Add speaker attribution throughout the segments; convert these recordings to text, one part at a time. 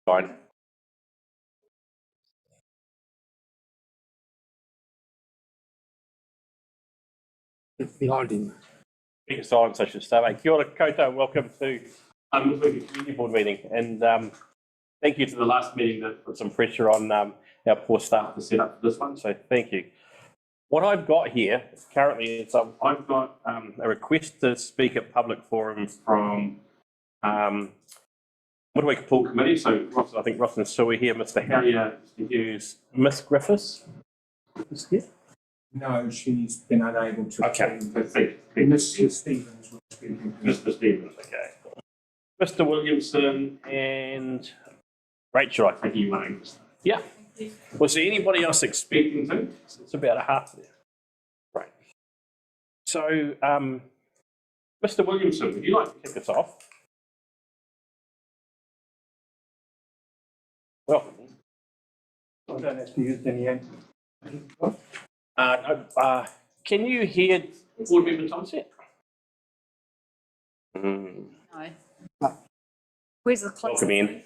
Speaker 1: Fine.
Speaker 2: Behind him.
Speaker 1: Keep silence, I should start. Kia ora koutou, welcome to the community board meeting, and thank you to the last meeting that put some pressure on our poor staff to set up for this one, so thank you. What I've got here currently is I've got a request to speak at public forum from Motueka Pool Committee, so I think Ross and Sue are here, Mr. Harrier, Mr. Hughes, Miss Griffiths. Is here?
Speaker 2: No, she's been unable to.
Speaker 1: Okay.
Speaker 2: Mr. Stevens was speaking.
Speaker 1: Mr. Stevens, okay. Mr. Williamson and Rachel, I think you named. Yeah. Was there anybody else expecting to? It's about a half there. Right. So, Mr. Williamson, would you like to kick us off? Well,
Speaker 2: I don't have to use any answers.
Speaker 1: can you hear Board Member Thompson?
Speaker 3: No. Where's the close?
Speaker 1: Welcome in.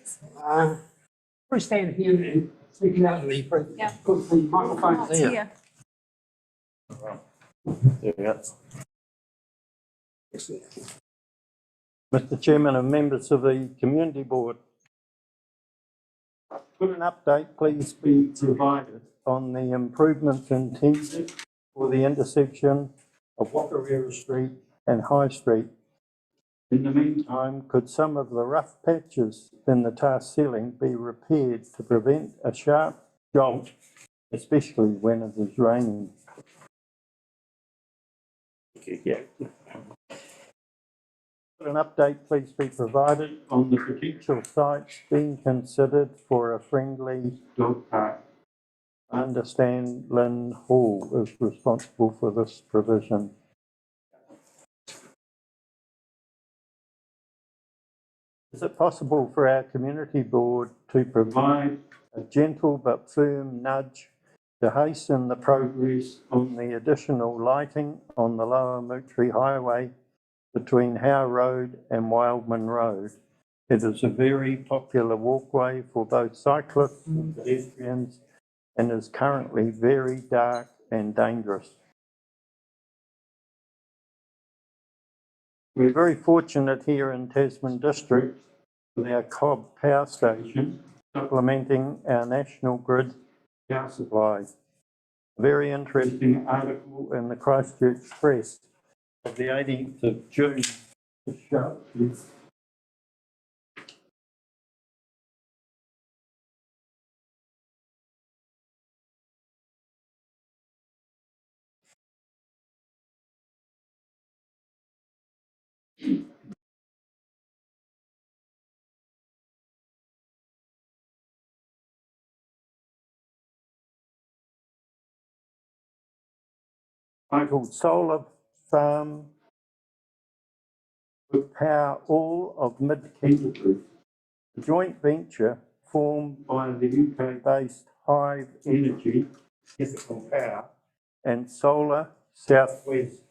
Speaker 2: We stand here and speaking out of the
Speaker 3: Yeah.
Speaker 2: Put the microphone
Speaker 3: It's
Speaker 2: there.
Speaker 3: here.
Speaker 1: There we go.
Speaker 4: Mr. Chairman and members of the Community Board, could an update please be provided on the improvements intended for the intersection of Wakarera Street and High Street? In the meantime, could some of the rough patches in the tar ceiling be repaired to prevent a sharp jolt, especially when it is raining?
Speaker 1: Yeah.
Speaker 4: Could an update please be provided on the potential sites being considered for a friendly dog park? I understand Lynn Hall is responsible for this provision. Is it possible for our community board to provide a gentle but firm nudge to hasten the progress on the additional lighting on the Lower Mootri Highway between Howe Road and Wildman Road? It is a very popular walkway for both cyclists and pedestrians and is currently very dark and dangerous. We're very fortunate here in Tasman District with our Cobb Power Station supplementing our national grid power supply. A very interesting article in the Christchurch Press of the 18th of June to show you. Titled Solar Farm would power all of Mid-Canterbury. The joint venture formed by the UK-based Hive Energy, Ethical Power, and Solar Southwest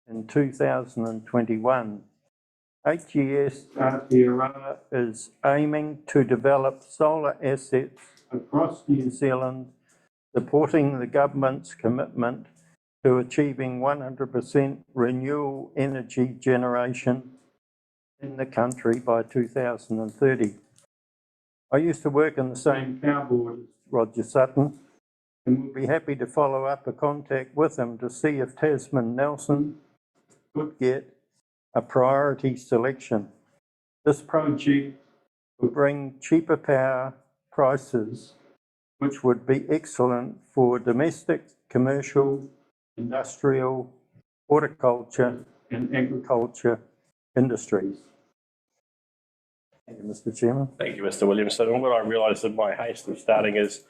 Speaker 4: in 2021. HES Aotearoa is aiming to develop solar assets across New Zealand, supporting the government's commitment to achieving 100% renewable energy generation in the country by 2030. I used to work in the same power board as Roger Sutton, and we'll be happy to follow up a contact with him to see if Tasman Nelson could get a priority selection. This project will bring cheaper power prices, which would be excellent for domestic, commercial, industrial, horticulture and agriculture industries. Thank you, Mr. Chairman.
Speaker 1: Thank you, Mr. Williamson. And what I realised in my haste of starting is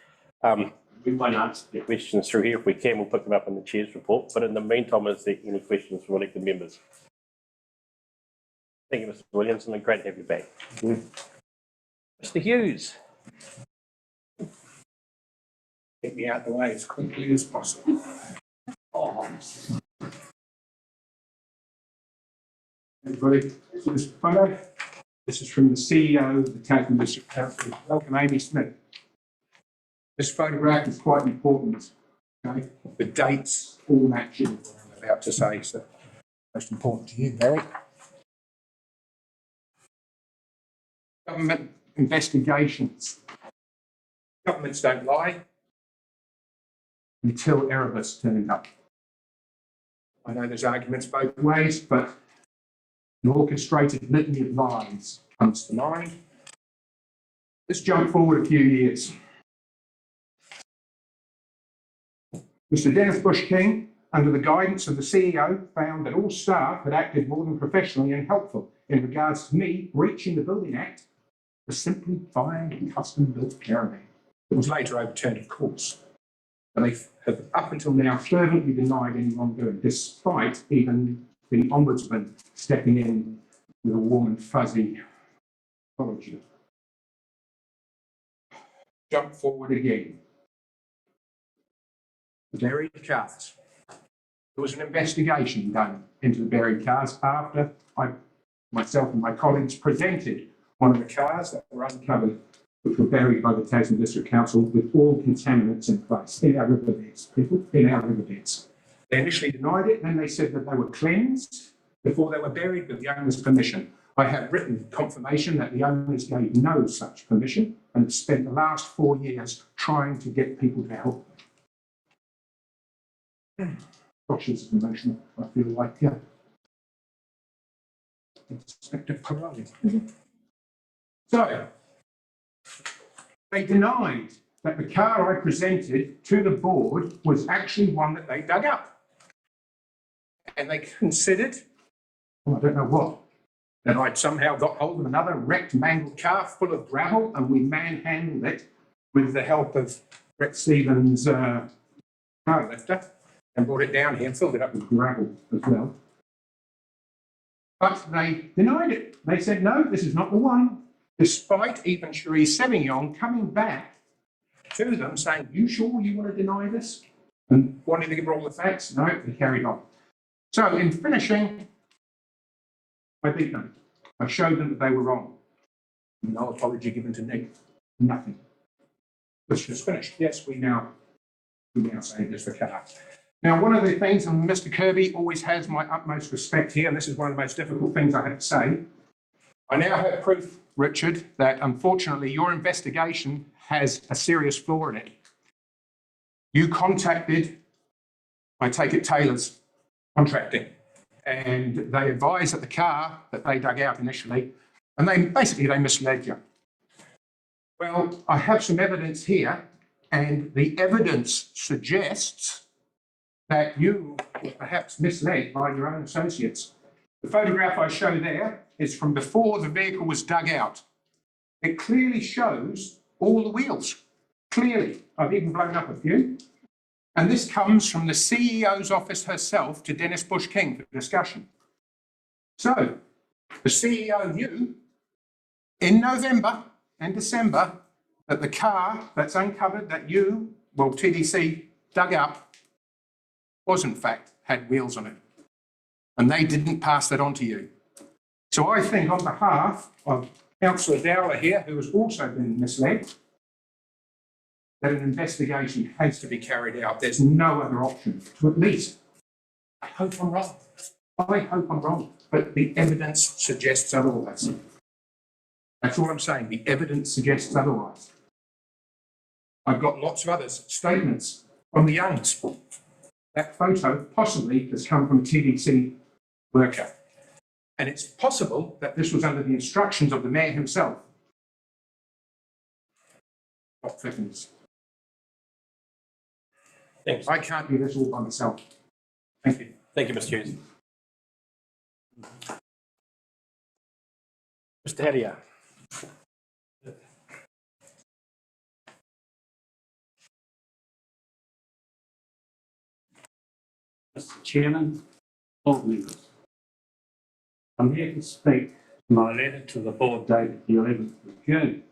Speaker 1: we might answer the questions through here. If we can, we'll pick them up in the chair's report. But in the meantime, is there any questions from elected members? Thank you, Mr. Williamson, and great to have you back.
Speaker 4: Thank you.
Speaker 1: Mr. Hughes.
Speaker 2: Get me out the way as quickly as possible. Oh. Everybody, this photo. This is from the CEO of the Tasman District Council. Welcome, Amy Smith. This photograph is quite important. Okay? The dates all match in what I'm about to say, so most important to you, Barry. Government investigations. Governments don't lie until Erebus turned up. I know there's arguments both ways, but an orchestrated litany of lies comes to mind. Let's jump forward a few years. Mr. Dennis Bush-King, under the guidance of the CEO, found that all staff had acted more than professionally and helpful in regards to me breaching the Building Act for simply buying a custom-built caravan. It was later overturned, of course. But they have up until now fervently denied any wrongdoing, despite even the Ombudsman stepping in with a warm and fuzzy apology. Jump forward again. The buried cars. There was an investigation done into the buried cars after myself and my colleagues presented one of the cars that were uncovered, which were buried by the Tasman District Council with all contaminants in place in our riverbeds, people, in our riverbeds. They initially denied it, then they said that they were cleansed before they were buried with the owner's permission. I have written confirmation that the owners gave no such permission and have spent the last 4 years trying to get people to help them. Gosh, this is emotional. I feel like Inspector Parade. So, they denied that the car I presented to the board was actually one that they dug up. And they considered, I don't know what, that I'd somehow got hold of another wrecked, mangled car full of gravel and we manhandled it with the help of Brett Stevens' car lifter and brought it down here and filled it up with gravel as well. But they denied it. They said, no, this is not the one. Despite even Cherise Sevignon coming back to them saying, you sure you want to deny this? And wanting to give her all the facts? No, they carried on. So in finishing, I beat them. I showed them that they were wrong. No apology given to Nick. Nothing. Let's just finish. Yes, we now say this for car. Now, one of the things, and Mr. Kirby always has my utmost respect here, and this is one of the most difficult things I have to say. I now have proof, Richard, that unfortunately your investigation has a serious flaw in it. You contacted, I take it, Taylor's Contracting, and they advised that the car that they dug out initially, and they misled you. Well, I have some evidence here, and the evidence suggests that you were perhaps misled by your own associates. The photograph I show there is from before the vehicle was dug out. It clearly shows all the wheels, clearly. I've even blown up a few. And this comes from the CEO's office herself to Dennis Bush-King for discussion. So the CEO knew in November and December that the car that's uncovered that TDC dug up was in fact had wheels on it. And they didn't pass that on to you. So I think on behalf of Councillor Dowler here, who has also been misled, that an investigation has to be carried out. There's no other option. To at least, I hope I'm wrong. I hope I'm wrong. But the evidence suggests otherwise. That's all I'm saying. The evidence suggests otherwise. I've got lots of other statements from the Youngs. That photo possibly has come from a TDC worker. And it's possible that this was under the instructions of the mayor himself. What seconds?
Speaker 1: Thanks.
Speaker 2: I can't do this all by myself. Thank you.
Speaker 1: Thank you, Mr. Hughes. Mr. Hattier.
Speaker 3: Mr. Chairman, board members, I'm here to speak to my letter to the board dated the 11th of June.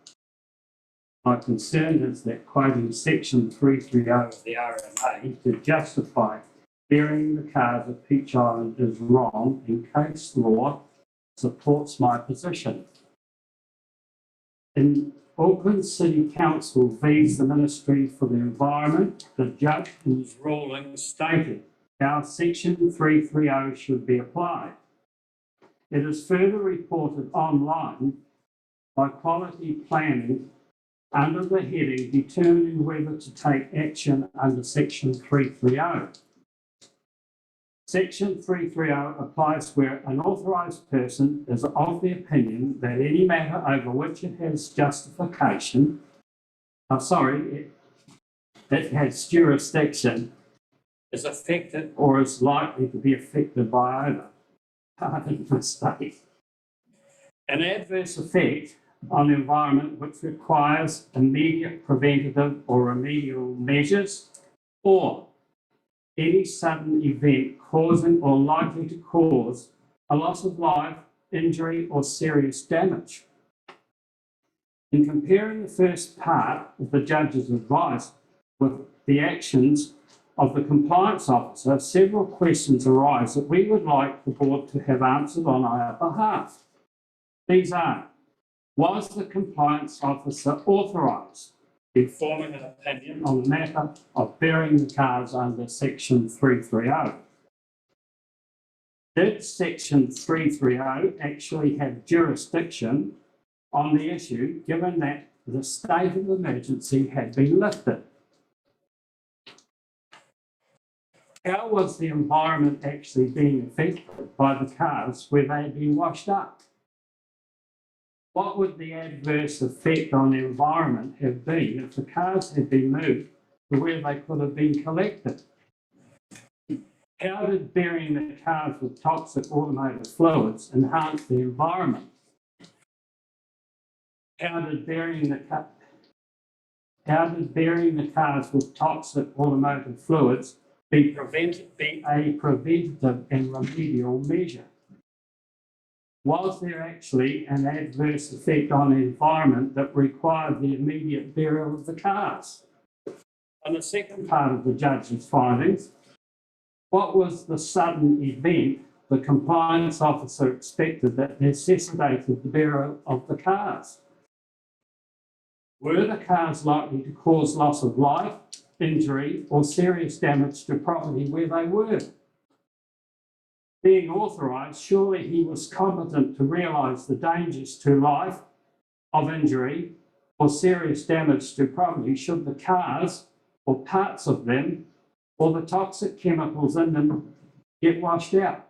Speaker 3: My concern is that quoting section 330 of the RMA to justify burying the cars at Peach Island is wrong and case law supports my position. In Auckland City Council vs the Ministry for the Environment, the judge whose ruling stated how Section 330 should be applied. It is further reported online by Quality Planning under the heading determining whether to take action under Section 330. Section 330 applies where an authorised person is of the opinion that any matter over which it has justification, it has jurisdiction, is affected or is likely to be affected by either. Pardon the mistake. An adverse effect on the environment which requires immediate preventative or remedial measures, or any sudden event causing or likely to cause a loss of life, injury, or serious damage. In comparing the first part of the judge's advice with the actions of the compliance officer, several questions arise that we would like the board to have answered on our behalf. These are: was the compliance officer authorised in forming an opinion on the matter of burying the cars under Section 330? Did Section 330 actually have jurisdiction on the issue, given that the state of emergency had been lifted? How was the environment actually being affected by the cars where they had been washed up? What would the adverse effect on the environment have been if the cars had been moved to where they could have been collected? How did burying the cars with toxic automotive fluids enhance the environment? How did burying the cars with toxic automotive fluids be a preventative and remedial measure? Was there actually an adverse effect on the environment that required the immediate burial of the cars? On the second part of the judge's findings, what was the sudden event the compliance officer expected that necessitated the burial of the cars? Were the cars likely to cause loss of life, injury, or serious damage to property where they were? Being authorised, surely he was competent to realise the dangers to life, of injury, or serious damage to property should the cars or parts of them or the toxic chemicals in them get washed out.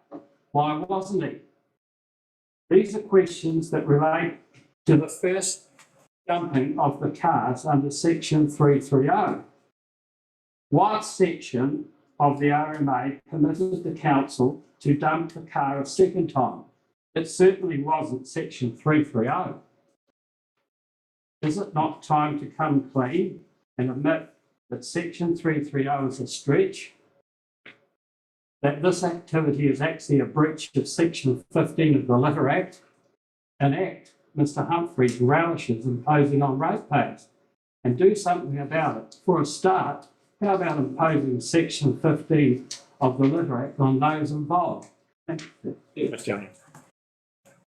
Speaker 3: Why wasn't he? These are questions that relate to the first dumping of the cars under Section 330. What section of the RMA permitted the council to dump the car a second time? It certainly wasn't Section 330. Is it not time to come clean and admit that Section 330 is a stretch? That this activity is actually a breach of Section 15 of the Litter Act, an act Mr Humphreys relishes imposing on ratepayers, and do something about it. For a start, how about imposing Section 15 of the Litter Act on those involved? Thank you.
Speaker 1: Mr. Young.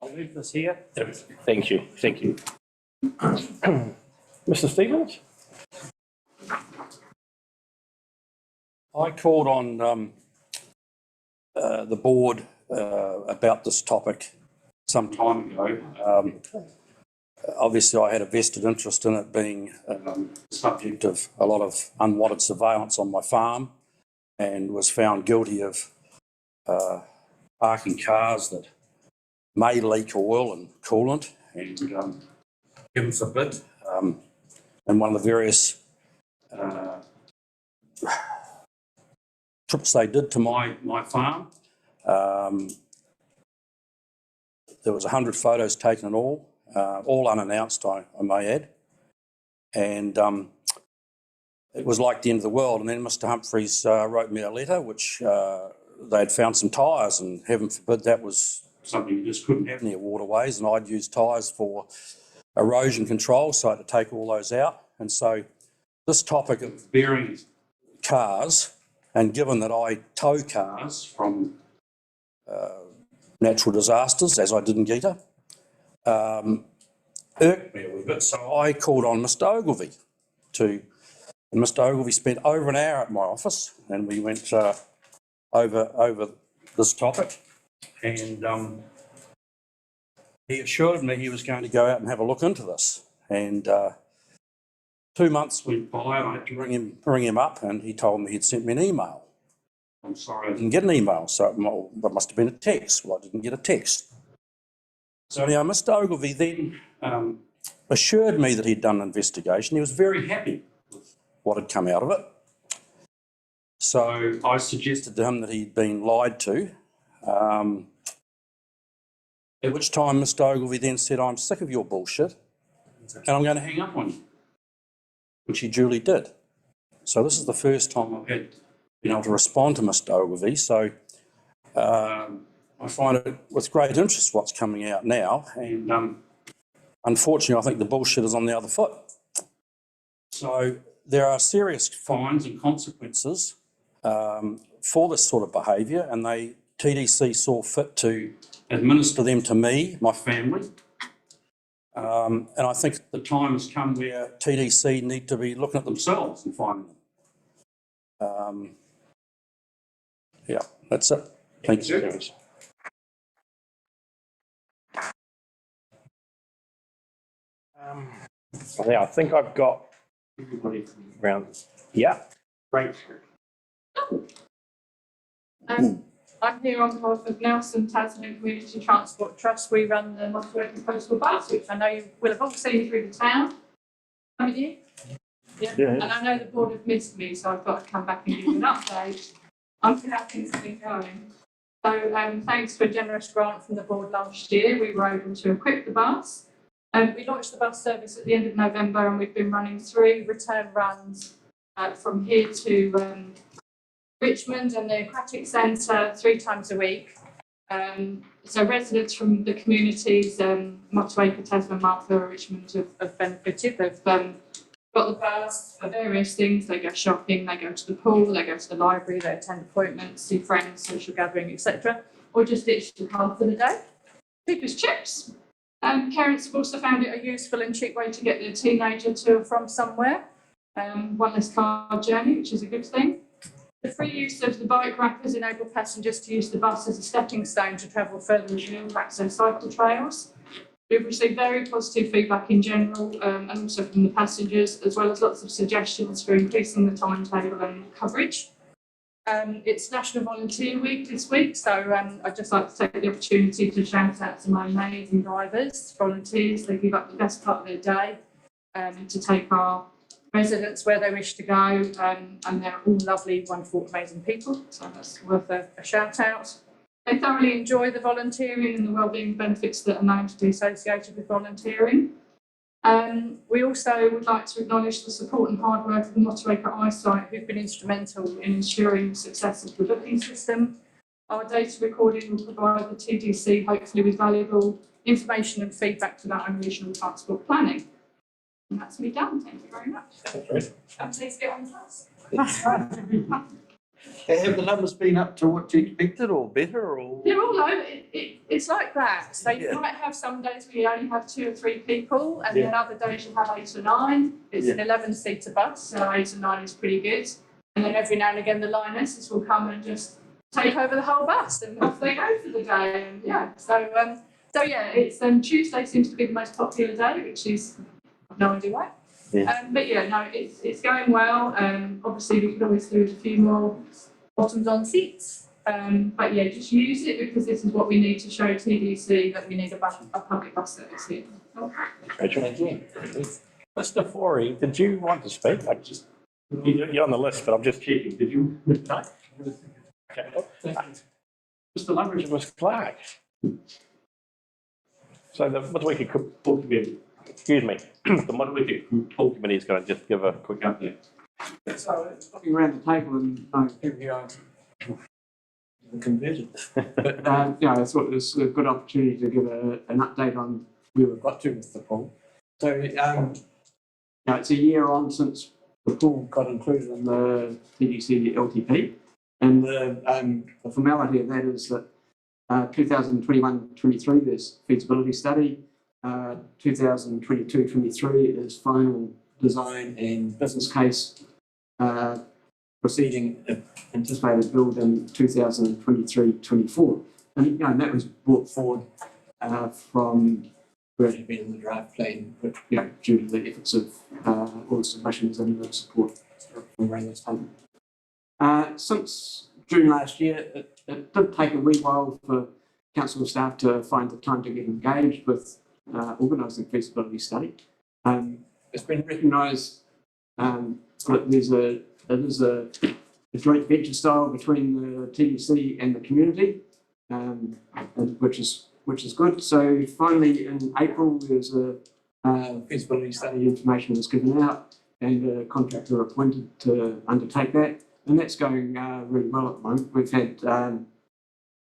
Speaker 3: I'll leave this here.
Speaker 1: Thank you. Thank you. Mr. Stevens?
Speaker 5: I called on the board about this topic some time ago. Obviously, I had a vested interest in it being subject of a lot of unwanted surveillance on my farm, and was found guilty of parking cars that may leak oil and coolant, and heaven forbid, and one of the various trips they did to my farm. There was 100 photos taken in all unannounced, I may add. And it was like the end of the world. And then Mr Humphreys wrote me a letter, which they'd found some tyres, and heaven forbid that was something you just couldn't have near waterways. And I'd used tyres for erosion control, so I had to take all those out. And so this topic of burying cars, and given that I tow cars from natural disasters, as I did in Gita, irked me a wee bit. So I called on Mr. Ogilvie and Mr. Ogilvie spent over an hour at my office, and we went over this topic. And he assured me he was going to go out and have a look into this. And 2 months went by, and I had to ring him up, and he told me he'd sent me an email. I'm sorry, I didn't get an email, so it must have been a text. Well, I didn't get a text. So anyhow, Mr. Ogilvie then assured me that he'd done an investigation. He was very happy with what had come out of it. So I suggested to him that he'd been lied to, at which time Mr. Ogilvie then said, I'm sick of your bullshit and I'm going to hang up on you, which he duly did. So this is the first time I've been able to respond to Mr. Ogilvie. So I find it with great interest what's coming out now, and unfortunately I think the bullshit is on the other foot. So there are serious fines and consequences for this sort of behaviour, and TDC saw fit to administer them to me, my family. And I think the time has come where TDC need to be looking at themselves and finding them. Yeah, that's it. Thank you.
Speaker 1: Yeah, I think I've got everybody around. Yeah. Great.
Speaker 6: I'm here on behalf of Nelson Tasman Community Transport Trust. We run the Motueka Coastal Bus, which I know you will have all seen through the town, haven't you? Yeah. And I know the board have missed me, so I've got to come back and give you an update on how things have been going. So thanks to a generous grant from the board last year, we were able to equip the bus. We launched the bus service at the end of November, and we've been running 3 return runs from here to Richmond and the Aquatic Centre 3 times a week. So residents from the communities, Motueka, Tasman, Martha, Richmond have benefited. They've got the bus for various things. They go shopping, they go to the pool, they go to the library, they attend appointments, see friends, social gathering, etc. Or just ditch the car for the day. Cheap as chips. Parents have also found it a useful and cheap way to get their teenager to or from somewhere. One less car journey, which is a good thing. The free use of the bike wrappers enable passengers to use the bus as a stepping stone to travel further afield, access cycle trails. We've received very positive feedback in general, and also from the passengers, as well as lots of suggestions for increasing the timetable and coverage. It's National Volunteer Week this week, so I'd just like to take the opportunity to shout out to my amazing drivers, volunteers. They give up the best part of their day to take our residents where they wish to go, and they're all lovely, wonderful, amazing people, so that's worth a shout out. They thoroughly enjoy the volunteering and the wellbeing benefits that are known to be associated with volunteering. We also would like to acknowledge the support and hard work of the Motueka eyesight, who've been instrumental in ensuring the success of the booking system. Our data recording will provide the TDC hopefully with valuable information and feedback to that own regional transport planning. And that's me done. Thank you very much. And please get on class.
Speaker 4: Have the numbers been up to what you expected or better? Or
Speaker 6: They're all over. It's like that. So you might have some days where you only have 2 or 3 people, and then other days you have 8 or 9. It's an 11-seater bus, so 8 or 9 is pretty good. And then every now and again the lionesses will come and just take over the whole bus, and off they go for the day. And so it's Tuesday seems to be the most popular day, which is I've no idea why. But it's going well. Obviously we could always do with a few more bottoms on seats. But just use it, because this is what we need to show TDC that we need a public bus service here.
Speaker 1: Rachel, Mr. Forey, did you want to speak? You're on the list, but I'm just checking. Did you? No. Okay. Mr. Lumbridge and Ms. Clark. So the Motueka Pool Committee, the Motueka Pool Committee is going to just give a quick update.
Speaker 7: So, looking around the table and here are converted. But I thought it was a good opportunity to give an update on where we've got to with the pool. So, it's a year on since the pool got included in the TDC LTP, and the formality of that is that 2021-23 there's feasibility study. 2022-23 is final design and business case, proceeding anticipated build in 2023-24. And that was brought forward from where it had been in the draft plan, but due to the efforts of all the submissions and the support from around this time. Since June last year, it did take a wee while for council staff to find the time to get engaged with organising feasibility study. It's been recognised that there's a joint venture style between the TDC and the community, and which is good. So finally in April there's a feasibility study information was given out and a contractor appointed to undertake that, and that's going really well at the moment. We've had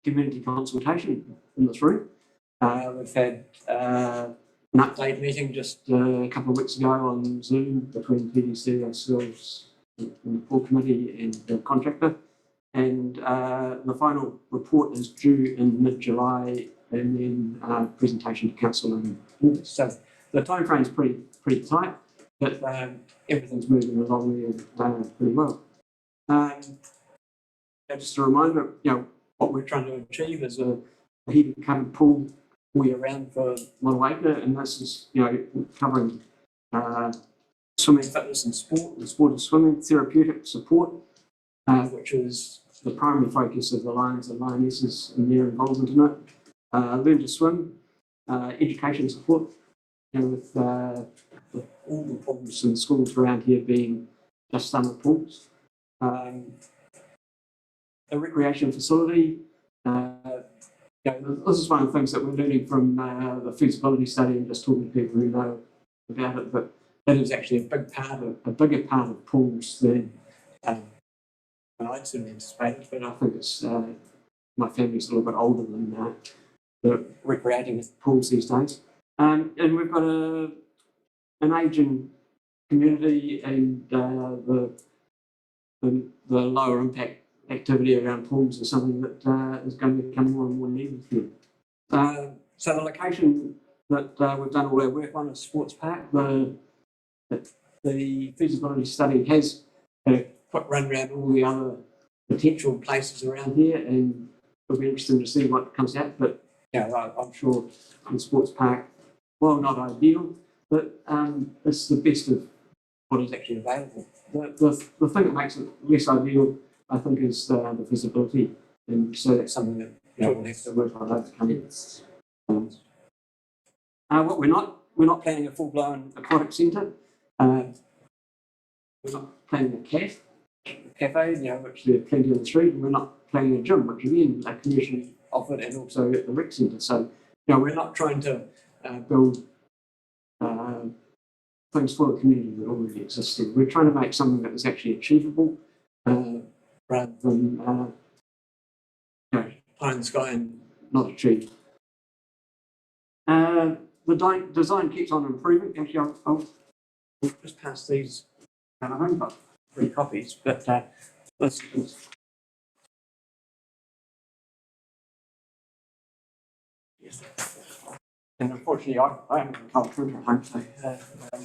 Speaker 7: community consultation in this room. We've had an update meeting just a couple of weeks ago on Zoom between TDC, ourselves, and the full committee and the contractor. And the final report is due in mid-July, and then presentation to council in August. So the timeframe is pretty tight, but everything's moving along there pretty well. Just a reminder, what we're trying to achieve is a heated covered pool all year round for Motueka, and this is covering swimming fitness and sport, the sport of swimming, therapeutic support, which is the primary focus of the Lions and Lionesses and their involvement in it. Learn to swim, education support, with all the pools in schools around here being just summer pools. A recreation facility. This is one of the things that we're learning from the feasibility study and just talking to people who know about it, but that is actually a bigger part of pools than I'd certainly anticipated, but I think it's my family's a little bit older than the recreating at pools these days. And we've got an ageing community, and the lower impact activity around pools is something that is going to become more and more needed here. So the location that we've done all our work on is Sports Park. The feasibility study has had a quick run around all the other potential places around here, and it'll be interesting to see what comes out. But I'm sure in Sports Park, well, not ideal, but it's the best of what is actually available. The thing that makes it less ideal, I think, is the visibility, and so that's something that we'll have to work on overcoming. What we're not planning a full-blown aquatic centre. We're not planning a cafe, which there are plenty on the street, and we're not planning a gym, which again are commercially offered, and also at the rec centre. So we're not trying to build things for the community that already existed. We're trying to make something that is actually achievable, rather than pie in the sky and not achieved. The design keeps on improving. Actually, I'll just pass these around. I've only got 3 copies, but let's. Yes. And unfortunately, I haven't got a colour printer at home, so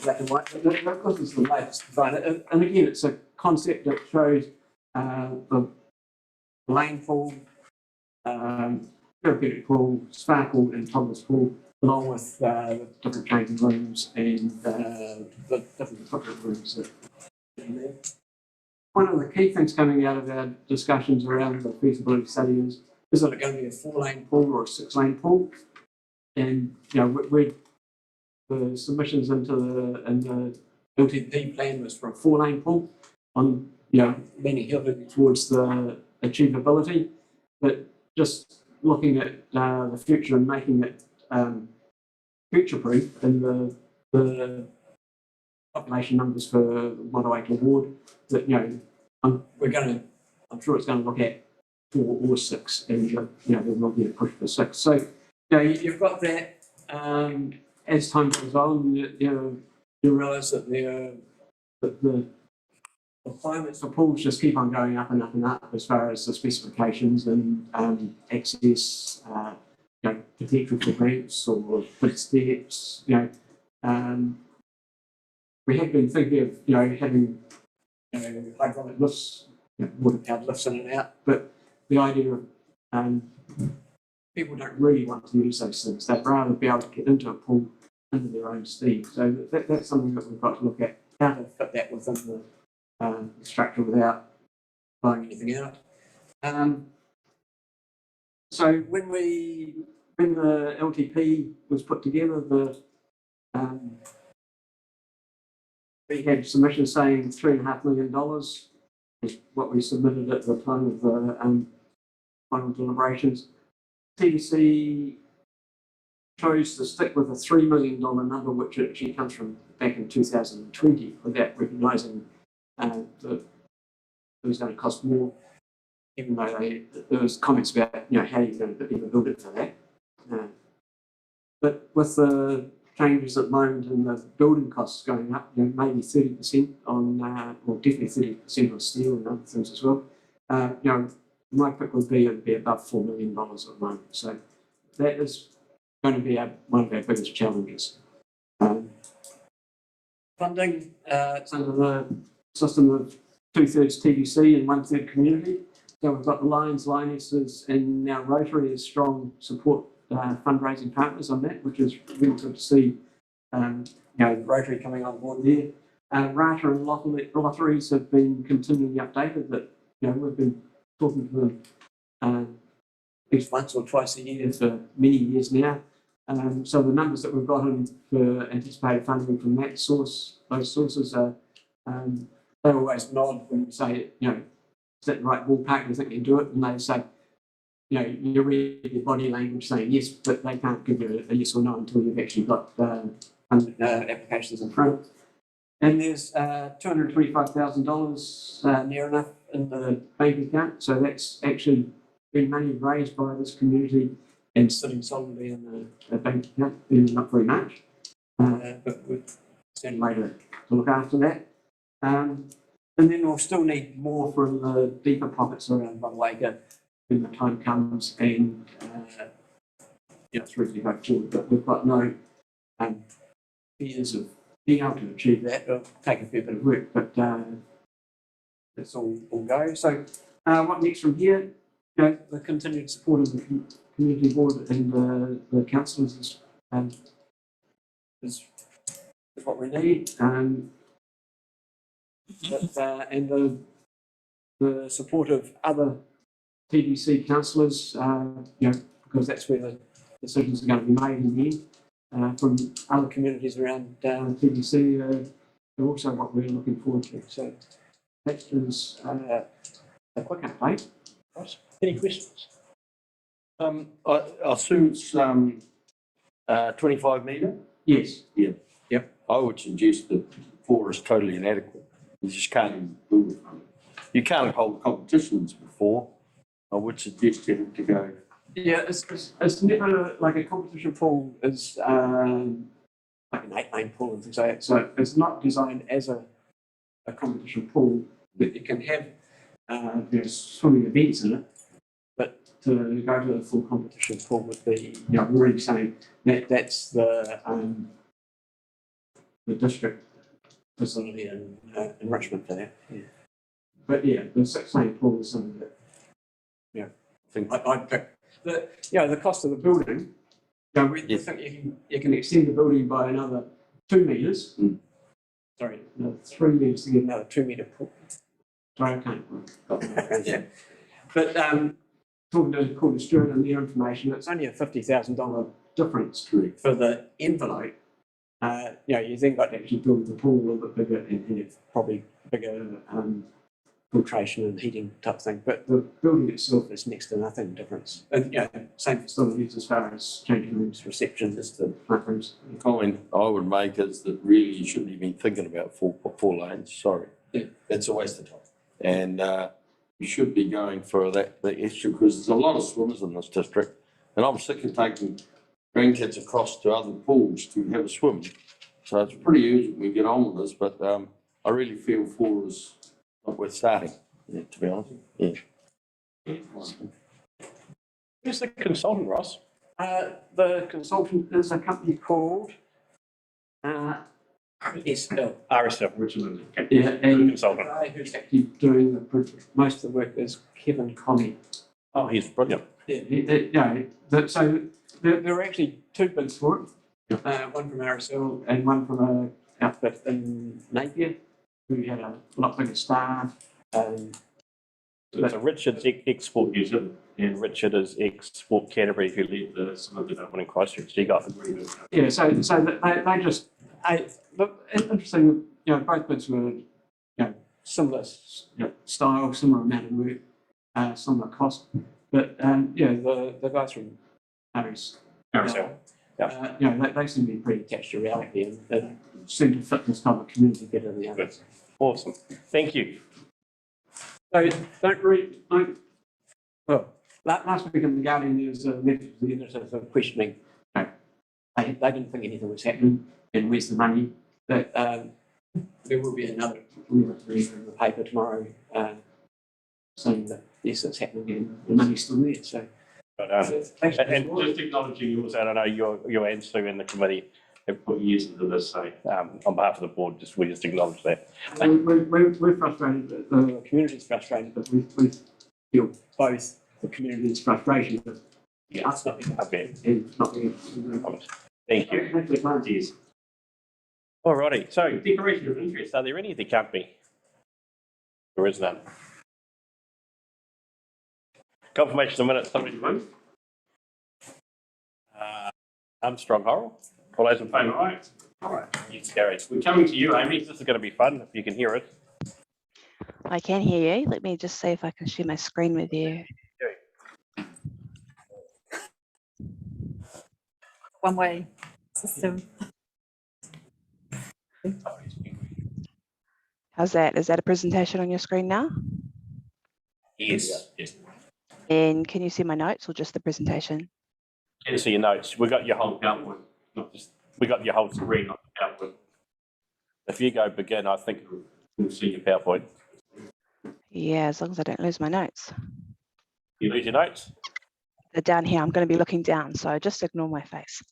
Speaker 7: black and white. This is the latest design, and again, it's a concept that shows the lane pool, therapeutic pool, sparkle, and toddler's pool, along with the different changing rooms and the different equipment rooms that are in there. One of the key things coming out of our discussions around the feasibility study is it going to be a 4-lane pool or a 6-lane pool? And the submissions into the LTP plan was for a 4-lane pool, on leaning heavily towards the achievability, but just looking at the future and making it future-proof, and the population numbers for Motueka Ward, that I'm sure it's going to look at 4 or 6, and there will be a push for 6. So you've got that. As time goes on, you realise that the requirements for pools just keep on going up and up and up, as far as the specifications and access, you know, potential for ramps or footsteps, you know. We have been thinking of, you know, having, you know, hydraulic lifts, you know, water-powered lifts in and out, but the idea of people don't really want to use those things. They'd rather be able to get into a pool under their own steam. So that's something that we've got to look at, how to fit that within the structure without blowing anything out. So when the LTP was put together, we had submissions saying $3.5 million is what we submitted at the time of the final deliberations. TDC chose to stick with a $3 million number, which actually comes from back in 2020, without recognising that it was going to cost more, even though there was comments about, you know, how you're going to even build it for that. But with the changes at the moment and the building costs going up, you know, maybe 30% on, or definitely 30% on steel and other things as well. You know, my pick would be it'd be above $4 million at the moment. So that is going to be one of our biggest challenges. Funding, it's under the system of 2/3 TDC and 1/3 community. So we've got the Lions, Lionesses, and now Rotary as strong support fundraising partners on that, which is really good to see. You know, Rotary coming on board there. Rata and lotteries have been continually updated. That, you know, we've been talking to them at least once or twice a year for many years now. So the numbers that we've got in for anticipated funding from that source, those sources are, they always nod when we say, you know, is that the right ballpark? You think you do it? And they say, you know, you read your body language saying yes, but they can't give you a yes or no until you've actually got applications in front. And there's $225,000 near enough in the bank account. So that's actually been money raised by this community and sitting solidly in the bank account, not very much. But we'll send later to look after that. And then we'll still need more from the deeper pockets around Motueka when the time comes and it's really go forward. But we've got no fears of being able to achieve that. It'll take a fair bit of work, but that's all go. So what next from here? You know, the continued support of the community board and the councillors is what we need. And the support of other TDC councillors, you know, because that's where the decisions are going to be made in the end, from other communities around TDC, are also what we're looking forward to. So that is a quick update.
Speaker 1: Any questions?
Speaker 4: I assume it's 25 metre?
Speaker 7: Yes.
Speaker 4: Yeah.
Speaker 7: Yep.
Speaker 4: I would suggest that 4 is totally inadequate. You just can't even build it. You can't hold competitions before. I would suggest you have to go.
Speaker 7: Yeah, it's never like a competition pool is like an 8-lane pool and things like that. So it's not designed as a competition pool that you can have swimming events in it. But to go to a full competition pool would be, you know, really saying that that's the district facility and enrichment for that. Yeah. But yeah, the 6-lane pool is something that, you know, I'd pick. The cost of the building, you know, we think you can extend the building by another 2 metres. Sorry, another 3 metres to get another 2 metre pool. Sorry, I can't. Yeah. But talking to Stuart and their information, it's only a $50,000 difference for the envelope. You know, you then got to actually build the pool a little bit bigger and have probably bigger filtration and heating type thing. But the building itself is next to nothing difference. And you know, same facilities as far as changing rooms, reception, just the front rooms.
Speaker 4: The comment I would make is that really you shouldn't even be thinking about four lanes. Sorry.
Speaker 7: Yeah.
Speaker 4: It's a waste of time. And you should be going for the extra, because there's a lot of swimmers in this district. And I'm sick of taking grandkids across to other pools to have a swim. So it's pretty urgent we get on with this, but I really feel 4 is not worth starting, to be honest. Yeah.
Speaker 1: Who's the consultant, Ross?
Speaker 7: The consultant is a company called SL.
Speaker 1: RSL, Richmond.
Speaker 7: Yeah, and the
Speaker 1: Consultant.
Speaker 7: guy who's actually doing most of the work is Kevin Connie.
Speaker 1: Oh, he's brilliant.
Speaker 7: So there are actually two bids for it. One from RSL and one from an outfit in Napier who had a lot bigger staff.
Speaker 1: So Richard's ex-Sport New Zealand, and Richard is ex-Sport Canterbury, who led some of the one in Christchurch. He got the green.
Speaker 7: Yeah, so they just, look, interesting, both bids were, similar style, similar amount of work, similar cost. But, the guys from
Speaker 1: RSL.
Speaker 7: They seem to be pretty attached to reality and seem to fit this type of community better than the others.
Speaker 1: Awesome. Thank you.
Speaker 7: So last week in the Guardian there was a letter to the editors of questioning. They didn't think anything was happening and where's the money. But there will be another read in the paper tomorrow saying that yes, it's happening and the money's still there. So
Speaker 1: And just acknowledging yours, I don't know, your and Sue and the committee have put years into this, so on behalf of the board, we just acknowledge that.
Speaker 7: We're frustrated, the community's frustrated, but we feel both the community's frustration, but us not being not being.
Speaker 1: Thank you. Cheers. Alrighty, so declaration of interest, are there any? There can't be. There is none. Confirmation of minutes, somebody move. Armstrong Horrell. All those in favour, aye? All right, it's carried. We're coming to you, Amy. This is going to be fun if you can hear it.
Speaker 8: I can hear you. Let me just see if I can share my screen with you.
Speaker 9: One-way system.
Speaker 8: How's that? Is that a presentation on your screen now?
Speaker 1: Yes. Yes.
Speaker 8: And can you see my notes or just the presentation?
Speaker 1: Can you see your notes? We got your whole PowerPoint. We got your whole screen, not the PowerPoint. If you go begin, I think we'll see your PowerPoint.
Speaker 8: Yeah, as long as I don't lose my notes.
Speaker 1: You lose your notes?
Speaker 8: They're down here. I'm going to be looking down, so just ignore my face.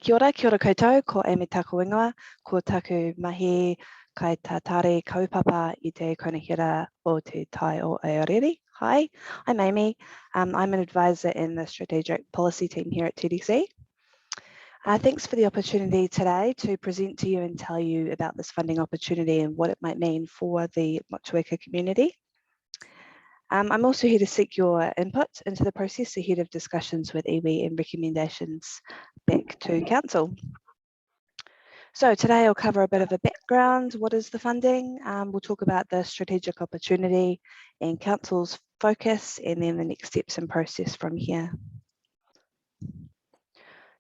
Speaker 8: Kia ora koutou, ko Amy taku ingoa, ko taku mahi kai tā tare kaupapa I te konahira o te tai o Aorere. Hi, I'm Amy. I'm an advisor in the strategic policy team here at TDC. Thanks for the opportunity today to present to you and tell you about this funding opportunity and what it might mean for the Motueka community. I'm also here to seek your input into the process ahead of discussions with iwi and recommendations back to Council. So today I'll cover a bit of a background. What is the funding? We'll talk about the strategic opportunity and Council's focus and then the next steps and process from here.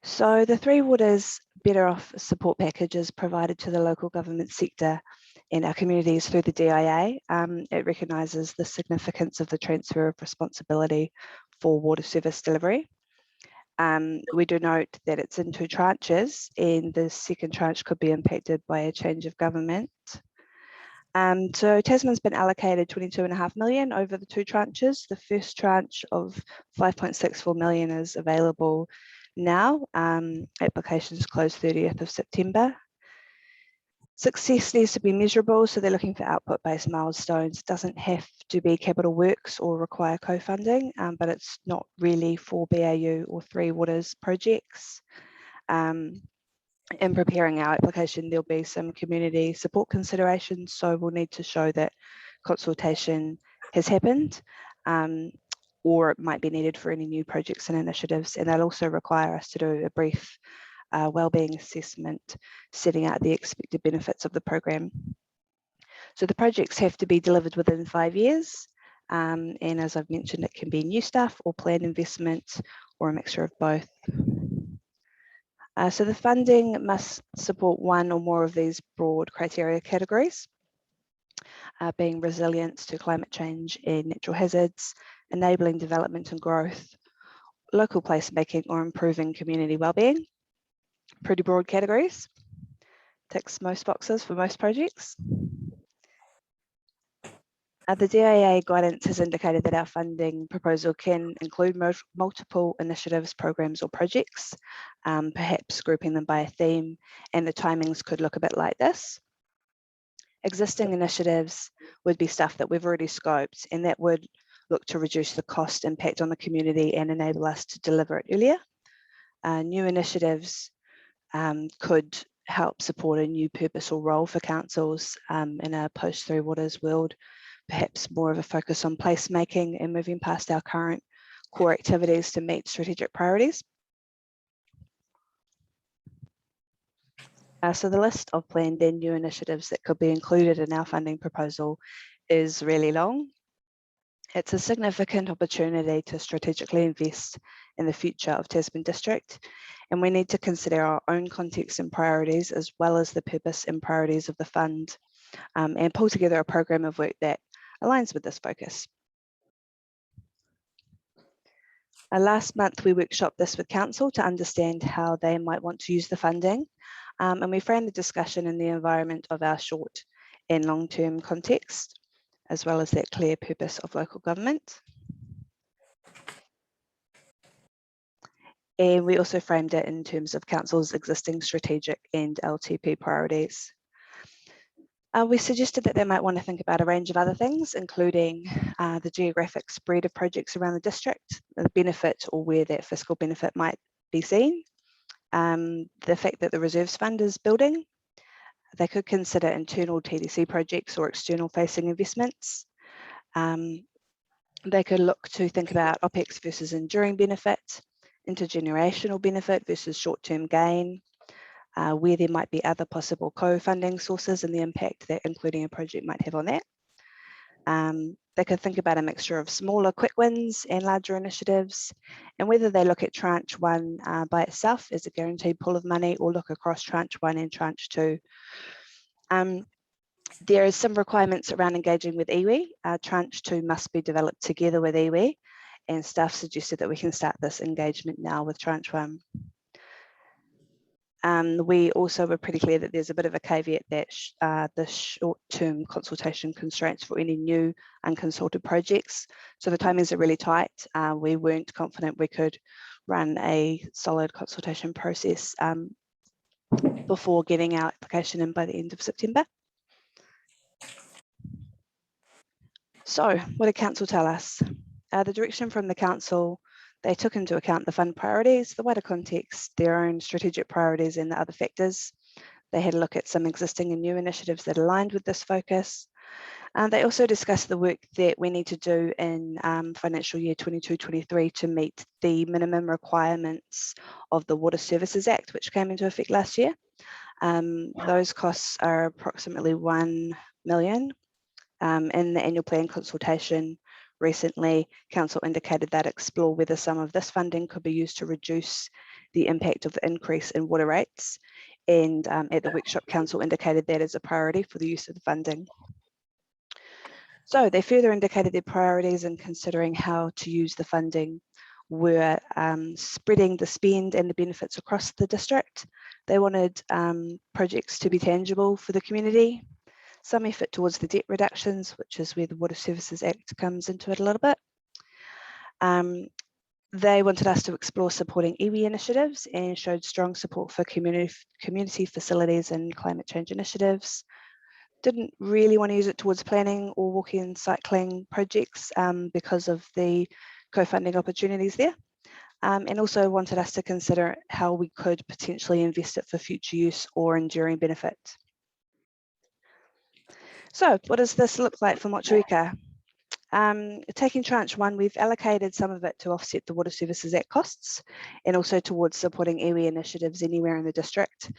Speaker 8: So the Three Waters Better Off support packages provided to the local government sector and our communities through the DIA. It recognises the significance of the transfer of responsibility for water service delivery. We do note that it's in two tranches and the second tranche could be impacted by a change of government. So Tasman's been allocated 22.5 million over the two tranches. The first tranche of 5.64 million is available now. Applications close 30th of September. Success needs to be measurable, so they're looking for output-based milestones. It doesn't have to be capital works or require co-funding, but it's not really for BAU or Three Waters projects. In preparing our application, there'll be some community support considerations, so we'll need to show that consultation has happened, or it might be needed for any new projects and initiatives, and they'll also require us to do a brief wellbeing assessment, setting out the expected benefits of the program. So the projects have to be delivered within 5 years, and as I've mentioned, it can be new stuff or planned investment or a mixture of both. So the funding must support one or more of these broad criteria categories, being resilience to climate change and natural hazards, enabling development and growth, local placemaking or improving community wellbeing. Pretty broad categories, ticks most boxes for most projects. The DIA guidance has indicated that our funding proposal can include multiple initiatives, programs or projects, perhaps grouping them by a theme, and the timings could look a bit like this. Existing initiatives would be stuff that we've already scoped, and that would look to reduce the cost impact on the community and enable us to deliver it earlier. New initiatives could help support a new purpose or role for councils in a post-Three Waters world, perhaps more of a focus on placemaking and moving past our current core activities to meet strategic priorities. So the list of planned and new initiatives that could be included in our funding proposal is really long. It's a significant opportunity to strategically invest in the future of Tasman District, and we need to consider our own context and priorities as well as the purpose and priorities of the fund, and pull together a program of work that aligns with this focus. Last month, we workshopped this with Council to understand how they might want to use the funding, and we framed the discussion in the environment of our short and long-term context, as well as that clear purpose of local government. And we also framed it in terms of Council's existing strategic and LTP priorities. We suggested that they might want to think about a range of other things, including the geographic spread of projects around the district, the benefit or where that fiscal benefit might be seen, the fact that the reserves fund is building. They could consider internal TDC projects or external facing investments. They could look to think about OPEX versus enduring benefit, intergenerational benefit versus short-term gain, where there might be other possible co-funding sources and the impact that including a project might have on that. They could think about a mixture of smaller quick wins and larger initiatives, and whether they look at tranche 1 by itself as a guaranteed pool of money or look across tranche 1 and tranche 2. There is some requirements around engaging with iwi. Tranche 2 must be developed together with iwi, and staff suggested that we can start this engagement now with tranche 1. We also were pretty clear that there's a bit of a caveat that the short-term consultation constraints for any new unconsulted projects. So the timings are really tight. We weren't confident we could run a solid consultation process before getting our application in by the end of September. So what did Council tell us? The direction from the Council, they took into account the fund priorities, the wider context, their own strategic priorities and the other factors. They had a look at some existing and new initiatives that aligned with this focus. They also discussed the work that we need to do in financial year 22-23 to meet the minimum requirements of the Water Services Act, which came into effect last year. Those costs are approximately $1 million. In the annual plan consultation recently, Council indicated that explore whether some of this funding could be used to reduce the impact of the increase in water rates. And at the workshop, Council indicated that as a priority for the use of the funding. So they further indicated their priorities in considering how to use the funding were spreading the spend and the benefits across the district. They wanted projects to be tangible for the community, some effort towards the debt reductions, which is where the Water Services Act comes into it a little bit. They wanted us to explore supporting iwi initiatives and showed strong support for community facilities and climate change initiatives. Didn't really want to use it towards planning or walking and cycling projects because of the co-funding opportunities there. And also wanted us to consider how we could potentially invest it for future use or enduring benefit. So what does this look like for Motueka? Taking tranche 1, we've allocated some of it to offset the Water Services Act costs and also towards supporting iwi initiatives anywhere in the district.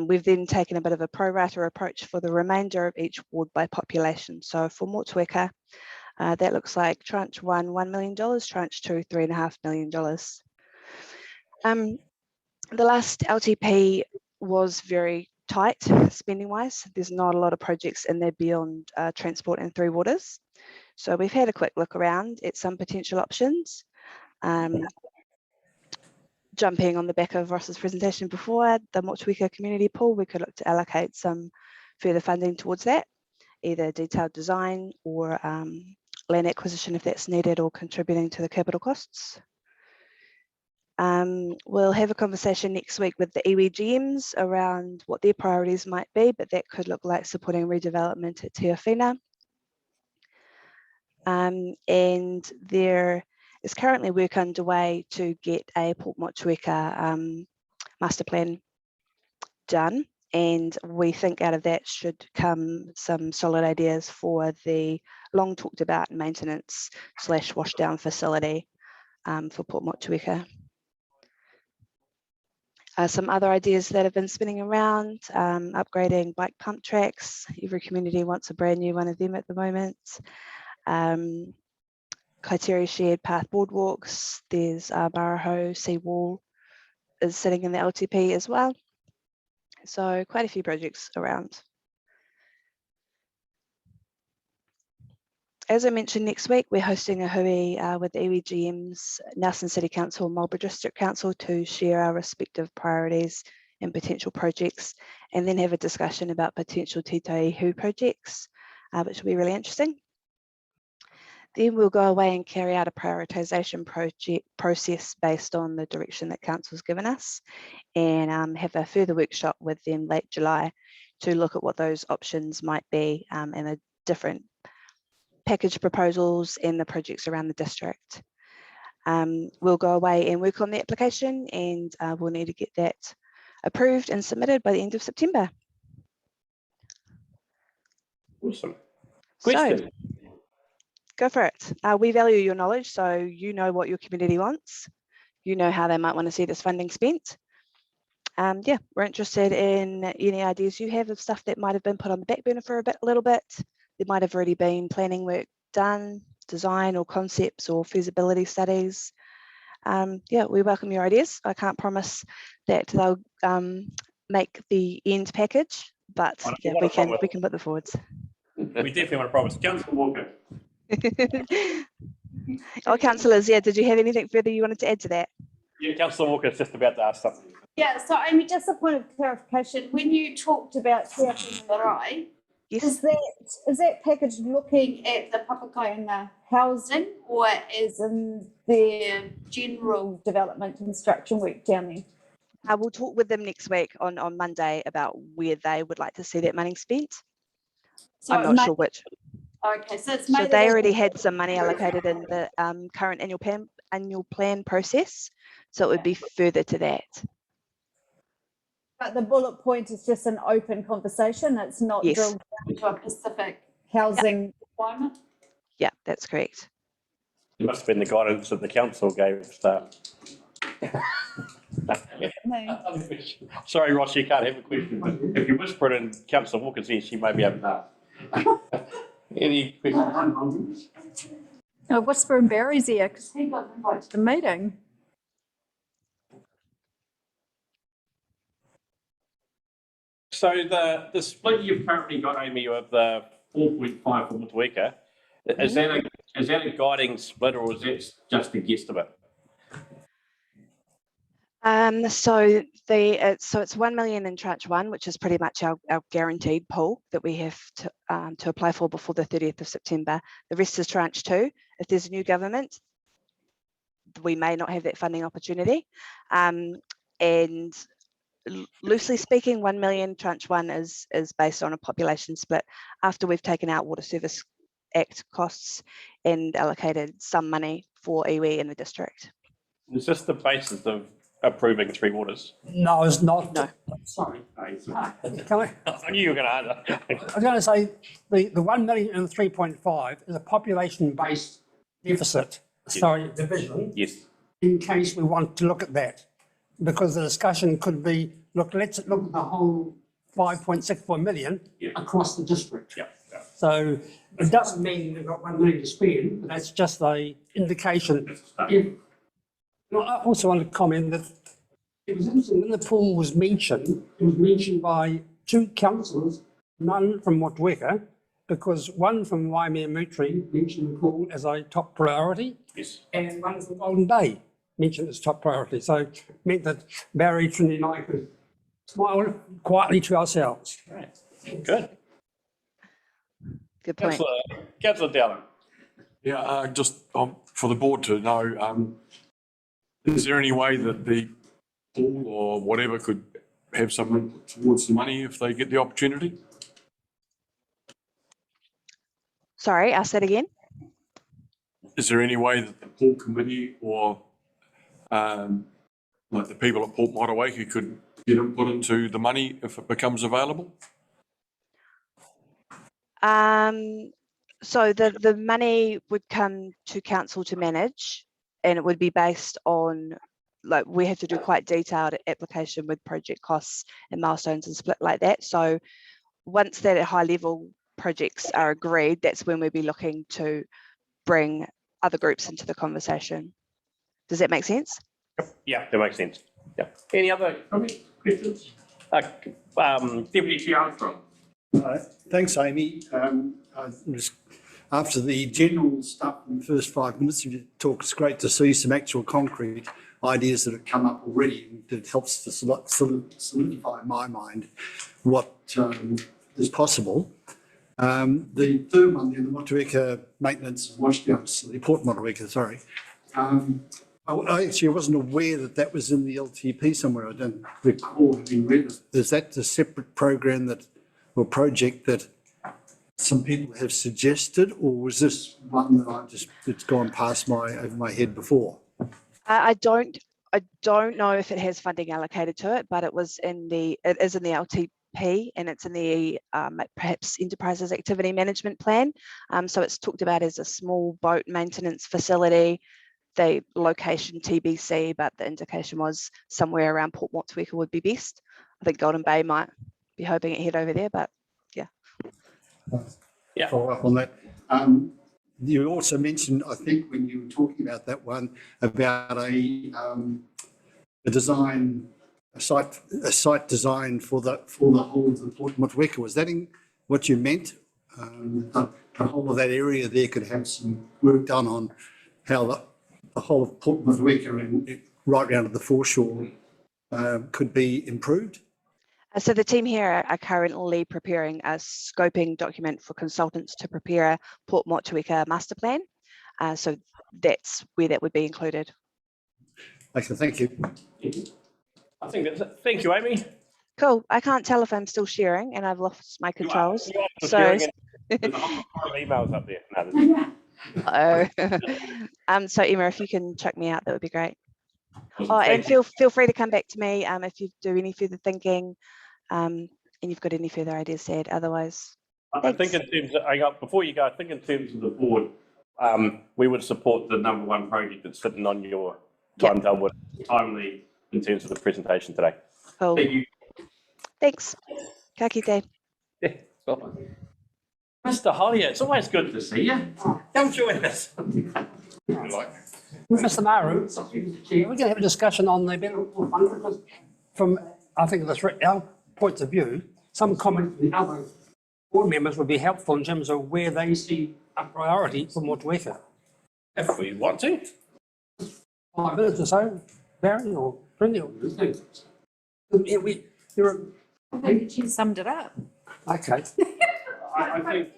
Speaker 8: We've then taken a bit of a pro rata approach for the remainder of each ward by population. So for Motueka, that looks like tranche 1, $1 million, tranche 2, $3.5 million. The last LTP was very tight spending wise. There's not a lot of projects in there beyond transport and Three Waters. So we've had a quick look around at some potential options. Jumping on the back of Ross's presentation before, the Motueka community pool, we could look to allocate some further funding towards that. either detailed design or land acquisition if that's needed, or contributing to the capital costs. We'll have a conversation next week with the iwi GMs around what their priorities might be, but that could look like supporting redevelopment at Te Awhina. And there is currently work underway to get a Port Motueka master plan done, and we think out of that should come some solid ideas for the long talked about maintenance / washdown facility for Port Motueka. Some other ideas that have been spinning around, upgrading bike pump tracks. Every community wants a brand new one of them at the moment. Kaiteri shared path boardwalks. There's Maraho seawall is sitting in the LTP as well. So quite a few projects around. As I mentioned, next week we're hosting a hui with the iwi GMs, Nelson City Council, Marlborough District Council, to share our respective priorities and potential projects, and then have a discussion about potential Te Tauihu projects, which will be really interesting. Then we'll go away and carry out a prioritisation process based on the direction that Council's given us, and have a further workshop with them late July to look at what those options might be, and the different package proposals and the projects around the district. We'll go away and work on the application, and we'll need to get that approved and submitted by the end of September.
Speaker 1: Awesome. Question.
Speaker 8: So, go for it. We value your knowledge, so you know what your community wants. You know how they might want to see this funding spent. Yeah, we're interested in any ideas you have of stuff that might have been put on the back burner for a little bit. There might have already been planning work done, design or concepts or feasibility studies. Yeah, we welcome your ideas. I can't promise that they'll make the end package, but yeah, we can put them forwards.
Speaker 1: We definitely want to promise. Councillor Walker.
Speaker 8: Oh, councillors, yeah, did you have anything further you wanted to add to that?
Speaker 1: Yeah, Councillor Walker is just about to ask something.
Speaker 9: Yeah, so Amy, just a point of clarification. When you talked about Te Awhina Marae,
Speaker 8: Yes.
Speaker 9: is that package looking at the Papakainga housing, or as in their general development construction work down there?
Speaker 8: We'll talk with them next week on Monday about where they would like to see that money spent.
Speaker 9: So
Speaker 8: I'm not sure which.
Speaker 9: Okay, so it's
Speaker 8: So they already had some money allocated in the current annual plan process, so it would be further to that.
Speaker 9: But the bullet point is just an open conversation. It's not
Speaker 8: Yes.
Speaker 9: drilled down to a specific housing requirement.
Speaker 8: Yeah, that's correct.
Speaker 1: It must have been the guidance that the council gave staff.
Speaker 9: No.
Speaker 1: Sorry, Ross, you can't have a question, but if you whisper it in Councillor Walker's ear, she may be able to. Any questions?
Speaker 9: No, whisper in Barry's ear because he got invited to the meeting.
Speaker 1: So the split you've currently got, Amy, of the 4.5 for Motueka, is that a guiding split, or is that just a guesstimate?
Speaker 8: So it's 1 million in tranche 1, which is pretty much our guaranteed pool that we have to apply for before the 30th of September. The rest is tranche 2. If there's a new government, we may not have that funding opportunity. And loosely speaking, 1 million tranche 1 is based on a population split after we've taken out Water Service Act costs and allocated some money for iwi in the district.
Speaker 1: Is this the basis of approving Three Waters?
Speaker 5: No, it's not.
Speaker 8: No.
Speaker 5: Sorry. Can I
Speaker 1: I knew you were going to answer.
Speaker 5: I was going to say the 1 million and 3.5 is a population-based deficit, division,
Speaker 1: Yes.
Speaker 5: in case we want to look at that. Because the discussion could be, look, let's look at the whole 5.64 million across the district.
Speaker 1: Yeah.
Speaker 5: So it doesn't mean we've got 1 million to spend, but that's just an indication. I also want to comment that it was interesting when the pool was mentioned, it was mentioned by 2 councillors, none from Motueka, because one from Waimea Mutri mentioned the pool as a top priority,
Speaker 1: Yes.
Speaker 5: and one from Golden Bay mentioned as top priority. So it meant that Barry, Trinity and I could smile quietly to ourselves.
Speaker 1: Right. Good.
Speaker 8: Good point.
Speaker 1: Councillor Dowling.
Speaker 10: Yeah, just for the board to know, is there any way that the pool or whatever could have some input towards the money if they get the opportunity?
Speaker 8: Sorry, ask that again.
Speaker 10: Is there any way that the pool committee or like the people at Port Motueka could get input into the money if it becomes available?
Speaker 8: So the money would come to council to manage, and it would be based on, like, we have to do quite detailed application with project costs and milestones and split like that. So once that high level projects are agreed, that's when we'll be looking to bring other groups into the conversation. Does that make sense?
Speaker 1: Yeah, that makes sense. Yeah. Any other comments, questions? Deputy Chair Armstrong.
Speaker 11: Thanks, Amy. After the general stuff in the first 5 minutes, you talk, it's great to see some actual concrete ideas that have come up already. It helps to solidify in my mind what is possible. The third one, the Motueka maintenance and washdowns, the Port Motueka, sorry. I actually wasn't aware that that was in the LTP somewhere. I don't recall having read it. Is that a separate program that, or project that some people have suggested, or was this one that it's gone past over my head before?
Speaker 8: I don't know if it has funding allocated to it, but it is in the LTP, and it's in the perhaps enterprises activity management plan. So it's talked about as a small boat maintenance facility. The location TBC, but the indication was somewhere around Port Motueka would be best. I think Golden Bay might be hoping it head over there, but yeah.
Speaker 11: Yeah. Follow up on that. You also mentioned, I think, when you were talking about that one, about a site design for the whole of the Port Motueka. Was that in what you meant? The whole of that area there could have some work done on how the whole of Port Motueka and right round to the foreshore could be improved?
Speaker 8: So the team here are currently preparing a scoping document for consultants to prepare a Port Motueka master plan. So that's where that would be included.
Speaker 11: Okay, thank you.
Speaker 1: I think that's it. Thank you, Amy.
Speaker 8: Cool. I can't tell if I'm still sharing and I've lost my controls.
Speaker 1: You are
Speaker 8: So
Speaker 1: sharing it. There's a whole lot of emails up there. No,
Speaker 8: so Emma, if you can check me out, that would be great. Oh, and feel free to come back to me if you do any further thinking, and you've got any further ideas to add. Otherwise,
Speaker 1: I think in terms of, before you go, I think in terms of the board, we would support the number one project that's sitting on your timetable, timely in terms of the presentation today.
Speaker 8: Cool.
Speaker 1: Thank you.
Speaker 8: Thanks. Ka kite.
Speaker 1: Yeah, well done. Mr. Hollier, it's always good to see you. Come join us.
Speaker 7: Mr. Maru, we're going to have a discussion on the Better Fund, because from, I think, our points of view, some comment from the other board members would be helpful in terms of where they see a priority for Motueka.
Speaker 1: If we want to.
Speaker 7: 5 minutes or so, Barry or Brindy.
Speaker 9: I think you summed it up.
Speaker 7: Okay.
Speaker 1: I think,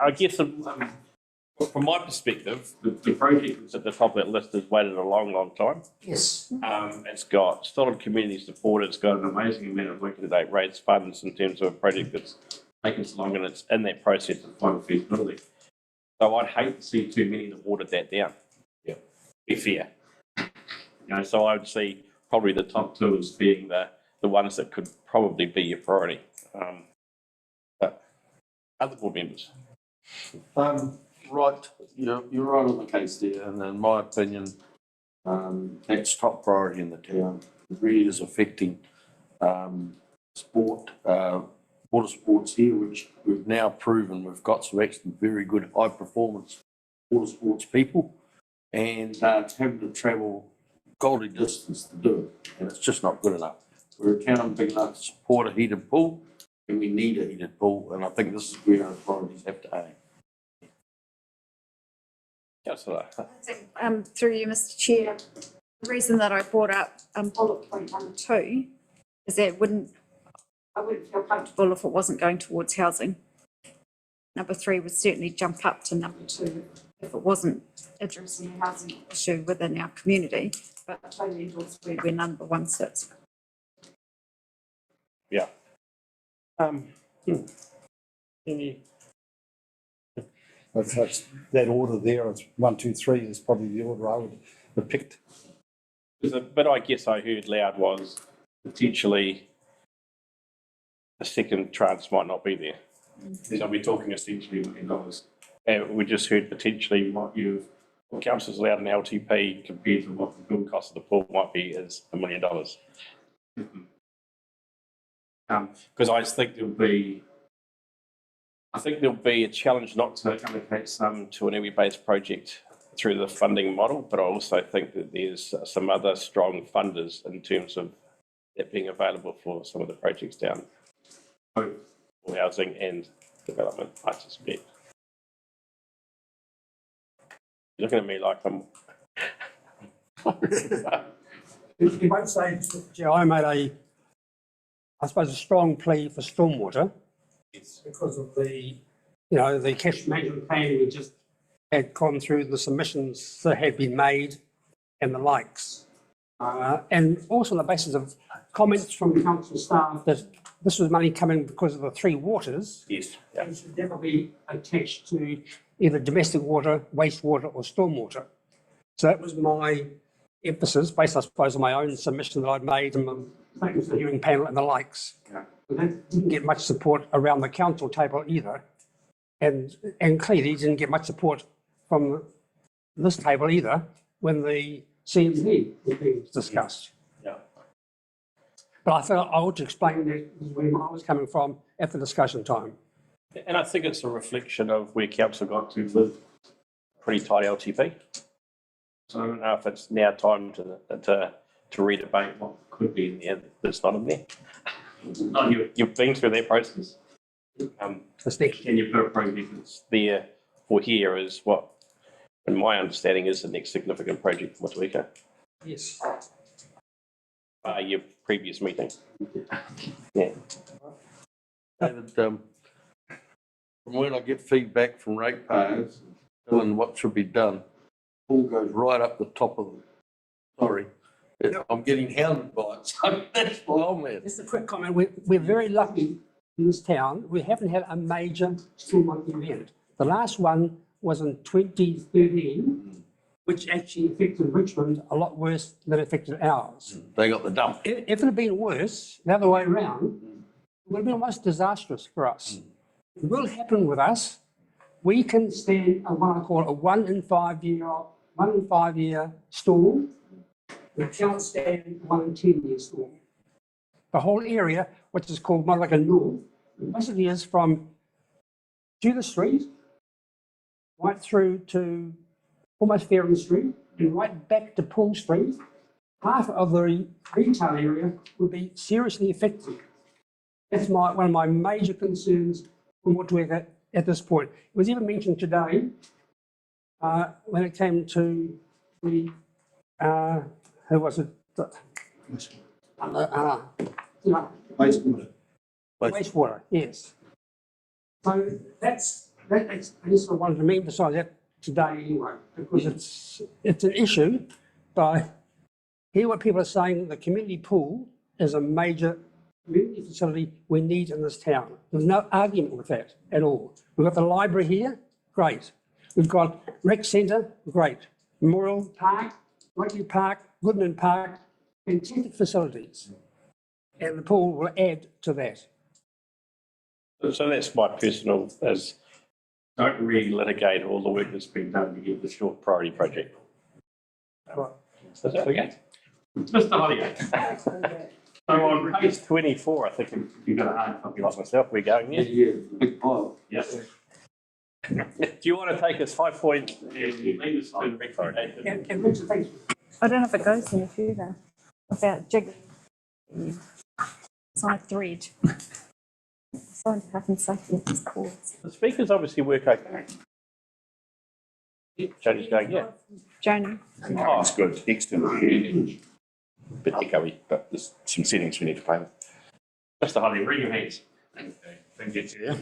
Speaker 1: I guess from my perspective, the project that's at the top of that list has waited a long, long time.
Speaker 7: Yes.
Speaker 1: It's got solid community support. It's got an amazing amount of working to date rates funds in terms of a project that's taken so long, and it's in that process of final feasibility. So I'd hate to see too many that watered that down. Yeah, be fair. So I would see probably the top two as being the ones that could probably be your priority. But other board members.
Speaker 4: Right, you're right on the case there, and in my opinion, that's top priority in the town. It really is affecting sport, water sports here, which we've now proven we've got some actually very good high performance water sports people, and having to travel godly distance to do it, and it's just not good enough. We're a town big enough to support a heated pool, and we need a heated pool, and I think this is where our priorities have to aim.
Speaker 1: Councillor.
Speaker 9: Through you, Mr. Chair, the reason that I brought up bullet point 1 and 2 is that I wouldn't feel comfortable if it wasn't going towards housing. number 3 would certainly jump up to number 2 if it wasn't addressing a housing issue within our community. But I totally endorse where number 1 sits.
Speaker 1: Yeah.
Speaker 11: That's that order there, it's 1, 2, 3 is probably the order I would have picked.
Speaker 1: The bit I guess I heard loud was potentially a second tranche might not be there. So we're talking essentially $1 million. And we just heard potentially what council's allowed an LTP compared to what the build cost of the pool might be is $1 million. Because I think there'll be a challenge not to allocate some to an iwi-based project through the funding model, but I also think that there's some other strong funders in terms of it being available for some of the projects down both for housing and development, I suspect. You're looking at me like I'm...
Speaker 12: You might say, I made I suppose, a strong plea for stormwater. It's because of the cash management plan we just had gone through, the submissions that had been made and the likes. And also on the basis of comments from council staff that this was money coming because of the 3 waters.
Speaker 1: Yes.
Speaker 12: Yeah. It should never be attached to either domestic water, wastewater or stormwater. So that was my emphasis, based I suppose on my own submission that I'd made and the statements of the hearing panel and the likes. Yeah. But that didn't get much support around the council table either. And clearly didn't get much support from this table either when the CMP was being discussed.
Speaker 1: Yeah.
Speaker 12: But I felt I ought to explain where I was coming from at the discussion time.
Speaker 1: And I think it's a reflection of where council got to with pretty tight LTP. So I don't know if it's now time to redebate what could be in there that's not in there. You've been through that process. And you've got a project that's there or here is what, in my understanding, is the next significant project for Motueka.
Speaker 12: Yes.
Speaker 1: Your previous meeting. Yeah.
Speaker 13: David, from when I get feedback from ratepayers telling what should be done, all goes right up the top of them. Sorry, I'm getting hounded by it, so that's why I'm at.
Speaker 12: Just a quick comment. We're very lucky in this town. We haven't had a major stormwater event. The last one was in 2013, which actually affected Richmond a lot worse than it affected ours.
Speaker 13: They got the dump.
Speaker 12: If it had been worse, the other way around, it would have been almost disastrous for us. It will happen with us. We can stand what I call a 1 in 5 year storm. We can't stand 1 in 10 year storm. The whole area, which is called Motueka North, basically is from Judith Street right through to almost Fairham Street and right back to Poole Street. Half of the retail area would be seriously affected. That's one of my major concerns from Motueka at this point. It was even mentioned today when it came to the, who was it? Wastewater, yes. So that's I just wanted to emphasise that today anyway, because it's an issue, but I hear what people are saying. The community pool is a major community facility we need in this town. There's no argument with that at all. We've got the library here, great. We've got rec centre, great. Memorial Park, Rugby Park, Goodman Park, fantastic facilities. And the pool will add to that.
Speaker 1: So that's my personal, is don't really litigate all the work that's been done to get this your priority project. Is that okay? Mr. Holliday. So on page 24, I think if you've got a hard copy like myself, we're going there.
Speaker 13: Yeah, big pile.
Speaker 1: Yeah. Do you want to take us 5 points and lead us to recommendation?
Speaker 12: And Richard, thank you.
Speaker 9: I don't know if it goes in the future without jiggling. It's on a thread. So tough and safety with these cords.
Speaker 1: The speakers obviously work okay. Joni's going, yeah.
Speaker 9: Joni.
Speaker 1: Oh,
Speaker 14: It's good, external. Bit echoey, but there's some settings we need to play with.
Speaker 1: Mr. Holly, bring your hands.
Speaker 14: Thank you, Chair.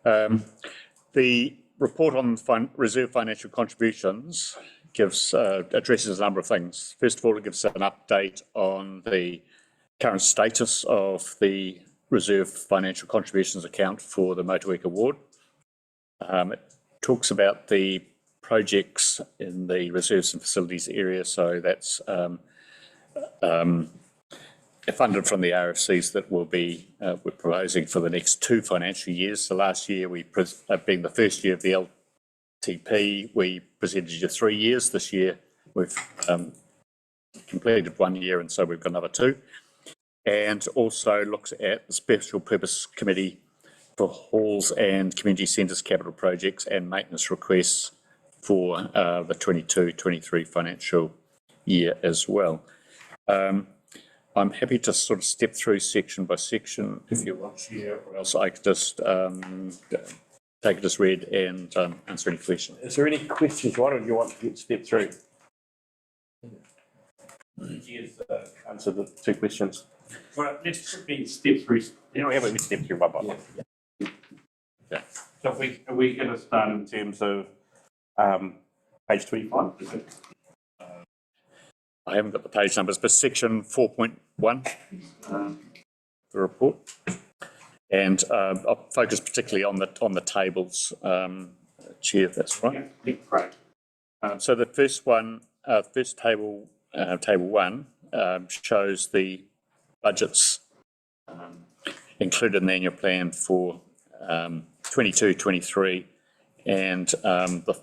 Speaker 15: The report on reserve financial contributions addresses a number of things. First of all, it gives an update on the current status of the reserve financial contributions account for the Motueka ward. It talks about the projects in the reserves and facilities area, so that's funded from the RFCs that we're proposing for the next 2 financial years. So last year, being the first year of the LTP, we presented you 3 years. This year, we've completed 1 year, and so we've got another 2. And also looks at the Special Purpose Committee for halls and community centres capital projects and maintenance requests for the 22-23 financial year as well. I'm happy to sort of step through section by section if you want here, or else I could just take it as read and answer any questions.
Speaker 1: Is there any questions you want, or do you want to step through? Yes, answer the 2 questions. Well, let's quickly step through. You know, how about we step through one by one? Yeah. So if we get a start in terms of page 25, is it?
Speaker 15: I haven't got the page numbers, but section 4.1, the report, and I'll focus particularly on the tables, Chair, if that's right.
Speaker 1: Yeah, great.
Speaker 15: So the first one, first table, table 1, shows the budgets included in the annual plan for 22-23 and for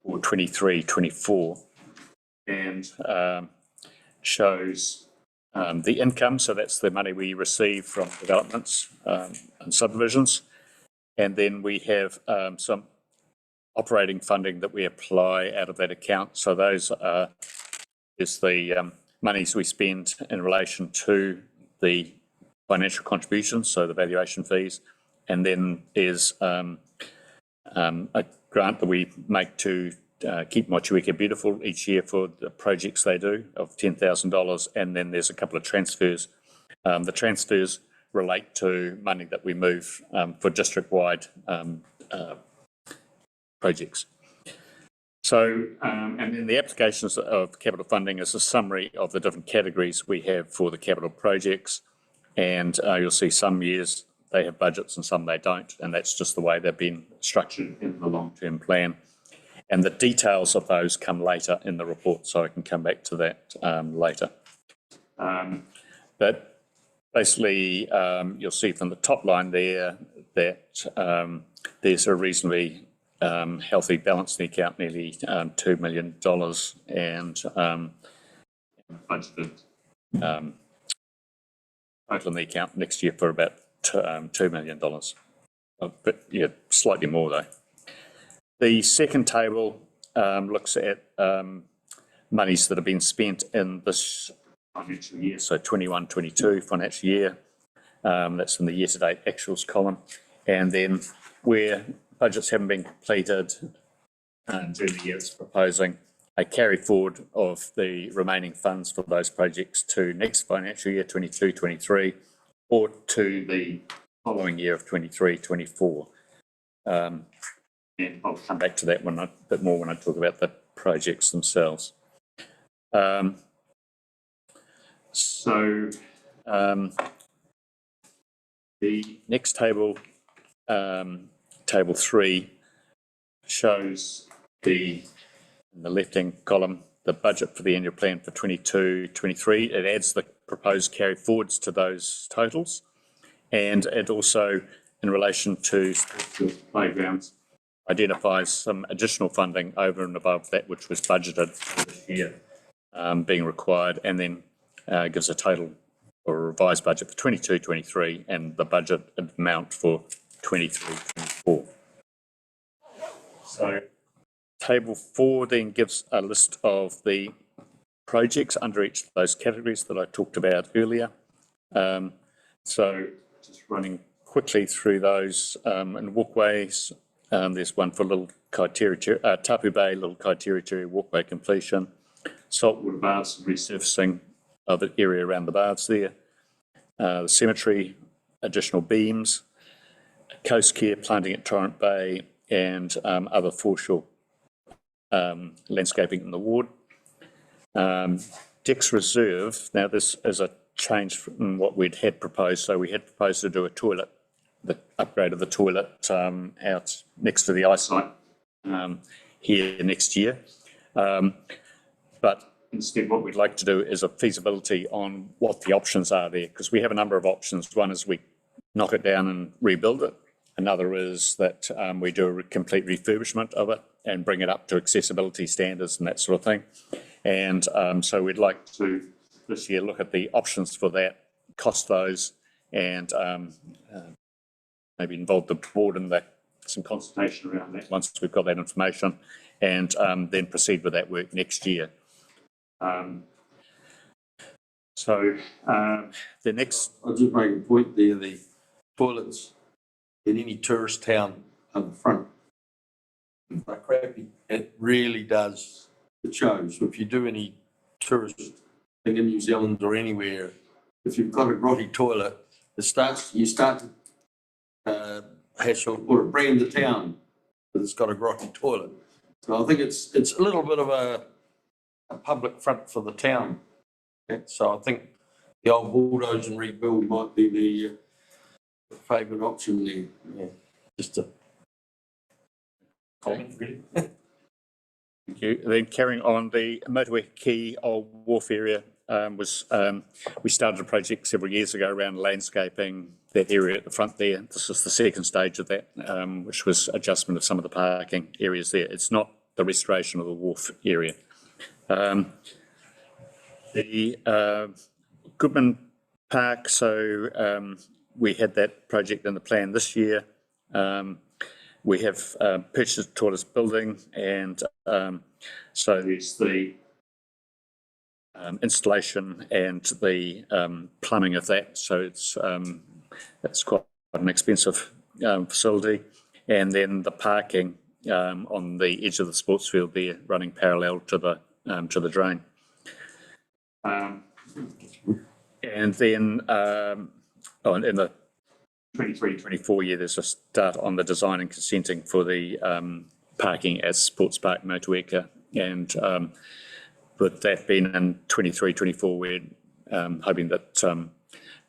Speaker 15: 23-24. And shows the income, so that's the money we receive from developments and subdivisions, and then we have some operating funding that we apply out of that account. So those is the monies we spend in relation to the financial contributions, so the valuation fees, and then there's a grant that we make to keep Motueka beautiful each year for the projects they do of $10,000, and then there's a couple of transfers. The transfers relate to money that we move for district-wide projects. So, and then the applications of capital funding is a summary of the different categories we have for the capital projects, and you'll see some years they have budgets and some they don't, and that's just the way they've been structured in the long-term plan. And the details of those come later in the report, so I can come back to that later. But basically, you'll see from the top line there that there's a reasonably healthy balance in the account, nearly $2 million, and budgeted total in the account next year for about $2 million. But yeah, slightly more though. The second table looks at monies that have been spent in this financial year, so 21-22 financial year. That's in the year-to-date actuals column. And then where budgets haven't been completed during the year, it's proposing a carry forward of the remaining funds for those projects to next financial year, 22-23, or to the following year of 23-24. And I'll come back to that a bit more when I talk about the projects themselves. The next table, table 3, shows in the left-hand column, the budget for the annual plan for 22-23. It adds the proposed carry forwards to those totals, and it also, in relation to playgrounds, identifies some additional funding over and above that which was budgeted for this year being required, and then gives a total or a revised budget for 22-23 and the budget amount for 23-24. So table 4 then gives a list of the projects under each of those categories that I talked about earlier. So just running quickly through those, and walkways. There's one for Little Kaitieri, Tapu Bay, Little Kaitieri walkway completion, saltwater baths resurfacing of the area around the baths there, the cemetery, additional beams, coast care, planting at Torrent Bay, and other foreshore landscaping in the ward. Dix Reserve, now this is a change from what we'd had proposed. So we had proposed to do a toilet, the upgrade of the toilet out next to the eyesight here next year. But instead what we'd like to do is a feasibility on what the options are there, because we have a number of options. One is we knock it down and rebuild it. Another is that we do a complete refurbishment of it and bring it up to accessibility standards and that sort of thing. And so we'd like to this year look at the options for that, cost those, and maybe involve the board in that, some consultation around that once we've got that information, and then proceed with that work next year. So the next...
Speaker 13: I'll just make a point there, the toilets in any tourist town at the front are crappy. It really does, it shows. If you do any tourist thing in New Zealand or anywhere, if you've got a grotty toilet, you start to hassle or brand the town that it's got a grotty toilet. So I think it's a little bit of a public front for the town. Okay? So I think the old bulldoze and rebuild might be the favourite option there. Yeah, just a comment, really.
Speaker 15: Thank you. Then carrying on, the Motueka Quay Old Wharf area we started a project several years ago around landscaping that area at the front there. This is the second stage of that, which was adjustment of some of the parking areas there. It's not the restoration of the wharf area. The Goodman Park, so we had that project in the plan this year. We have purchased a toilets building, and so there's the installation and the plumbing of that. So it's quite an expensive facility, and then the parking on the edge of the sports field there, running parallel to the drain. And then in the 23-24 year, there's a start on the design and consenting for the parking as Sports Park Motueka, and with that being in 23-24, we're hoping that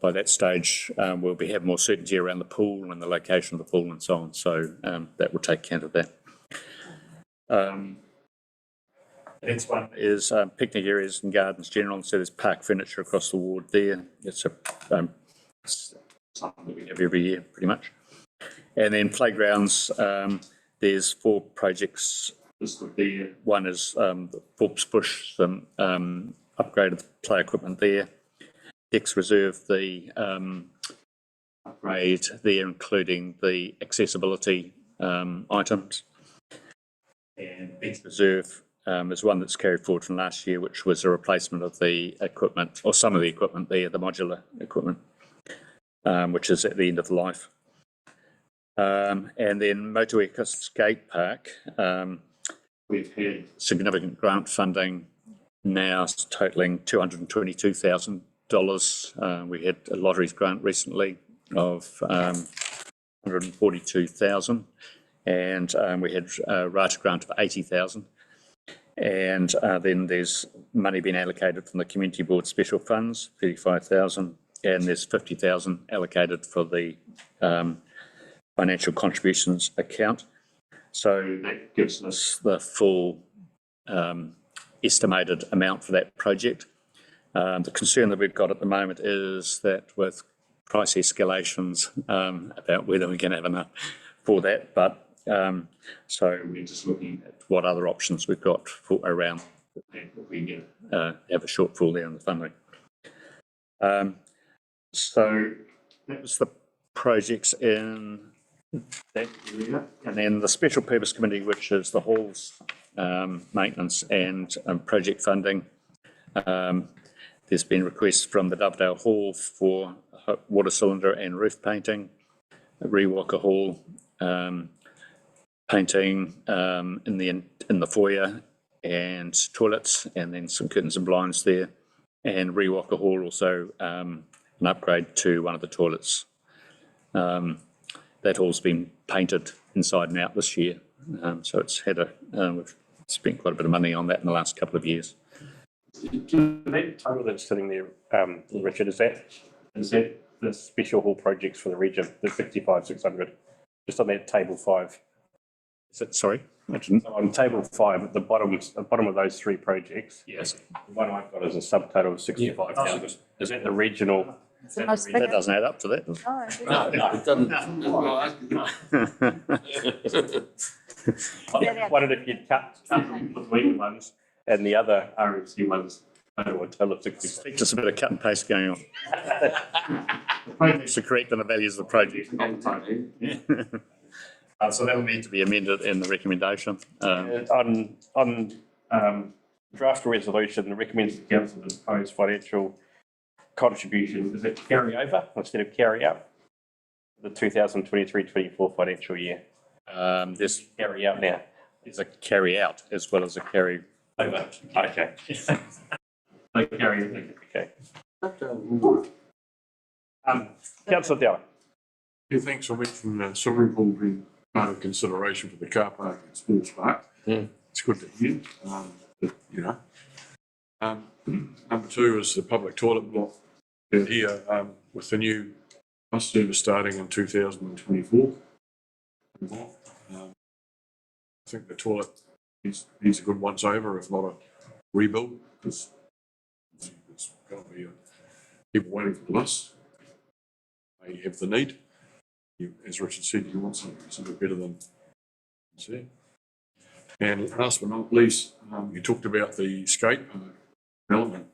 Speaker 15: by that stage we'll have more certainty around the pool and the location of the pool and so on. So that will take account of that. The next one is picnic areas and gardens general. So there's park furniture across the ward there. It's something that we have every year, pretty much. And then playgrounds, there's 4 projects listed there. One is the Forbes Bush, some upgrade of the play equipment there. Dix Reserve, the upgrade there, including the accessibility items. And Dix Reserve is one that's carried forward from last year, which was a replacement of the equipment, or some of the equipment there, the modular equipment, which is at the end of the life. And then Motueka Skate Park, we've had significant grant funding now totaling $222,000. We had a lotteries grant recently of $142,000, and we had a rata grant of $80,000. And then there's money being allocated from the Community Board Special Funds, $35,000, and there's $50,000 allocated for the financial contributions account. So that gives us the full estimated amount for that project. The concern that we've got at the moment is that with price escalations about whether we can have enough for that, but so we're just looking at what other options we've got for around if we have a shortfall there in the funding. So that was the projects in that area, and then the Special Purpose Committee, which is the halls maintenance and project funding. There's been requests from the Dovedale Hall for water cylinder and roof painting, Rewalker Hall painting in the foyer and toilets, and then some curtains and blinds there, and Rewalker Hall also an upgrade to one of the toilets. that hall's been painted inside and out this year. So it's had we've spent quite a bit of money on that in the last couple of years.
Speaker 1: That total that's sitting there, Richard, is that the special hall projects for the region, the 65,600, just on that table 5?
Speaker 15: Is it, sorry? I didn't.
Speaker 1: So on table 5, at the bottom of those 3 projects,
Speaker 15: Yes.
Speaker 1: the one I've got is a subtotal of 65,000. Is that the regional?
Speaker 15: That doesn't add up to that, does it?
Speaker 13: No, it doesn't.
Speaker 1: I wondered if you'd cut the weaker ones and the other RFC ones to a total of 66.
Speaker 15: Just a bit of cut and paste going on. The projects are correct and the values of the project. So that will need to be amended in the recommendation.
Speaker 1: On draft resolution, it recommends the council to propose financial contribution. Is it carry over instead of carry out? The 2023-24 financial year.
Speaker 15: There's
Speaker 1: Carry out now.
Speaker 15: a carry out as well as a carry
Speaker 1: Over. Okay. Carry. Okay. Councillor Dowler.
Speaker 10: Yeah, thanks for mentioning swimming pool being part of consideration for the car park and sports park. It's good to hear. Number 2 is the public toilet block here with the new bus service starting in 2024. I think the toilet needs a good once over, if not a rebuild, because it's going to be people waiting for the bus. They have the need. As Richard said, you want something better than see. And last but not least, you talked about the skate park development,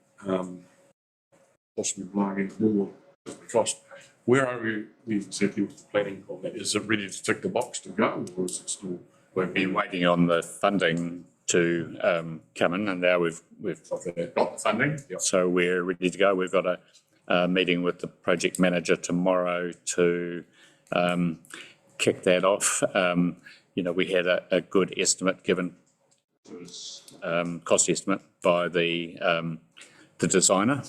Speaker 10: possibly blowing in more of the cost. Where are you exactly with the planning on that? Is it ready to tick the box to go, or is it still?
Speaker 15: We've been waiting on the funding to come in, and now we've got the funding. Yep. So we're ready to go. We've got a meeting with the project manager tomorrow to kick that off. We had a good estimate given, cost estimate by the designer,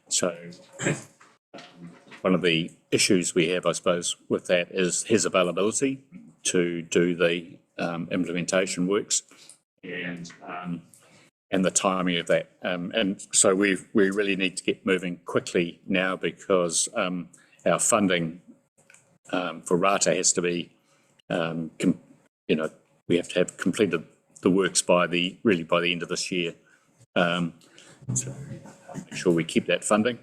Speaker 15: so one of the issues we have, I suppose, with that is his availability to do the implementation works and the timing of that. And so we really need to get moving quickly now because our funding for RATA has to be, we have to have completed the works by the end of this year. So make sure we keep that funding.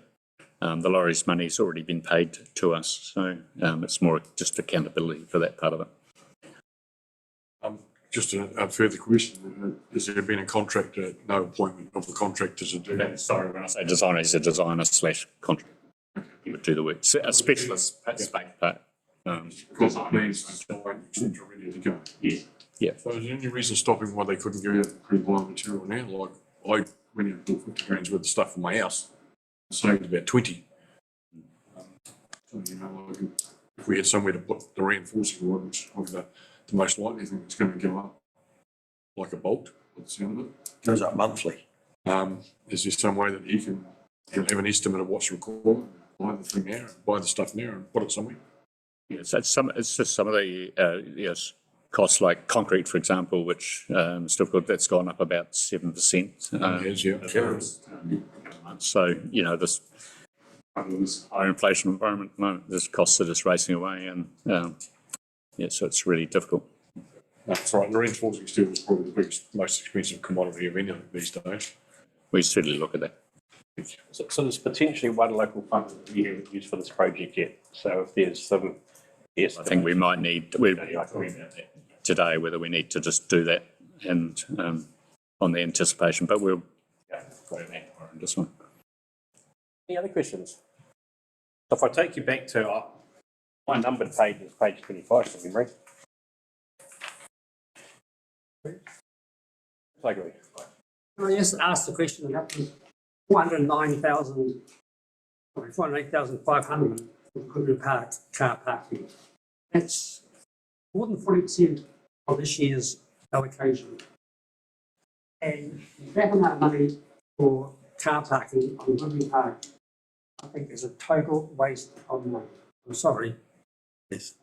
Speaker 15: The lorries money's already been paid to us, so it's more just accountability for that part of it.
Speaker 10: Just a further question, has there been a contractor, no appointment of the contractor to do that?
Speaker 15: Sorry, when I say designer, he's a designer / contractor. He would do the work. A specialist part.
Speaker 10: Because it means the design, etc. ready to go.
Speaker 15: Yeah. Yeah.
Speaker 10: So is there any reason stopping why they couldn't go out and pre-buy material now? Like I went out and bought 50 grand's worth of stuff for my house, saved about 20. So, like if we had somewhere to put the reinforcing rod, which is the most likely thing it's going to go up like a bolt, by the sound of it.
Speaker 13: Goes up monthly.
Speaker 10: Is there some way that he can have an estimate of what's required, buy the thing now, buy the stuff now and put it somewhere?
Speaker 15: Yes, it's just some of the costs like concrete, for example, which still good. That's gone up about 7%. So this higher inflation environment at the moment, there's costs that are just racing away, and so it's really difficult.
Speaker 10: That's right. The reinforcing steel is probably the biggest, most expensive commodity of anything these days.
Speaker 15: We certainly look at that.
Speaker 1: So there's potentially one local fund that we haven't used for this project yet. So if there's some,
Speaker 15: I think we might need today whether we need to just do that and on the anticipation, but we'll go to that on this one.
Speaker 1: Any other questions? So if I take you back to my numbered page is page 25 from memory. I agree.
Speaker 12: Can I just ask the question about the 408,500 for Goodwood Park car parking? That's more than 40% of this year's allocation. And that amount of money for car parking on Goodwood Park, I think is a total waste of money. I'm sorry.
Speaker 13: Yes.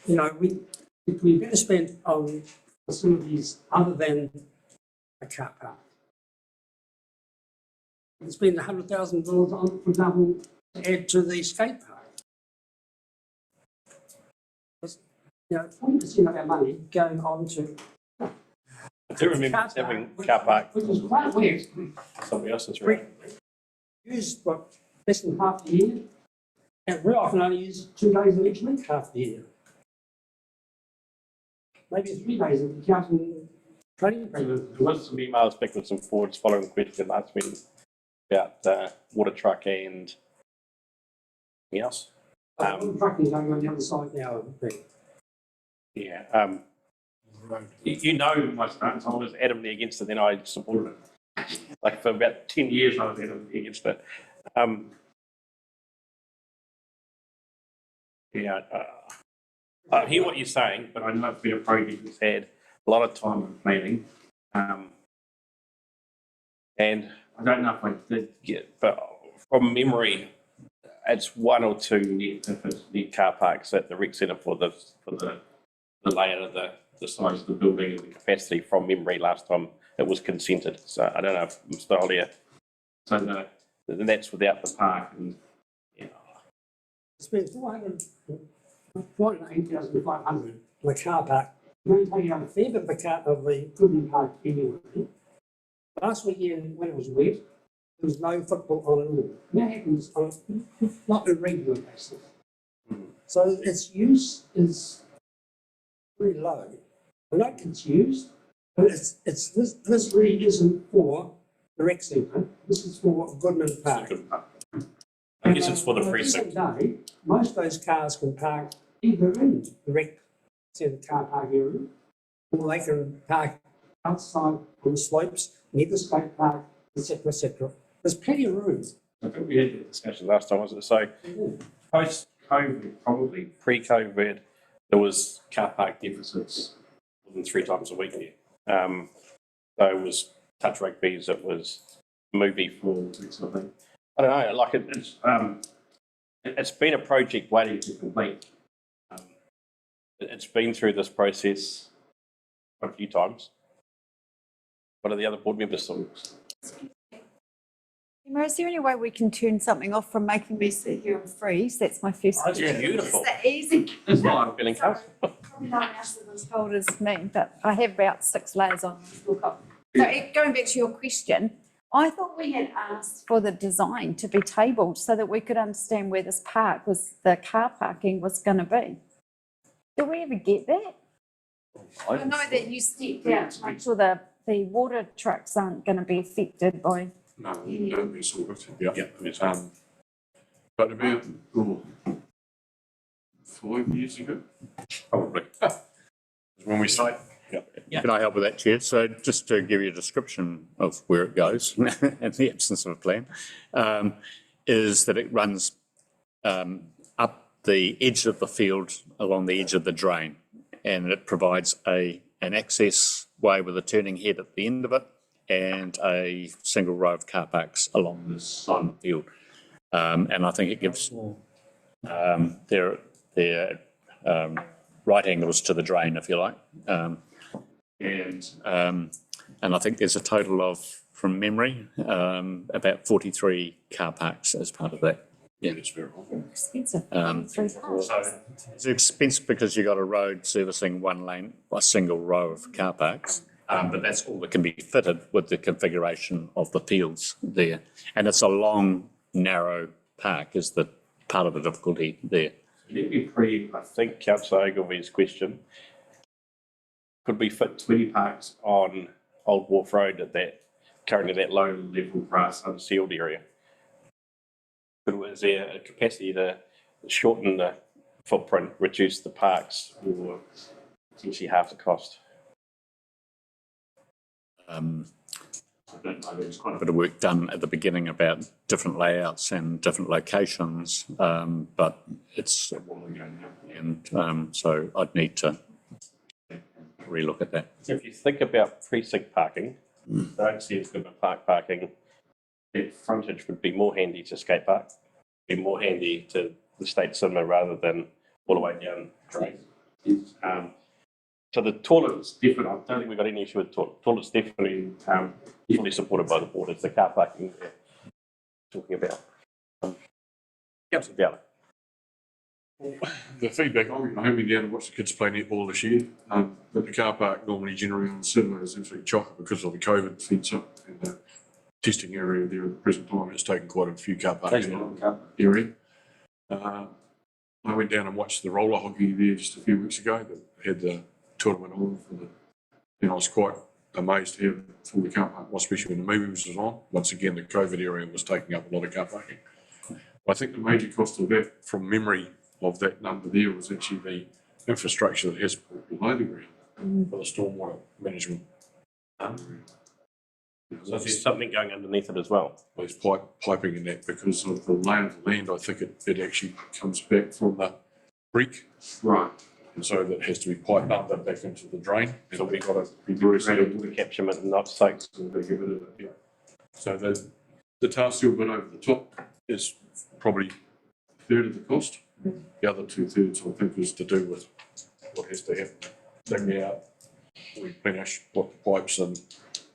Speaker 12: You know, we better spend on facilities other than a car park. We can spend $100,000 on, for example, to add to the skate park. You know, 40% of our money going on to.
Speaker 1: I do remember having car park.
Speaker 12: Which is quite weird.
Speaker 1: Somebody else's right.
Speaker 12: Used what, less than half the year, and we often only use 2 days of each week half the year. Maybe 3 days if you count in training programs.
Speaker 1: There was some emails backwards and forwards following the question last meeting about water truck and anything else.
Speaker 12: The truck is going on the other side now. I think.
Speaker 1: Yeah. You know my stance. I was adamantly against it, then I supported it. Like for about 10 years, I was adamantly against it. Yeah. I hear what you're saying, but I know it's been a project that's had a lot of time and planning. And I don't know if I did get, but from memory, it's 1 or 2 net car parks at the rec centre for the layout of the size of the building and the capacity from memory last time it was consented. So I don't know if I'm still here. So that's without the park. And, you know.
Speaker 12: Spend 480,500 on a car park. Maintaining a fair bit of the Goodman Park anyway. Last weekend when it was wet, there was no football on at all. That happens on not a regular basis. So its use is very low. I know it's used, but this really isn't for the rec centre. This is for Goodman Park.
Speaker 1: I guess it's for the precinct.
Speaker 12: Day, most of those cars can park either in the rec centre car park area, or they can park outside on the slopes, near the skate park, etc., etc. There's plenty of room.
Speaker 1: I think we had that discussion last time, wasn't it? So post-COVID, probably pre-COVID, there was car park deficits more than 3 times a week there. So it was touch rugbies, it was movie floors, that sort of thing. I don't know, like it's been a project waiting to complete. It's been through this process quite a few times. What are the other board members' thoughts?
Speaker 9: Emma, is there any way we can turn something off from making me sit here and freeze? That's my first
Speaker 1: Oh, it's
Speaker 9: question.
Speaker 1: beautiful.
Speaker 9: Is that easy?
Speaker 1: That's why I'm feeling comfortable.
Speaker 9: Probably no one else is as cold as me, but I have about 6 layers on. So going back to your question, I thought we had asked for the design to be tabled so that we could understand where this park was, the car parking was going to be. Did we ever get that? I know that you stepped out to make sure the water trucks aren't going to be affected by.
Speaker 10: No, we sort of, yeah. But about 5 years ago,
Speaker 1: Probably.
Speaker 10: when we started.
Speaker 15: Yeah. Can I help with that, Chair? So just to give you a description of where it goes in the absence of a plan, is that it runs up the edge of the field along the edge of the drain, and it provides an access way with a turning head at the end of it and a single row of car parks along this side of the field. And I think it gives their right angles to the drain, if you like. And I think there's a total of, from memory, about 43 car parks as part of that. Yeah, it's very
Speaker 9: expensive.
Speaker 15: So it's expensive because you've got a road servicing one lane, a single row of car parks. But that's all that can be fitted with the configuration of the fields there. And it's a long, narrow park is the part of the difficulty there.
Speaker 1: Let me I think Councillor Ogilvy's question. Could we fit 20 parks on Old Wharf Road at that, currently that low level grass unsealed area? Is there a capacity to shorten the footprint, reduce the parks, or potentially half the cost? I don't know, there's quite
Speaker 15: a bit of work done at the beginning about different layouts and different locations, but it's a while ago now, and so I'd need to relook at that.
Speaker 1: So if you think about precinct parking, I don't see it's good parking, that frontage would be more handy to skate park be more handy to the state cinema rather than all the way down Drake. So the toilet's different. I don't think we've got any issue with the toilet. Toilet's definitely fully supported by the board. It's the car parking we're talking about. Councillor Dowler.
Speaker 10: The feedback I'm getting, I haven't been down to watch the kids play netball this year, but the car park normally generally on Saturday is absolutely chock because of the COVID fence up and the testing area there at the present time. It's taken quite a few car parks out of the area. I went down and watched the roller hockey there just a few weeks ago that had the tournament on for the, and I was quite amazed to have full the car park, especially when the movie was on. Once again, the COVID area was taking up a lot of car parking. I think the major cost of that, from memory of that number there, was actually the infrastructure that has below the ground for the stormwater management.
Speaker 1: So there's something going underneath it as well.
Speaker 10: There's piping in that because of the lay of the land. I think it actually comes back from the creek.
Speaker 1: Right.
Speaker 10: And so that has to be piped under back into the drain.
Speaker 1: So we've got to be very water capture and not soaks and get rid of it.
Speaker 10: Yeah. So the tar seal bit over the top is probably a third of the cost. The other 2/3, I think, is to do with what has to happen. Dig out, replenish, put the pipes in,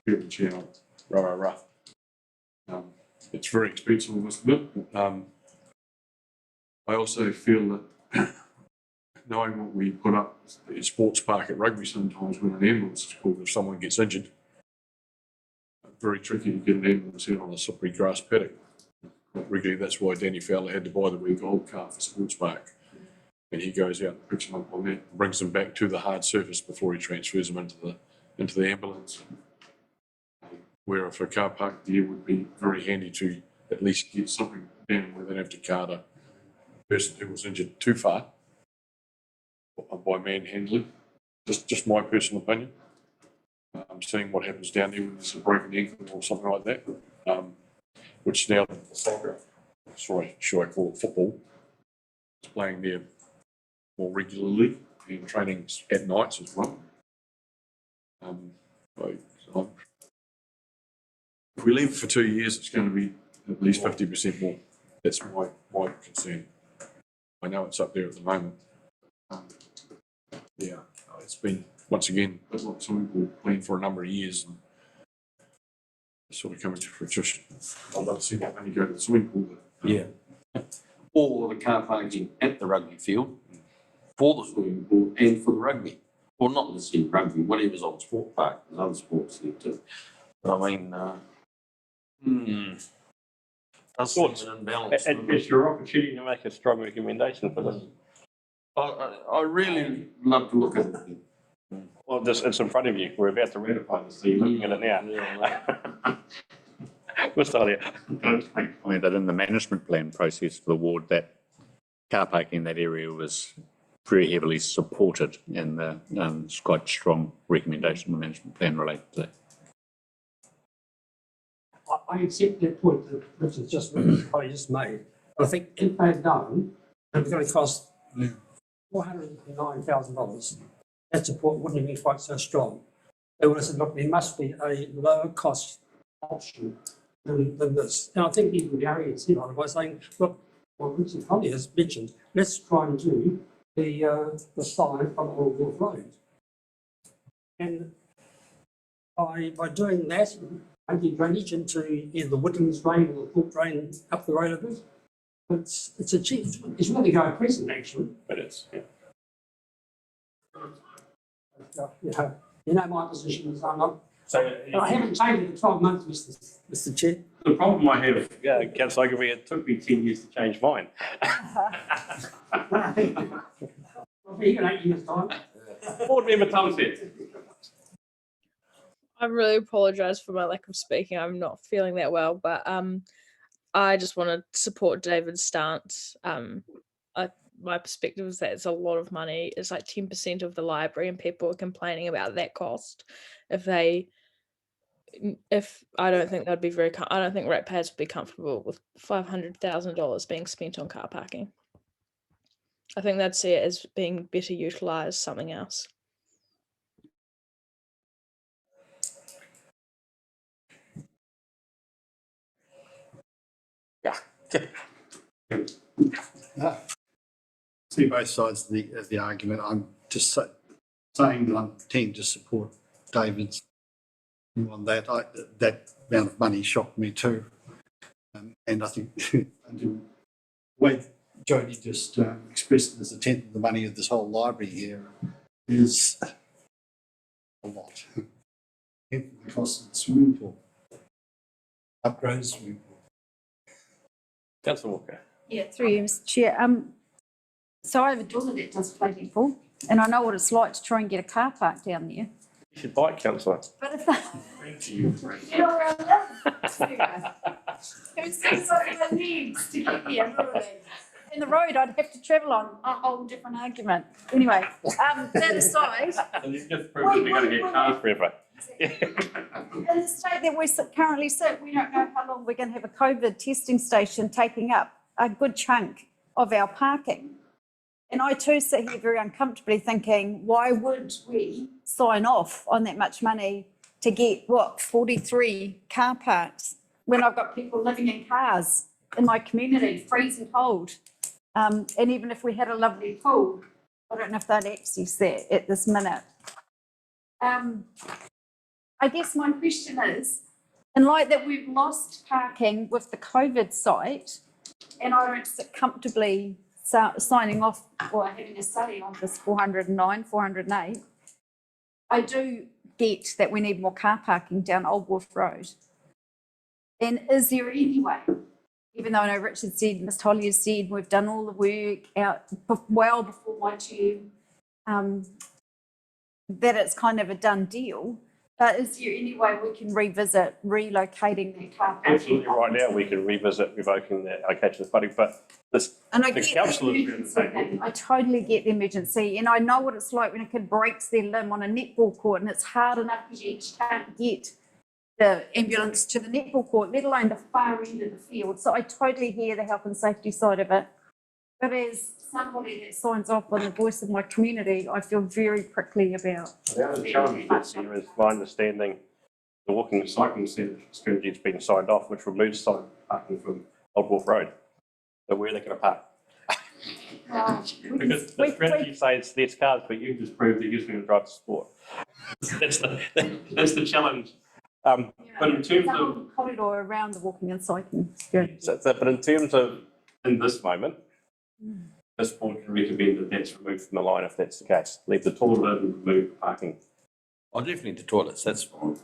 Speaker 10: fill the channel, rah. It's very expensive, I must admit. I also feel that knowing what we put up at the sports park at Rugby sometimes when an ambulance is called if someone gets injured, very tricky to get an ambulance out on a slippery grass paddock. Regularly, that's why Danny Fowler had to buy the wee gold car for sports park. And he goes out and picks them up on that and brings them back to the hard surface before he transfers them into the ambulance. Where if a car park there would be very handy to at least get something down where they don't have to cart a person who was injured too far by manhandling. Just my personal opinion. Seeing what happens down there when there's a broken ankle or something like that. Which now soccer, should I call it football, is playing there more regularly and training at nights as well. If we leave it for 2 years, it's going to be at least 50% more. That's my concern. I know it's up there at the moment. Yeah, it's been, once again, a lot of swimming pool planned for a number of years. And sort of coming to fruition. I'd love to see that money go to the swimming pool.
Speaker 13: Yeah. Or the car parking at the rugby field for the swimming pool and for the rugby. Or not necessarily rugby, whatever's on the sport park. There's other sports there too. But I mean, that's sort of an imbalance.
Speaker 1: It's your opportunity to make a strong recommendation for this.
Speaker 13: I really love to look at it.
Speaker 1: Well, it's in front of you. We're about to ratify this, so you're looking at it now. Mr. Elliott.
Speaker 15: I mean, that in the management plan process for the ward, that car parking in that area was very heavily supported, and it's quite strong recommendation in the management plan related to that.
Speaker 12: I accept that point that Richard just made. But I think if they'd known it was going to cost $409,000, that support wouldn't have been quite so strong. They would have said, look, there must be a lower cost option than this. And I think even Gary has said on it by saying, look, what Richard Holly has mentioned, let's try and do the sign on Old Wolf Road. And by doing that, making drainage into either the Woodlands drain or the Cook drain up the road a bit, it's achieved. It's really going present actually.
Speaker 1: But it's, yeah.
Speaker 12: You know my position is I'm not.
Speaker 1: So
Speaker 12: I haven't changed it in 12 months, Mr. Chair.
Speaker 1: the problem I have, Councillor Ogilvie, it took me 10 years to change mine.
Speaker 12: I'll be here in 8 years' time.
Speaker 1: Board member Thompson.
Speaker 16: I really apologise for my lack of speaking. I'm not feeling that well, but I just want to support David's stance. My perspective is that it's a lot of money. It's like 10% of the library, and people are complaining about that cost. If I don't think they'd be I don't think ratepayers would be comfortable with $500,000 being spent on car parking. I think they'd see it as being better utilised something else.
Speaker 1: Yeah.
Speaker 11: See both sides of the argument. I'm just saying that I'm keen to support David's view on that. That amount of money shocked me too. And I think the way Jody just expressed it as a tenth of the money of this whole library here is a lot. Tenth of the cost of the swimming pool. Upgrade the swimming pool.
Speaker 1: Councillor Walker.
Speaker 9: Yeah, through you, Mr. Chair. So I have a daughter that does play netball, and I know what it's like to try and get a car park down there.
Speaker 1: You should buy it, councillor.
Speaker 9: But if they,
Speaker 1: Thank you.
Speaker 9: you know where I live? Who sits on my legs to get here, literally? In the road, I'd have to travel on a whole different argument. Anyway, that aside.
Speaker 1: And you just proved that we're going to get cars forever.
Speaker 9: In the state that we currently sit, we don't know how long we're going to have a COVID testing station taking up a good chunk of our parking. And I too sit here very uncomfortably thinking, why would we sign off on that much money to get, 43 car parks when I've got people living in cars in my community, freezing cold? And even if we had a lovely pool, I don't know if they'd access that at this minute. I guess my question is, in light that we've lost parking with the COVID site, and I don't sit comfortably signing off or having a say on this 409, 408, I do get that we need more car parking down Old Wharf Road. And is there any way, even though I know Richard said, Ms. Holly has said, we've done all the work out well before my term, that it's kind of a done deal, but is there any way we can revisit relocating that car parking?
Speaker 1: Absolutely, right now we can revisit revoking that allocation of funding, but this,
Speaker 9: and I
Speaker 1: the
Speaker 9: get
Speaker 1: council
Speaker 9: the
Speaker 1: is doing the same thing.
Speaker 9: I totally get the emergency, and I know what it's like when a kid breaks their limb on a netball court, and it's hard enough because you can't get the ambulance to the netball court, let alone the far end of the field. So I totally hear the health and safety side of it. But as somebody that signs off on the voice of my community, I feel very prickly about.
Speaker 1: The other challenge this year is my understanding the walking and cycling strategy has been signed off, which removes cycle parking from Old Wharf Road. So where are they going to park? Because the strategy says there's cars, but you just proved that you're going to drive the sport. That's the challenge. But in terms of
Speaker 9: corridor around the walking and cycling journey.
Speaker 1: but in terms of in this moment, this board can recommend that that's removed from the line if that's the case. Leave the toilet and remove the parking.
Speaker 13: Oh, definitely the toilets, that's fine.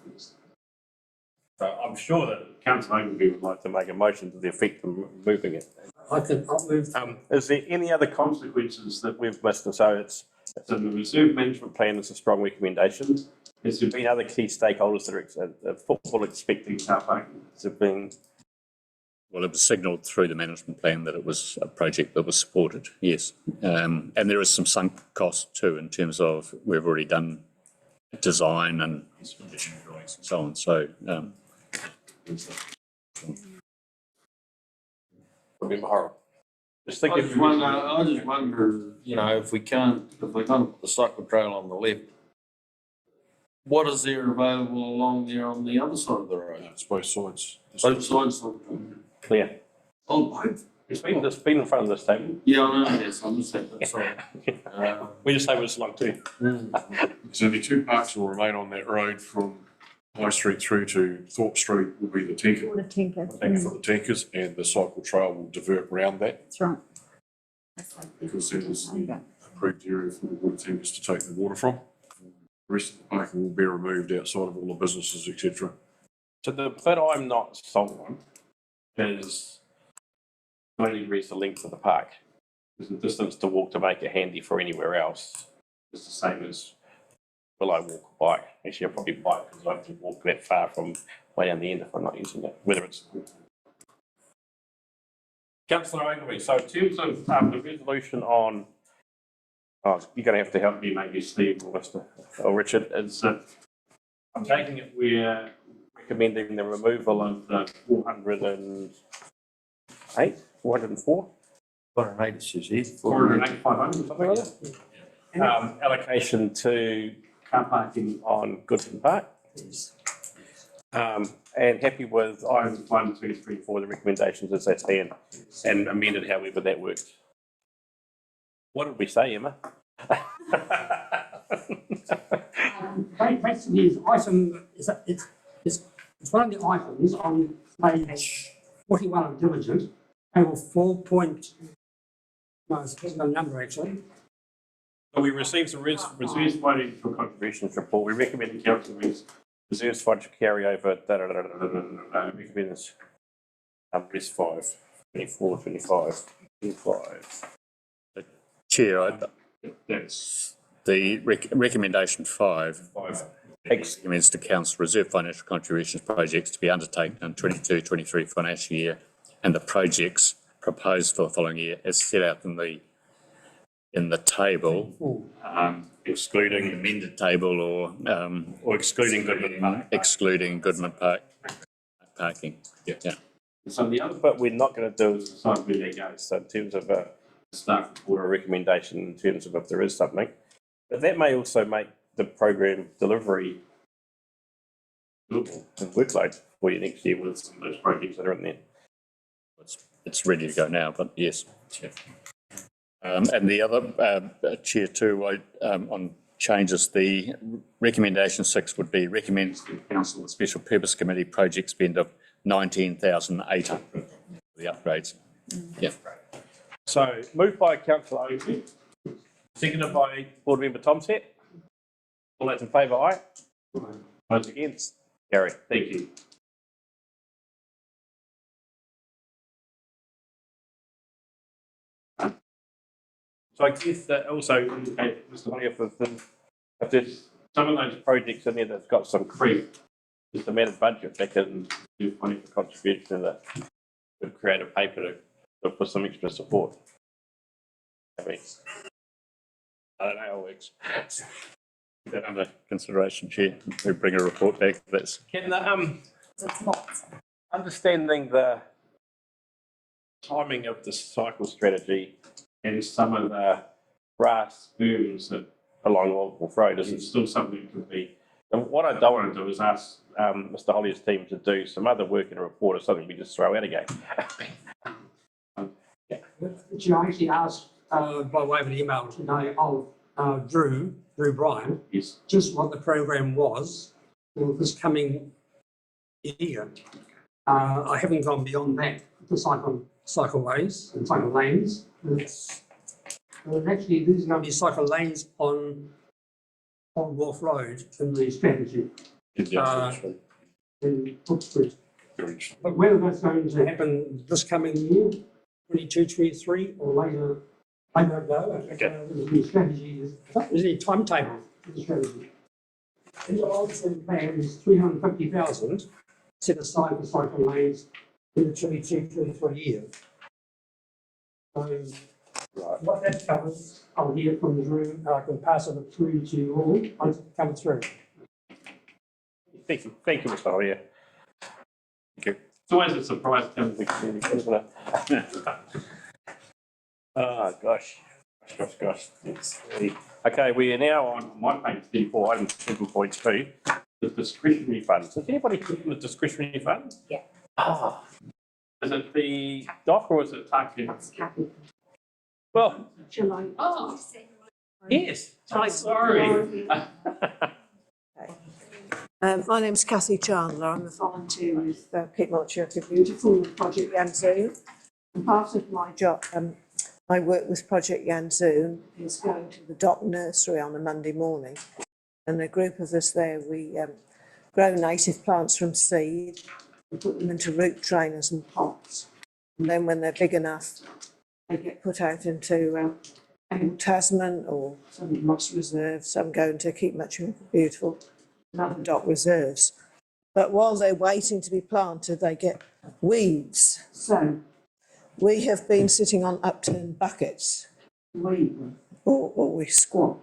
Speaker 1: So I'm sure that Councillor Ogilvie would like to make a motion to the effect of removing it.
Speaker 12: I'll move.
Speaker 1: Is there any other consequences that we've missed? So it's in the reserve management plan, it's a strong recommendation. Has there been other key stakeholders that are football expecting car parking? Has there been?
Speaker 15: Well, it was signalled through the management plan that it was a project that was supported, yes. And there is some sunk cost too in terms of we've already done design and condition drawings and so on. So,
Speaker 13: I just wonder, you know, if we're going to put the cycle trail on the left, what is there available along there on the other side of the road?
Speaker 10: It's both sides.
Speaker 13: Both sides of the road.
Speaker 1: Clear.
Speaker 13: Oh, both.
Speaker 1: It's been in front of this table.
Speaker 13: Yeah, I know, yes, I'm just saying, sorry.
Speaker 1: We just have it slung too.
Speaker 10: So the two parks will remain on that road from High Street through to Thorpe Street will be the tinker.
Speaker 9: Or the tinker.
Speaker 10: For the tinkers, and the cycle trail will divert around that.
Speaker 9: That's right.
Speaker 10: Because that is the approved area for the water tankers to take the water from. The rest of the parking will be removed outside of all the businesses, etc.
Speaker 1: So the bit I'm not sold on is only reach the length of the park. Because the distance to walk to make it handy for anywhere else is the same as will I walk or bike. Actually, I'll probably bike because I have to walk that far from way down the end if I'm not using it, whether it's. Councillor Ogilvie, so in terms of the resolution on, you're going to have to help me, maybe Steve or Mr. or Richard, is that I'm taking it we're recommending the removal of the 408, 404?
Speaker 13: 408 it says here.
Speaker 1: 408, 500, something like that. Allocation to car parking on Goodson Park. And happy with items 1, 2, 3, 4, the recommendations as they stand, and amended however that works. What did we say, Emma?
Speaker 12: Basically, it's item, it's one of the items on page 41 of diligent, table 4 point, no, it's a number actually.
Speaker 1: So we received some reserves financial contributions report. We recommend the council reserves financial carryover. Recommends res 5, 24, 25, 25.
Speaker 15: Chair,
Speaker 1: That's
Speaker 15: the recommendation 5 recommends to council reserve financial contributions projects to be undertaken in 22-23 financial year, and the projects proposed for the following year as set out in the table, excluding the amended table or excluding Goodman Park parking.
Speaker 1: Yeah. So the other bit we're not going to do is decide where that goes. So in terms of a staff report or recommendation, in terms of if there is something, but that may also make the program delivery doable and workload for you next year with some of those projects that are in there.
Speaker 15: It's ready to go now, but yes. Yeah. And the other, Chair too, on changes, the recommendation 6 would be recommend to the council the special purpose committee project spend of 19,800 for the upgrades. Yeah.
Speaker 1: So moved by Councillor Oakley, seconded by Board Member Tomset. All those in favour, aye. Those against, carried. Thank you. So I guess that also indicate, Mr. Holly, if there's some of those projects in there that's got some creep, just a matter of budget back in do money for contribution that would create a paper to put some extra support. I mean, I don't know how it works.
Speaker 15: Keep that under consideration, Chair. We bring a report back. That's
Speaker 1: can understanding the timing of the cycle strategy and some of the grass berms that along Waldorf Road, is it still something that could be? And what I don't want to do is ask Mr. Hollier's team to do some other work in a report or something we just throw out again.
Speaker 12: Which I actually asked by way of an email today of Drew Bryan,
Speaker 1: yes,
Speaker 12: just what the program was for this coming year. I haven't gone beyond that, the cycleways and cycle lanes. Actually, these are going to be cycle lanes on Wharf Road in the strategy. In Brook Street. But whether that's going to happen this coming year, 22, 23, or later, I don't know.
Speaker 1: Okay.
Speaker 12: The strategy is, there's a timetable for the strategy. And the long-term plan is 350,000 set aside for cycle lanes in the 22, 23 years. So, what that covers, I'll hear from the room, I can pass it through to you all once it comes through.
Speaker 1: Thank you, Mr. Hollier. Thank you. It's always a surprise to come to the community, isn't it? Oh, gosh. Okay, we are now on my page 34, item 7.2, the discretionary funds. Does anybody click on the discretionary funds?
Speaker 9: Yeah.
Speaker 1: Ah. Is it the doc or is it Taki? Well,
Speaker 9: Shall I? Oh.
Speaker 1: yes. Sorry.
Speaker 17: My name's Cathy Chandler. I'm a volunteer with Keep Motueka Beautiful with Project Yanzoon. And part of my job, my work with Project Yanzoon is going to the dock nursery on a Monday morning. And a group of us there, we grow native plants from seed, we put them into root trainers and pots. And then when they're big enough, they get put out into Tasman or some moss reserves, some go into Keep Motueka Beautiful, and other dock reserves. But while they're waiting to be planted, they get weeds. So we have been sitting on upturned buckets, or we squat.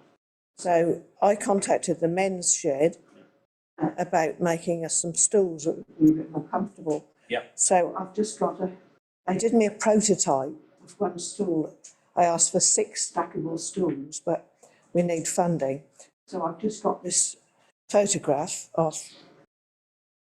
Speaker 17: So I contacted the men's shed about making us some stools that would be a bit more comfortable.
Speaker 1: Yep.
Speaker 17: So I've just got they did me a prototype of one stool. I asked for 6 stackable stools, but we need funding. So I've just got this photograph of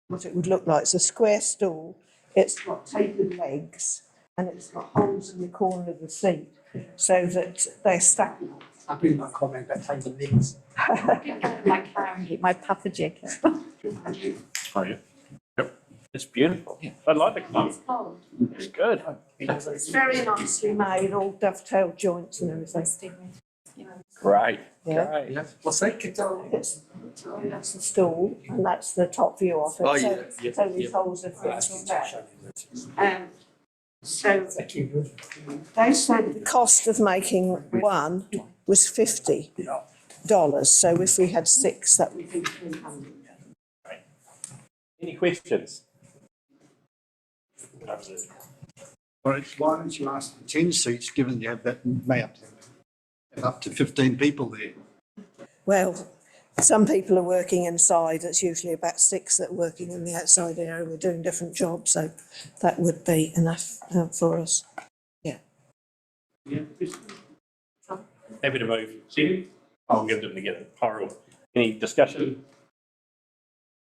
Speaker 17: what it would look like. It's a square stool. It's got tapered legs and it's got holes in the corner of the seat so that they're stackable.
Speaker 12: I do my comment about taking legs.
Speaker 9: My carry, my puffer jacket.
Speaker 1: Oh, yeah. Yep. It's beautiful. I like the colour.
Speaker 9: It's cold.
Speaker 1: It's good.
Speaker 17: It's very nicely made, all dovetail joints and everything.
Speaker 1: Great.
Speaker 17: Yeah.
Speaker 1: Great.
Speaker 12: What's that?
Speaker 17: That's the stool and that's the top view of it.
Speaker 13: Oh,
Speaker 17: So-
Speaker 13: yeah.
Speaker 17: So these holes are fixed on that. So they said the cost of making one was $50. So if we had 6, that would be 300.
Speaker 1: Any questions?
Speaker 11: Why don't you ask for 10 seats, given you have that, may have up to 15 people there?
Speaker 17: Well, some people are working inside. It's usually about 6 that are working in the outside area. We're doing different jobs, so that would be enough for us. Yeah.
Speaker 1: Yeah. Happy to move. Second? I'll give them together. Horrible. Any discussion?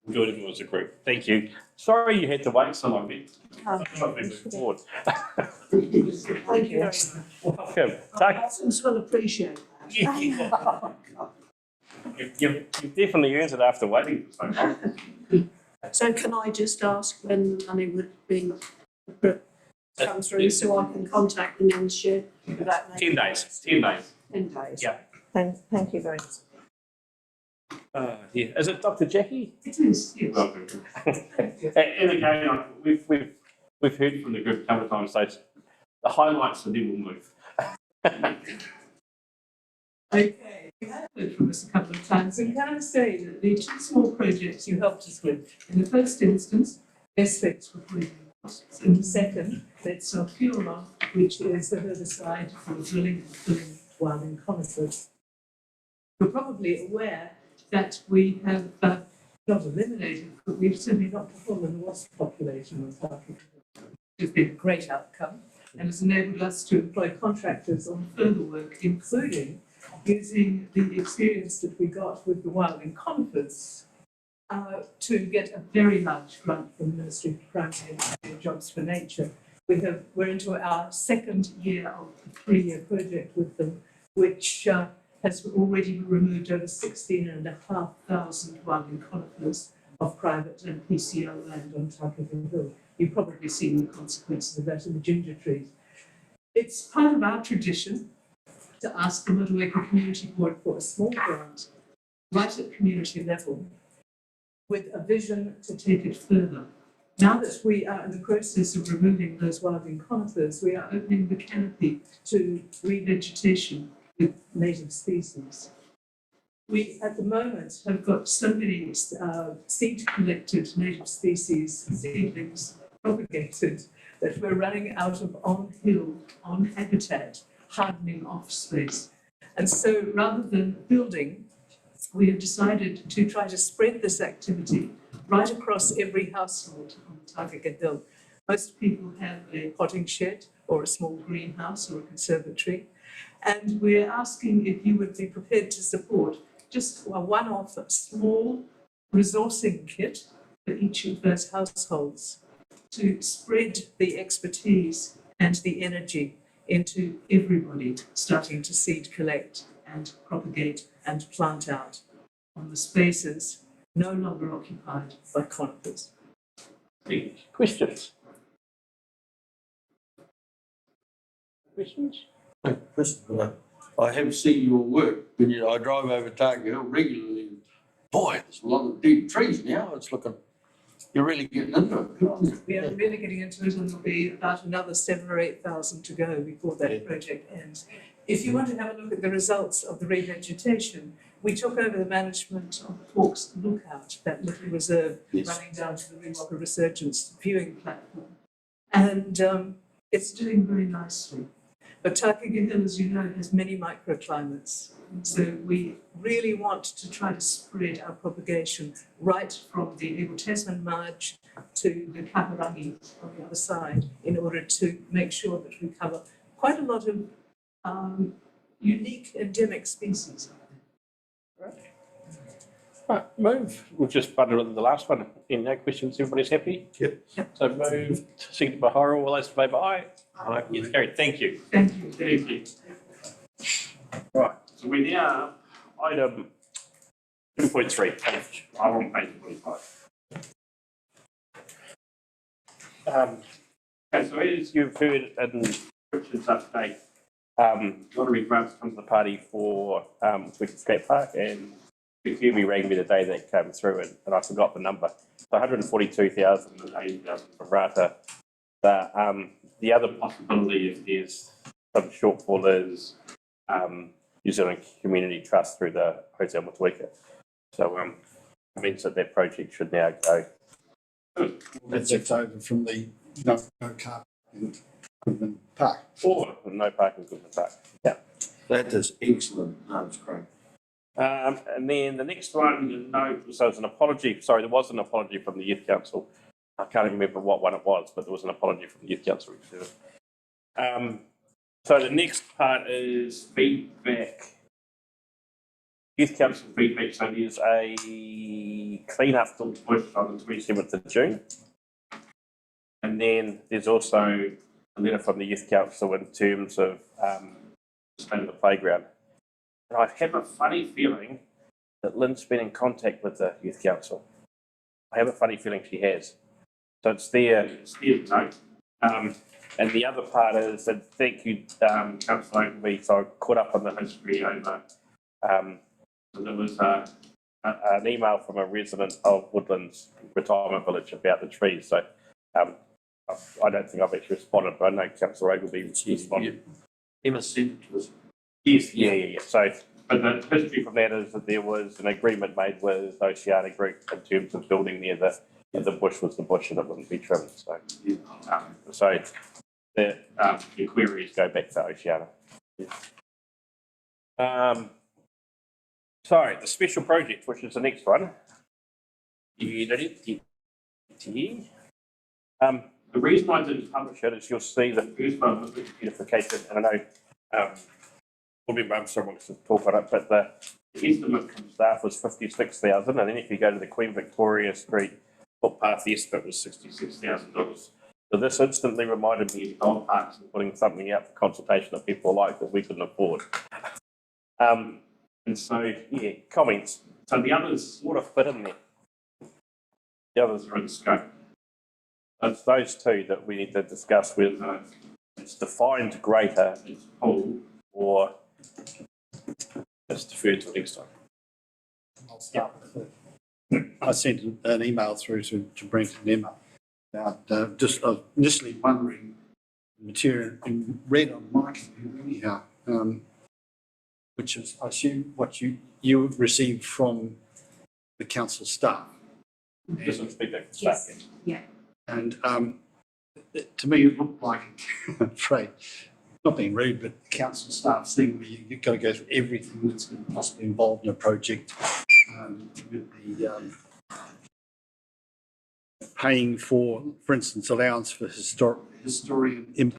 Speaker 1: We'll do it as a group. Thank you. Sorry you had to wait so long. Moving forward.
Speaker 17: Thank you very much.
Speaker 1: Welcome. Tuck.
Speaker 17: Husbands will appreciate that.
Speaker 1: You've definitely earned it after waiting for so long.
Speaker 17: So can I just ask when the money would be come through so I can contact the membership?
Speaker 1: 10 days. 10 days.
Speaker 17: 10 days.
Speaker 1: Yeah.
Speaker 17: Thank you very much.
Speaker 1: Yeah. Is it Dr. Jackie?
Speaker 17: It is, yes.
Speaker 1: Welcome. And again, we've heard from the group a couple of times, so the highlights of them will move.
Speaker 18: Okay, you have heard from us a couple of times, and can I say that the 2 small projects you helped us with, in the first instance, best fits for polluting costs. In the second, let's not fuel on, which is the herbicide for drilling and filling wilding conifers. You're probably aware that we have not eliminated, but we've certainly not fallen the wasp population on target. It's been a great outcome and has enabled us to employ contractors on further work, including using the experience that we got with the wilding conifers to get a very large grant from the Ministry of Primary and Jobs for Nature. We're into our second year of a 3-year project with them, which has already removed over 16,500 wilding conifers of private and PCL land on Takaka Hill. You've probably seen the consequences of that in the ginger trees. It's part of our tradition to ask the Motueka Community Board for a small grant right at community level with a vision to take it further. Now that we are in the process of removing those wilding conifers, we are opening the canopy to revegetation with native species. We, at the moment, have got so many seed-collected native species, seedlings propagated, that we're running out of on-hill, on-habitat, hardening off space. And so rather than building, we have decided to try to spread this activity right across every household on Takaka Hill. Most people have a potting shed or a small greenhouse or a conservatory. And we're asking if you would be prepared to support just a one-off small resourcing kit for each of those households to spread the expertise and the energy into everybody starting to seed collect and propagate and plant out on the spaces no longer occupied by conifers.
Speaker 1: Questions? Questions?
Speaker 13: I have seen your work when I drive over Target Hill regularly. Boy, there's a lot of deep trees now. It's looking, you're really getting into it. Good on you.
Speaker 18: We are really getting into it, and there'll be about another 7,000 or 8,000 to go before that project ends. If you want to have a look at the results of the revegetation, we took over the management of the Hawks Lookout, that little reserve running down to the Ringwalker Resurgence viewing platform. And it's doing very nicely. But Takaka Hill, as you know, has many microclimates. So we really want to try to spread our propagation right from the Abel Tasman marge to the Kaparangi on the other side in order to make sure that we cover quite a lot of unique endemic species.
Speaker 1: Right, move. We've just bundled the last one. Any no questions? Everybody's happy?
Speaker 11: Yep.
Speaker 1: So moved. Seconded by Horrell. All those in favour, aye. Aye. Yes, carried. Thank you.
Speaker 18: Thank you.
Speaker 1: Thank you. Right. So we now item 2.3. Page. I'm on page 45. Okay, so as you've heard in Richard's update, lottery grants come to the party for Motueka Skate Park, and Kirby rang me the day that came through, and I forgot the number. So 142,000 and 80,000 from Rata. The other possibility, if there's some shortfall, is New Zealand Community Trust through the Hotel Motueka. So it means that that project should now go.
Speaker 11: That's left over from the no car in Goodman Park.
Speaker 1: Or no parking in Goodman Park. Yeah.
Speaker 13: That is excellent. That's great.
Speaker 1: And then the next one, no, so it's an apology. Sorry, there was an apology from the Youth Council. I can't even remember what one it was, but there was an apology from the Youth Council. So the next part is feedback. Youth Council feedback. So there's a clean-up to push on the 27th of June. And then there's also a letter from the Youth Council in terms of the state of the playground. And I have a funny feeling that Lynn's been in contact with the Youth Council. I have a funny feeling she has. So it's there to note. And the other part is that thank you, Councillor Ogilvie. So I caught up on the history over. So there was an email from a resident of Woodlands Retirement Village about the trees. So I don't think I've actually responded, but I know Councillor Ogilvie responded.
Speaker 13: Emma sent it to us.
Speaker 1: Yes, yeah. So, but the history from that is that there was an agreement made with Oceana Group in terms of building near the bush was the bush and it wouldn't be trimmed. So, so the queries go back to Oceana. So the special project, which is the next one. The reason I didn't publish it is you'll see the first one was the beautification, and I know I'm sorry to talk about it, but the estimate from staff was 56,000, and then if you go to the Queen Victoria Street footpath, the estimate was $66,000. So this instantly reminded me of dog parks and putting something out for consultation that people like that we couldn't afford. And so, yeah, comments. So the others sort of fit in there. The others are in scope. It's those two that we need to discuss whether it's defined greater, it's full, or it's deferred to next time.
Speaker 11: I'll start with it. I sent an email through to Brent and Emma about just initially wondering material in red on my computer anyhow, which is, I assume, what you received from the council staff.
Speaker 1: Just some feedback from staff.
Speaker 9: Yes. Yeah.
Speaker 11: And to me, it looked like, I'm afraid, not being rude, but the council staff thing where you've got to go through everything that's possibly involved in a project, with the paying for instance, allowance for historian input.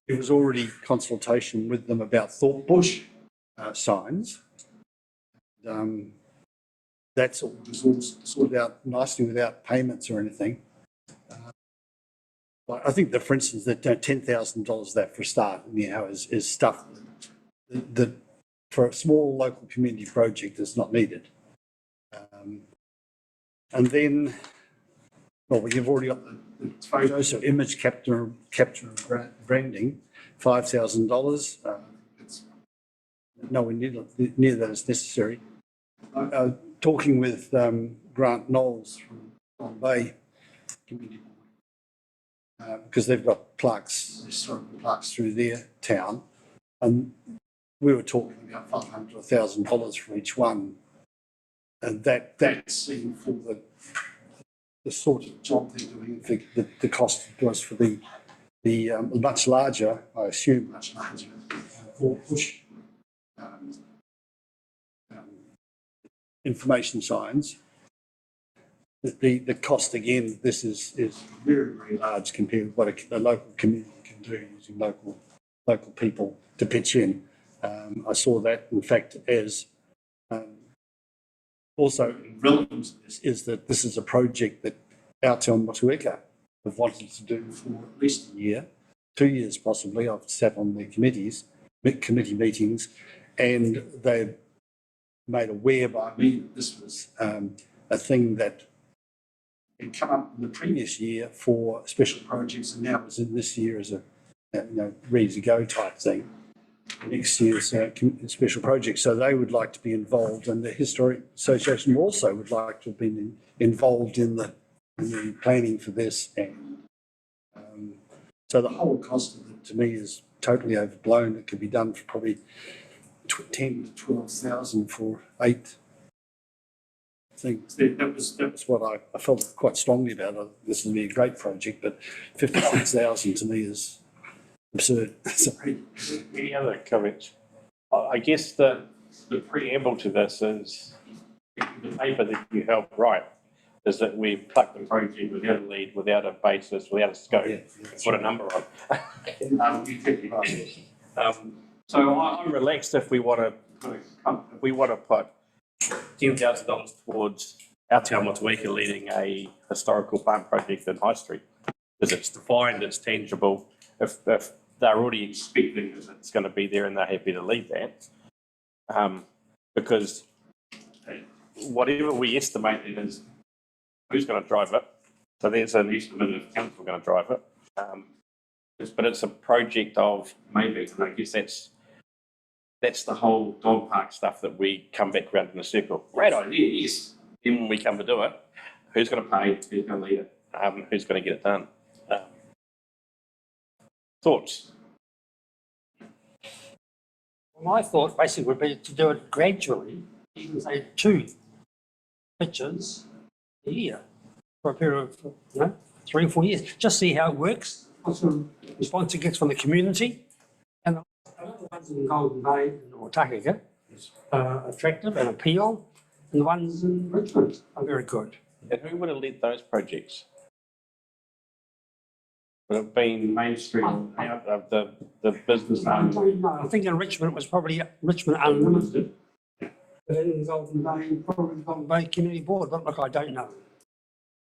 Speaker 11: There was already consultation with them about Thorpe Bush signs. That's all was all sorted out nicely without payments or anything. But I think that, for instance, that $10,000 that for a start, anyhow, is stuff that for a small local community project is not needed. And then, well, we've already got the photos, so image capture and branding, $5,000. It's nowhere near that is necessary. Talking with Grant Knowles from Bombay Community Board, because they've got plaques, historical plaques through their town, and we were talking about $500 or $1,000 for each one, and that's seen for the sort of job they're doing. The cost was for the much larger, I assume, much larger push information signs. The cost, again, this is very, very large compared with what a local community can do using local people to pitch in. I saw that, in fact, as also relevant to this is that this is a project that Aotearoa Motueka have wanted to do for at least a year, 2 years possibly. I've sat on their committee meetings, and they've made aware by me that this was a thing that had come up in the previous year for special projects, and now was in this year as a ready to go type thing. Next year's special project. So they would like to be involved, and the Historic Association also would like to have been involved in the planning for this. And so the whole cost of it to me is totally overblown. It could be done for probably 10 to 12,000 for 8 things. That was what I felt quite strongly about. This would be a great project, but 56,000 to me is absurd. Sorry.
Speaker 1: Any other comments? I guess the preamble to this is the paper that you helped write is that we plucked the project without a lead, without a basis, without a scope, put a number on. So I'm relaxed if we want to put $10,000 towards Aotearoa Motueka leading a historical farm project in High Street, because it's defined, it's tangible. If they're already expecting that it's going to be there and they're happy to lead that, because whatever we estimate it is, who's going to drive it? So there's an estimate of council going to drive it, but it's a project of maybe, and I guess that's the whole dog park stuff that we come back around in a circle. Great idea, yes. Then when we come to do it, who's going to pay? Who's going to lead it? Who's going to get it done? Thoughts?
Speaker 12: Well, my thought basically would be to do it gradually, even say 2 pitches a year for a period of 3 or 4 years. Just see how it works, what sort of response it gets from the community. And the ones in Golden Bay or Takaka are attractive and appeal, and the ones in Richmond are very good.
Speaker 1: And who would have led those projects? Would have been mainstream out of the business.
Speaker 12: I don't know. I think in Richmond it was probably Richmond Unlimited. But in Golden Bay, probably Golden Bay Community Board. But look, I don't know.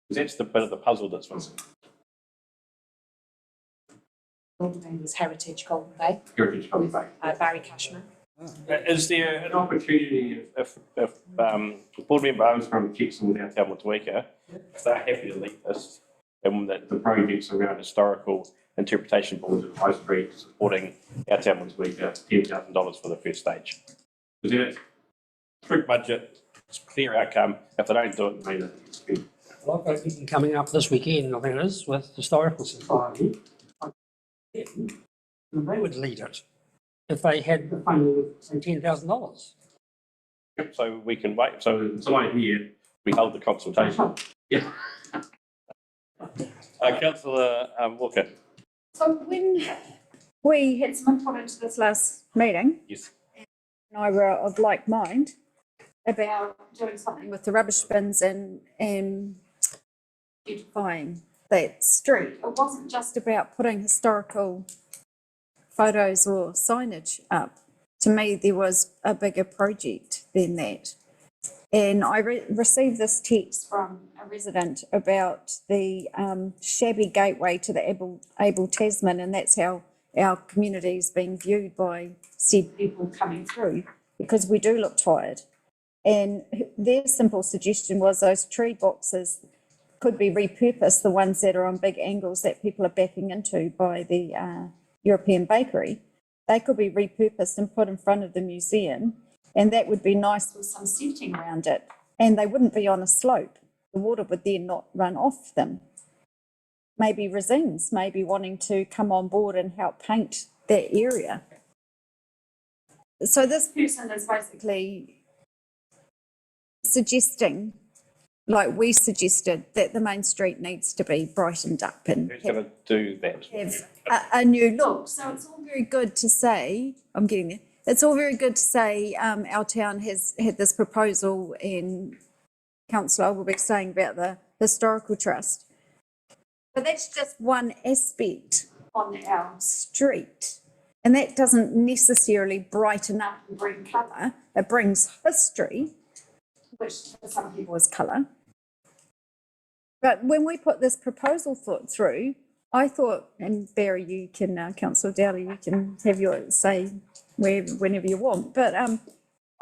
Speaker 1: That's the bit of the puzzle that's missing.
Speaker 19: Golden Bay was Heritage Golden Bay.
Speaker 1: Heritage Golden Bay.
Speaker 19: Barry Cashman.
Speaker 1: Is there an opportunity if board member Armstrong kicks in with Aotearoa Motueka, if they're happy to lead this, and the projects around historical interpretation boards in High Street supporting Aotearoa Motueka, $10,000 for the first stage? Is it strict budget, it's clear outcome? If they don't do it, then they
Speaker 12: Well, I've got a meeting coming up this weekend, I think it is, with the Historical Society. And they would lead it if they had the funding of, say, $10,000.
Speaker 1: Yep, so we can wait. So tonight here, we hold the consultation. Yeah. Councillor Walker.
Speaker 9: So when we had some input into this last meeting,
Speaker 1: yes,
Speaker 9: and I were of like mind about doing something with the rubbish bins and beautifying that street. It wasn't just about putting historical photos or signage up. To me, there was a bigger project than that. And I received this text from a resident about the shabby gateway to the Abel Tasman, and that's how our community is being viewed by said people coming through, because we do look tired. And their simple suggestion was those tree boxes could be repurposed, the ones that are on big angles that people are backing into by the European bakery. They could be repurposed and put in front of the museum, and that would be nice with some seating around it. And they wouldn't be on a slope. The water would then not run off them. Maybe Resins may be wanting to come on board and help paint that area. So this person is basically suggesting, like we suggested, that the main street needs to be brightened up and
Speaker 1: Who's going to do that?
Speaker 9: have a new look. So it's all very good to say, I'm getting there, it's all very good to say our town has had this proposal, and Councillor will be saying about the Historical Trust. But that's just one aspect on our street. And that doesn't necessarily brighten up and bring colour. It brings history, which for some people is colour. But when we put this proposal through, I thought, and Barry, you can, Councillor Dowley, you can have your say whenever you want, but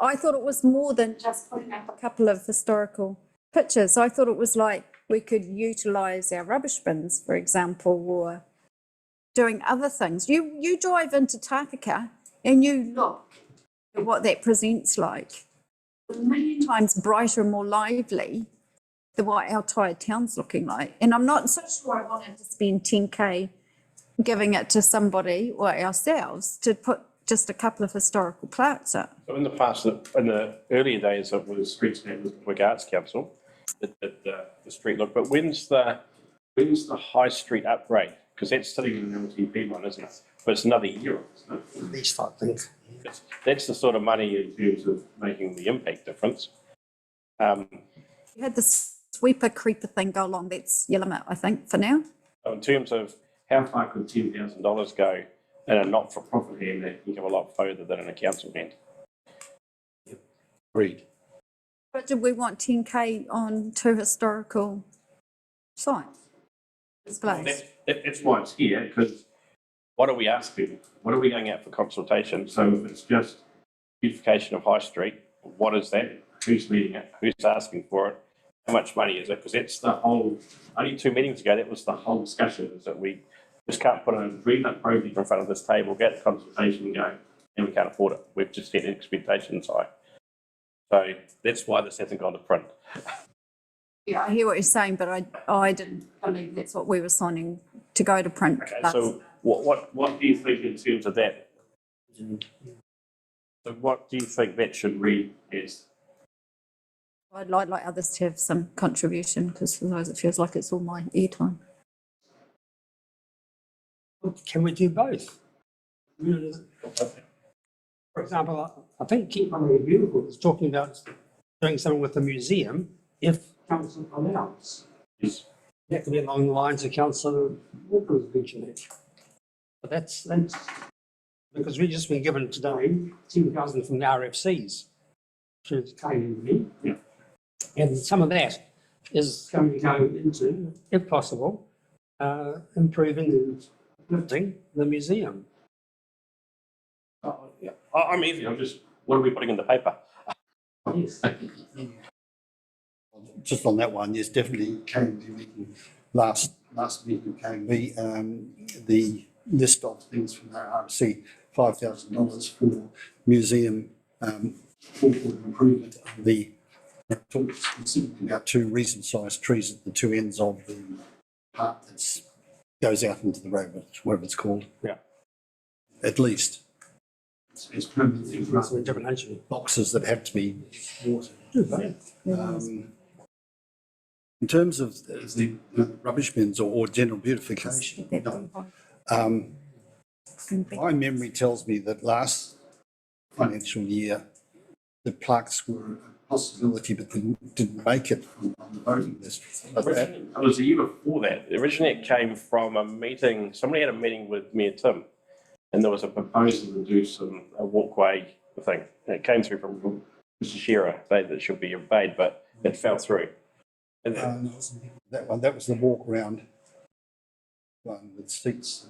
Speaker 9: I thought it was more than just putting up a couple of historical pictures. I thought it was like we could utilise our rubbish bins, for example, or doing other things. You drive into Takaka and you look at what that presents like. A million times brighter and more lively than what our tired town's looking like. And I'm not so sure I wanted to spend 10K giving it to somebody or ourselves to put just a couple of historical plaques up.
Speaker 1: So in the past, in the earlier days, it was Street Standards Motueka Arts Council that did the street look. But when's the High Street upgrade? Because that's sitting in an LTP one, isn't it? But it's another year, isn't it?
Speaker 12: At least, I think.
Speaker 1: That's the sort of money in terms of making the impact difference.
Speaker 9: You had the sweeper creeper thing go along, that's your limit, I think, for now.
Speaker 1: So in terms of how far could $10,000 go in a not-for-profit hand that can go a lot further than in a council hand?
Speaker 13: Agreed.
Speaker 9: But did we want 10K on 2 historical sites?
Speaker 1: That's why it's here, because what are we asking? What are we going out for consultation? So if it's just beautification of High Street, what is that? Who's leading it? Who's asking for it? How much money is it? Because that's the whole, only 2 meetings ago, that was the whole discussion, is that we just can't put a greenlit project in front of this table, get the consultation and go, and we can't afford it. We've just set expectations high. So that's why this hasn't gone to print.
Speaker 9: Yeah, I hear what you're saying, but I didn't believe that's what we were signing to go to print.
Speaker 1: Okay, so what do you think in terms of that? So what do you think that should read as?
Speaker 9: I'd like others to have some contribution, because otherwise it feels like it's all my airtime.
Speaker 12: Can we do both? For example, I think Keep On Beautiful is talking about doing something with the museum if council allows.
Speaker 1: Yes.
Speaker 12: That could be along the lines of Councillor Walker's mentioned. But that's because we've just been given today 10,000 from the RFCs to KNV.
Speaker 1: Yeah.
Speaker 12: And some of that is going to go into, if possible, improving and lifting the museum.
Speaker 1: Yeah. I'm easy. I'm just, what are we putting in the paper?
Speaker 12: Yes.
Speaker 11: Just on that one, yes, definitely KMB meeting, last meeting KMB, the list of things from the RC, $5,000 for museum improvement of the, talk specifically about 2 reasoned-sized trees at the 2 ends of the part that goes out into the road, whatever it's called.
Speaker 1: Yeah.
Speaker 11: At least. It's permanent rather than
Speaker 12: different
Speaker 11: boxes that have to be watered. In terms of the rubbish bins or general beautification, my memory tells me that last financial year the plaques were a possibility but didn't make it on the voting list.
Speaker 1: It was the year before that. Originally it came from a meeting, somebody had a meeting with Mayor Tim, and there was a proposal to do a walkway thing. And it came through from Mr. Shearer, that should be obeyed, but it fell through. And then,
Speaker 11: No, it wasn't that one. That was the walk around one with seats.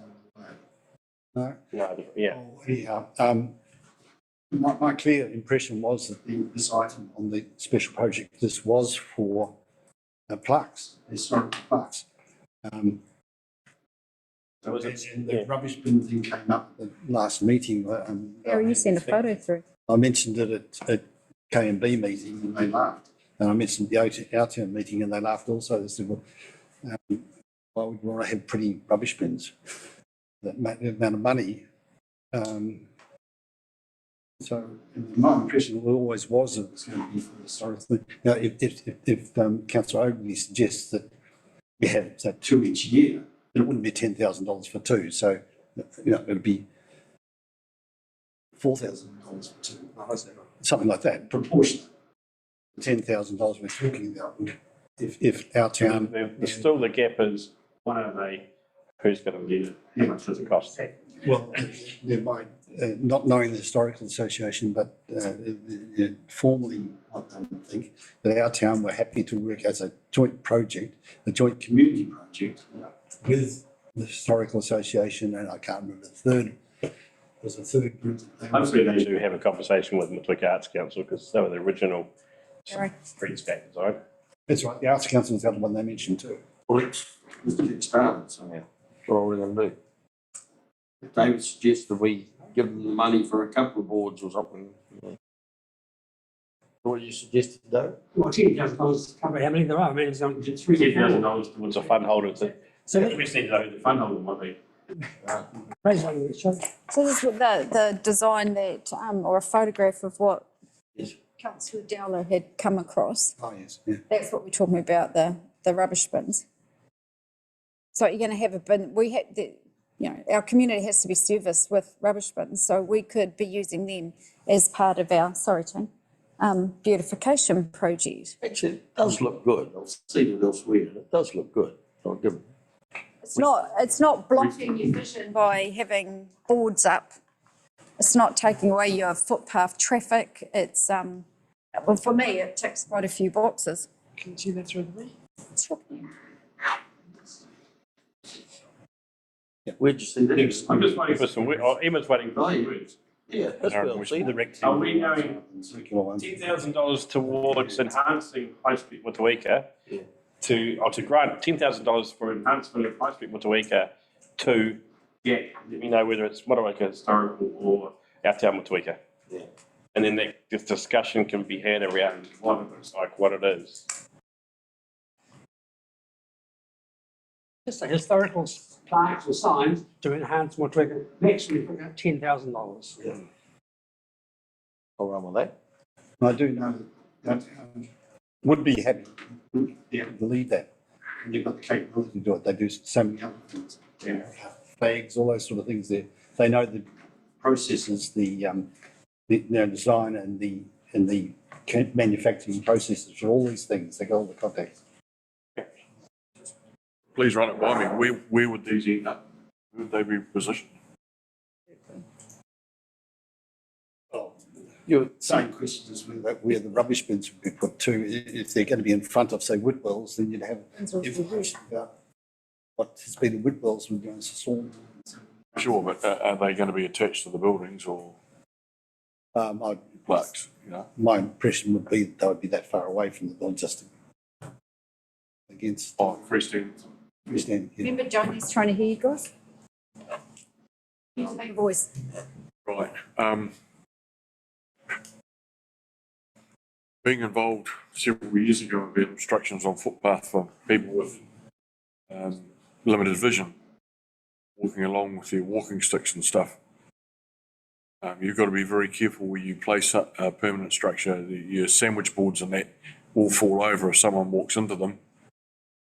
Speaker 11: No.
Speaker 1: no, yeah.
Speaker 11: Oh, anyhow, my clear impression was that this item on the special project, this was for plaques, historical plaques. And the rubbish bin thing came up at the last meeting.
Speaker 9: Gary, you sent a photo through.
Speaker 11: I mentioned it at K&B meeting and they laughed. And I mentioned the Aotearoa meeting and they laughed also. They said, well, why would we want to have pretty rubbish bins? That amount of money. So my impression always was that it was going to be for the historical thing. Now, if Councillor Oakley suggests that we have 2 each year, then it wouldn't be $10,000 for 2. So, it'd be $4,000 for 2. Something like that, proportionate. $10,000 we're talking about. If our town...
Speaker 1: Still the gap is, one of the, who's going to get it? How much does it cost?
Speaker 11: Well, there might, not knowing the Historical Association, but formally, I don't think, that our town were happy to work as a joint project, a joint community project with the Historical Association, and I can't remember the third. There's a third group.
Speaker 1: Hopefully they do have a conversation with Motueka Arts Council because they were the original street spec design.
Speaker 11: That's right, the Arts Council is the other one they mentioned too.
Speaker 13: Well, let's get started somehow. That's what we're going to do. David suggested we give them the money for a couple of boards or something. What you suggested, David?
Speaker 12: Well, $10,000 cover how many there are. I mean, it's only
Speaker 1: $10,000 towards a fund holder. So we just need to know who the fund holder might be.
Speaker 9: So this is the design that, or a photograph of what Councillor Dowler had come across.
Speaker 11: Oh, yes. Yeah.
Speaker 9: That's what we're talking about, the rubbish bins. So you're going to have a bin, our community has to be serviced with rubbish bins, so we could be using them as part of our, beautification project.
Speaker 13: Actually, it does look good. I've seen it elsewhere. It does look good. I'll give
Speaker 9: It's not blocking your vision by having boards up. It's not taking away your footpath traffic. It's, well, for me, it ticks quite a few boxes.
Speaker 17: Can you see that through the me?
Speaker 9: Sure.
Speaker 13: Where'd you see that?
Speaker 1: I'm just waiting for some, Emma's waiting for some words.
Speaker 13: Yeah, that's well. See the rectangle.
Speaker 1: Are we going $10,000 towards enhancing High Street Motueka to grant $10,000 for enhancement of High Street Motueka to let me know whether it's Motueka Historical or our town Motueka.
Speaker 13: Yeah.
Speaker 1: And then this discussion can be had around what it looks like, what it is.
Speaker 12: Just a historical plaques or signs to enhance Motueka. Next, we put out $10,000.
Speaker 13: Yeah. I'll run with that.
Speaker 11: I do know that would be happy to lead that. And they've got the capability to do it. They do so many other things. Flags, all those sort of things there. They know the processes, the design and the manufacturing processes for all these things. They got all the contacts.
Speaker 10: Please run it by me. Where would these end up? Where would they be positioned?
Speaker 11: You're saying questions as where the rubbish bins would be put to. If they're going to be in front of, say, Whitwell's, then you'd have information about what has been in Whitwell's with going to Sawn.
Speaker 10: Sure, but are they going to be attached to the buildings or plaques?
Speaker 11: My impression would be that they would be that far away from the building, just against.
Speaker 10: Oh, freestanding.
Speaker 11: Freestanding. Yeah.
Speaker 9: Remember, Johnny's trying to hear you guys. Use a big voice.
Speaker 10: Right. Being involved several years ago about obstructions on footpath for people with limited vision, walking along with their walking sticks and stuff. You've got to be very careful where you place a permanent structure. Your sandwich boards and that will fall over if someone walks into them,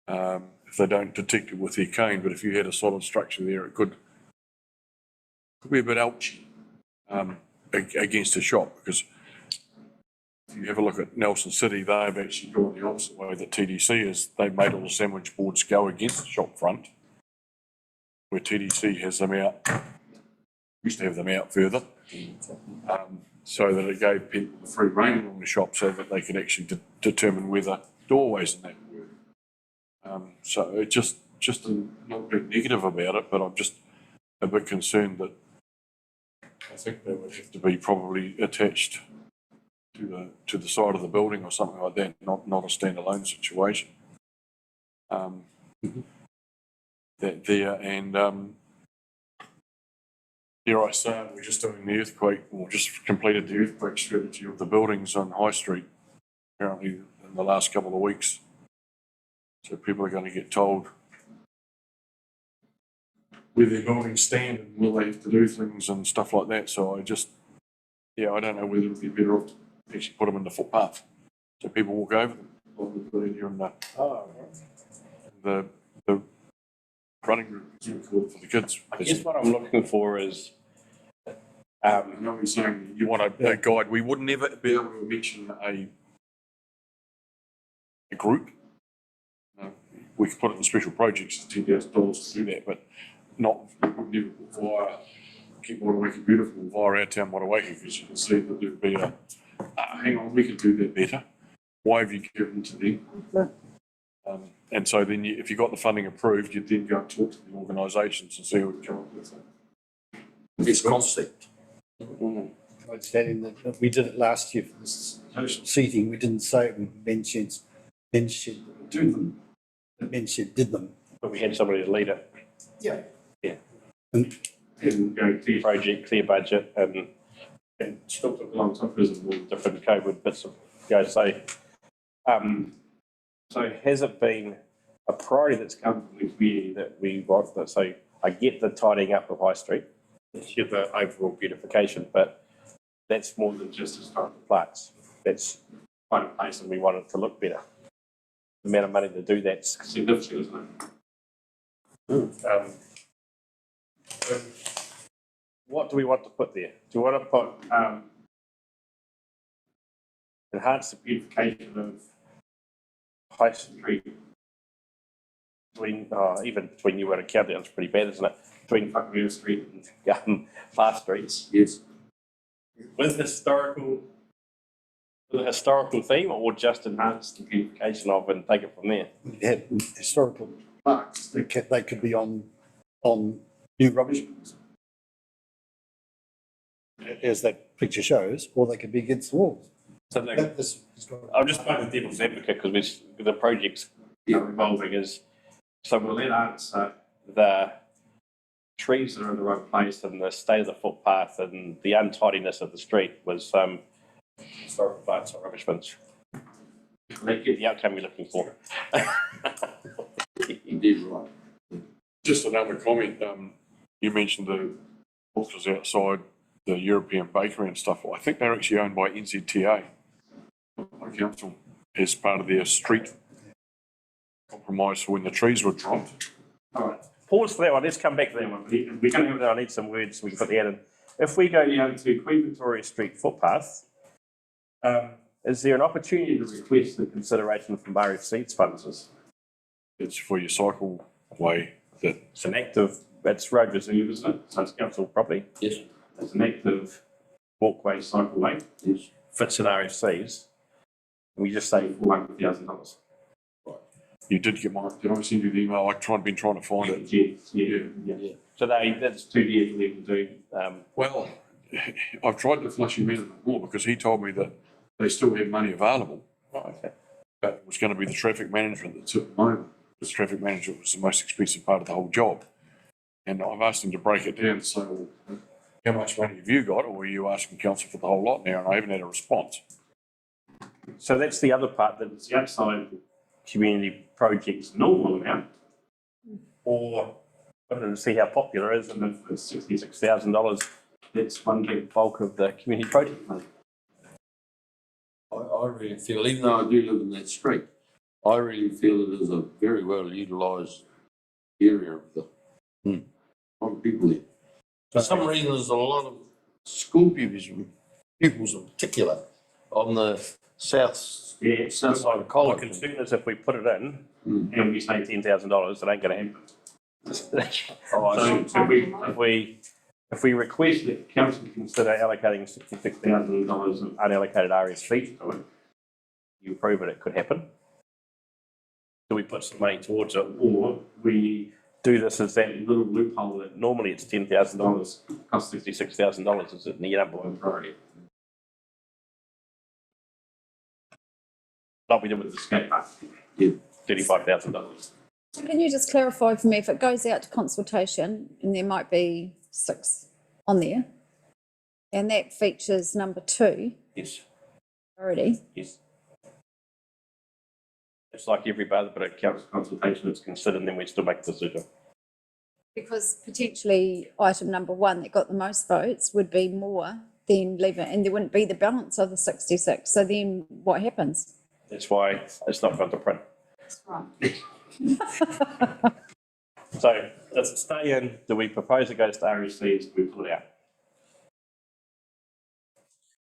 Speaker 10: if they don't detect it with their cane. But if you had a solid structure there, it could be a bit ouchy against a shop, because if you have a look at Nelson City, they've actually gone the opposite way that TDC is. They've made all the sandwich boards go against the shop front, where TDC has them out, used to have them out further. so that it gave people the free rein along the shop so that they could actually determine whether doorways and that work. So it just not being negative about it, but I'm just a bit concerned that I think they would have to be probably attached to the side of the building or something like that, not a standalone situation. That there and dare I say it, we're just doing the earthquake, or just completed the earthquake strategy of the buildings on High Street apparently in the last couple of weeks. So people are going to get told where their buildings stand and will they have to do things and stuff like that. So I don't know whether it would be better off to actually put them in the footpath so people walk over them. The running room for the kids.
Speaker 1: I guess what I'm looking for is,
Speaker 10: I know you're saying you want a guide. We would never be able to mention a group. We could put it in special projects, $10,000 to do that, but not, we would never put via Keep Motueka Beautiful via our town Motueka, because you can see that there'd be hang on, we could do that better. Why have you given to them? And so then if you got the funding approved, you'd then go and talk to the organisations and see what we come up with.
Speaker 13: This concept.
Speaker 11: Understanding that we did it last year for this social seating, we didn't say it, we mentioned do them. Mentioned did them.
Speaker 1: But we had somebody to lead it.
Speaker 11: Yeah.
Speaker 1: Yeah.
Speaker 11: And
Speaker 1: go clear project, clear budget, and still took a long time because of all the different COVID bits of go. So has it been a priority that's come from the community that we want that? So I get the tidying up of High Street, get the overall beautification, but that's more than just historical plaques. That's quite a place and we want it to look better. The amount of money to do that's significant, isn't it? So what do we want to put there? Do we want to put enhance the beautification of High Street between, even between you and County, it's pretty bad, isn't it? Between Whakarewa Street and Fast Streets.
Speaker 10: Yes.
Speaker 1: With a historical theme, or just enhance the beautification of and take it from there?
Speaker 11: we had historical plaques, they could be on new rubbish bins, as that picture shows, or they could be against the walls.
Speaker 1: So I'm just playing the devil's advocate because the project's evolving is, so will that answer the trees that are in the wrong place and the state of the footpath and the untidiness of the street was historical plants or rubbish bins? They get the outcome you're looking for.
Speaker 10: You did right. Just another comment. You mentioned the boxes outside the European bakery and stuff. I think they're actually owned by NZTA. The council as part of their street compromise for when the trees were dropped.
Speaker 1: All right. Pause for that one. Let's come back to that one. We're going to have that. I need some words. We can put the ad in. If we go down to Queen Victoria Street footpath, is there an opportunity to request the consideration from RFC's funds?
Speaker 10: It's for your cycle way.
Speaker 1: It's an active, it's road reserve, isn't it? So it's council property.
Speaker 13: Yes.
Speaker 1: It's an active walkway, cycleway.
Speaker 13: Yes.
Speaker 1: Fits in RFCs. And we just say $400,000.
Speaker 10: You did get did I send you the email? Been trying to find it.
Speaker 1: Yeah. So that's 2 years we can do.
Speaker 10: Well, I've tried to flush him out a bit more because he told me that they still have money available.
Speaker 1: Oh, okay.
Speaker 10: But it was going to be the traffic management that took them over. The traffic management was the most expensive part of the whole job. And I've asked him to break it down. So how much money have you got, or are you asking council for the whole lot now? And I haven't had a response.
Speaker 1: So that's the other part, that it's the outside community projects normal amount, or I don't know, see how popular it is, and if it's $66,000, that's one big bulk of the community project money.
Speaker 13: I really feel, even though I do live in that street, I really feel it is a very well utilised area of the lot of people there. For some reason, there's a lot of school pupils in particular on the south side of college.
Speaker 1: My concern is if we put it in and we say $10,000, it ain't going to happen. So if if we request that council consider allocating $66,000 of unallocated RSV to it, you approve it, it could happen. Do we put some money towards it, or we do this as that little loophole that normally it's $10,000, costs $66,000, is it the number one priority? Like we did with the skate park, $35,000.
Speaker 9: So can you just clarify for me, if it goes out to consultation and there might be 6 on there, and that features number 2?
Speaker 1: Yes.
Speaker 9: Already?
Speaker 1: Yes. It's like every other bit of council consultation that's considered, and then we still make a decision.
Speaker 9: Because potentially item number 1 that got the most votes would be more than leave it, and there wouldn't be the balance of the 66. So then what happens?
Speaker 1: That's why it's not going to print.
Speaker 9: That's right.
Speaker 1: So does it stay in? Do we propose it goes to RSCs? Do we pull it out?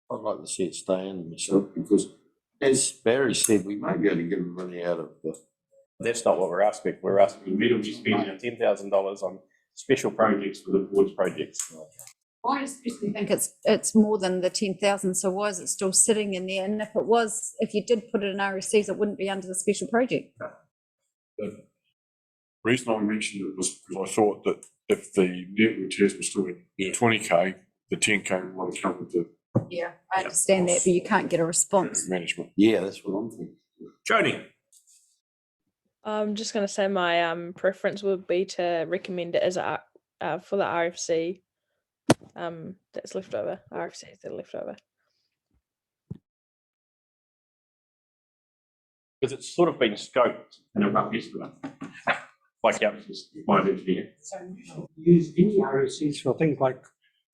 Speaker 13: I'd like to see it stay in myself, because as Barry said, we may be able to get money out of the.
Speaker 1: That's not what we're asking. We're asking we will be spending $10,000 on special projects for the board's projects.
Speaker 9: I especially think it's more than the 10,000. So why is it still sitting in there? And if you did put it in RSCs, it wouldn't be under the special project.
Speaker 10: The reason I mentioned it was because I thought that if the network test was still in 20K, the 10K would come with the
Speaker 9: Yeah, I understand that, but you can't get a response.
Speaker 10: management.
Speaker 13: Yeah, that's what I'm thinking.
Speaker 1: Joni.
Speaker 16: I'm just going to say my preference would be to recommend it as a for the RFC that's left over. RFCs that are left over.
Speaker 1: Because it's sort of been scoped in a rough estimate by councils, by an engineer.
Speaker 12: Use any RSCs for things like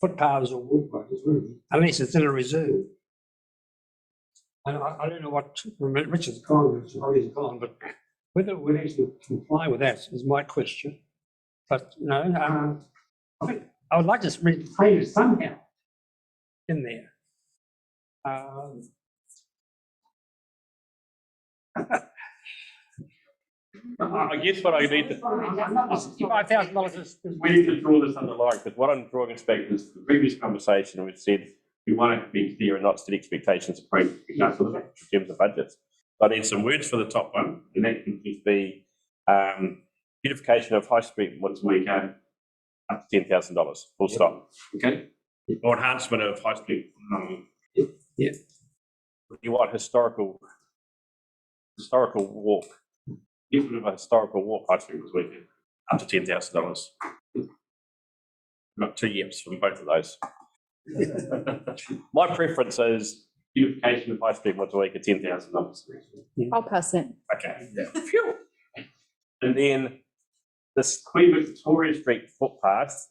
Speaker 12: footpaths or walkways, really, unless it's in a reserve. And I don't know what Richard's gone, but whether it would actually comply with that is my question. But no, I think I would like to retain it somehow in there.
Speaker 1: I guess what I need to
Speaker 12: $65,000 is.
Speaker 1: we need to draw this under line, because what I'm drawing us back is the previous conversation we've said we want to be clear and not set expectations of projects we can't deliver in terms of budgets. So I need some words for the top one, and that can just be beautification of High Street Motueka up to $10,000, full stop. Okay? Or enhancement of High Street.
Speaker 12: Yeah.
Speaker 1: You want historical walk. Even of a historical walk, High Street Motueka up to $10,000. Got 2 yeps from both of those. My preference is beautification of High Street Motueka, $10,000.
Speaker 9: I'll pass that.
Speaker 1: Okay. Phew. And then this Queen Victoria Street footpath,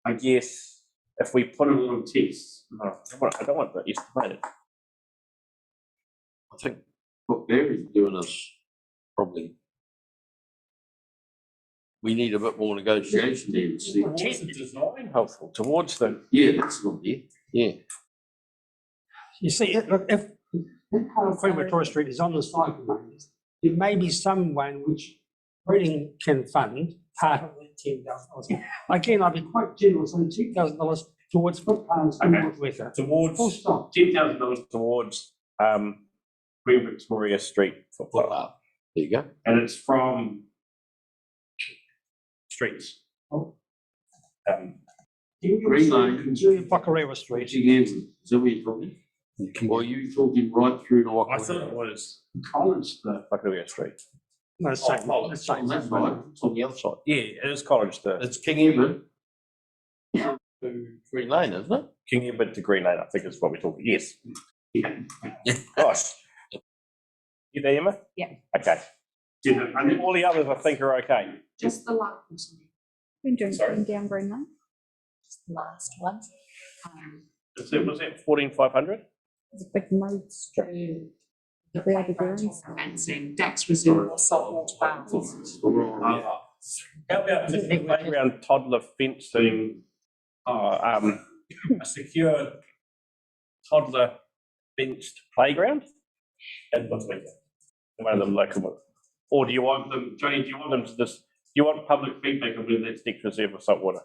Speaker 1: I guess if we put a little text, I don't want that estimated.
Speaker 13: I think what Barry's doing is probably, we need a bit more negotiation there.
Speaker 1: Towards the design, helpful, towards the.
Speaker 13: Yeah, that's not there. Yeah.
Speaker 12: You see, if Queen Victoria Street is on the cycle lanes, there may be some way in which Reading can fund part of that $10,000. Again, I'd be quite generous on $10,000 towards footpaths and Motueka.
Speaker 1: Towards $10,000 towards Queen Victoria Street footpath.
Speaker 13: There you go.
Speaker 1: And it's from streets.
Speaker 13: Green Lane.
Speaker 12: Whakarewa Street.
Speaker 13: Is that what you're talking? Or are you talking right through to Whakarewa?
Speaker 1: I thought it was College, the Whakarewa Street.
Speaker 12: No, it's same.
Speaker 1: Oh,
Speaker 12: It's same.
Speaker 13: That's right. It's on the other side.
Speaker 1: Yeah, it is College to
Speaker 13: It's King Edward to Green Lane, isn't it?
Speaker 1: King Edward to Green Lane, I think is what we're talking. Yes. Yeah. Gosh. You there, Emma?
Speaker 19: Yeah.
Speaker 1: Okay. Yeah, and then all the others I think are okay.
Speaker 19: Just the last,
Speaker 9: Been doing
Speaker 1: Sorry?
Speaker 9: Green down Green Lane.
Speaker 19: just the last one.
Speaker 1: Was that 14,500?
Speaker 9: It's a big mode street. The other grounds.
Speaker 19: Fencing, decks reserve, saltwater baths.
Speaker 1: How about just the playground toddler fencing, a secure toddler fenced playground? And what's like one of them local, or do you want them, Johnny? Do you want them to just? Do you want public feedback on whether that's deck reserve or saltwater?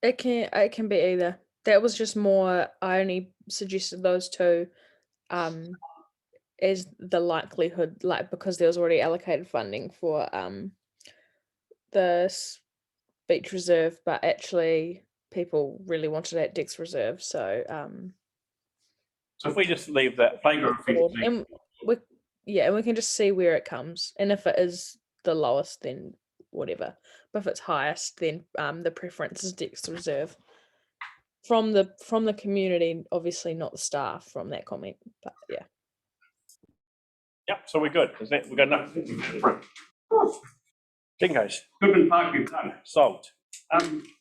Speaker 16: It can be either. That was just more, I only suggested those two as the likelihood, like because there was already allocated funding for the beach reserve, but actually people really wanted that Dix reserve, so
Speaker 1: So if we just leave that playground feature,
Speaker 16: and and we can just see where it comes, and if it is the lowest, then whatever. But if it's highest, then the preference is Dix reserve from the community, obviously not the staff from that comment, but yeah.
Speaker 1: yep, so we're good. Is that, we've got enough? Dingoes. Goodman Park, we've done. Solved.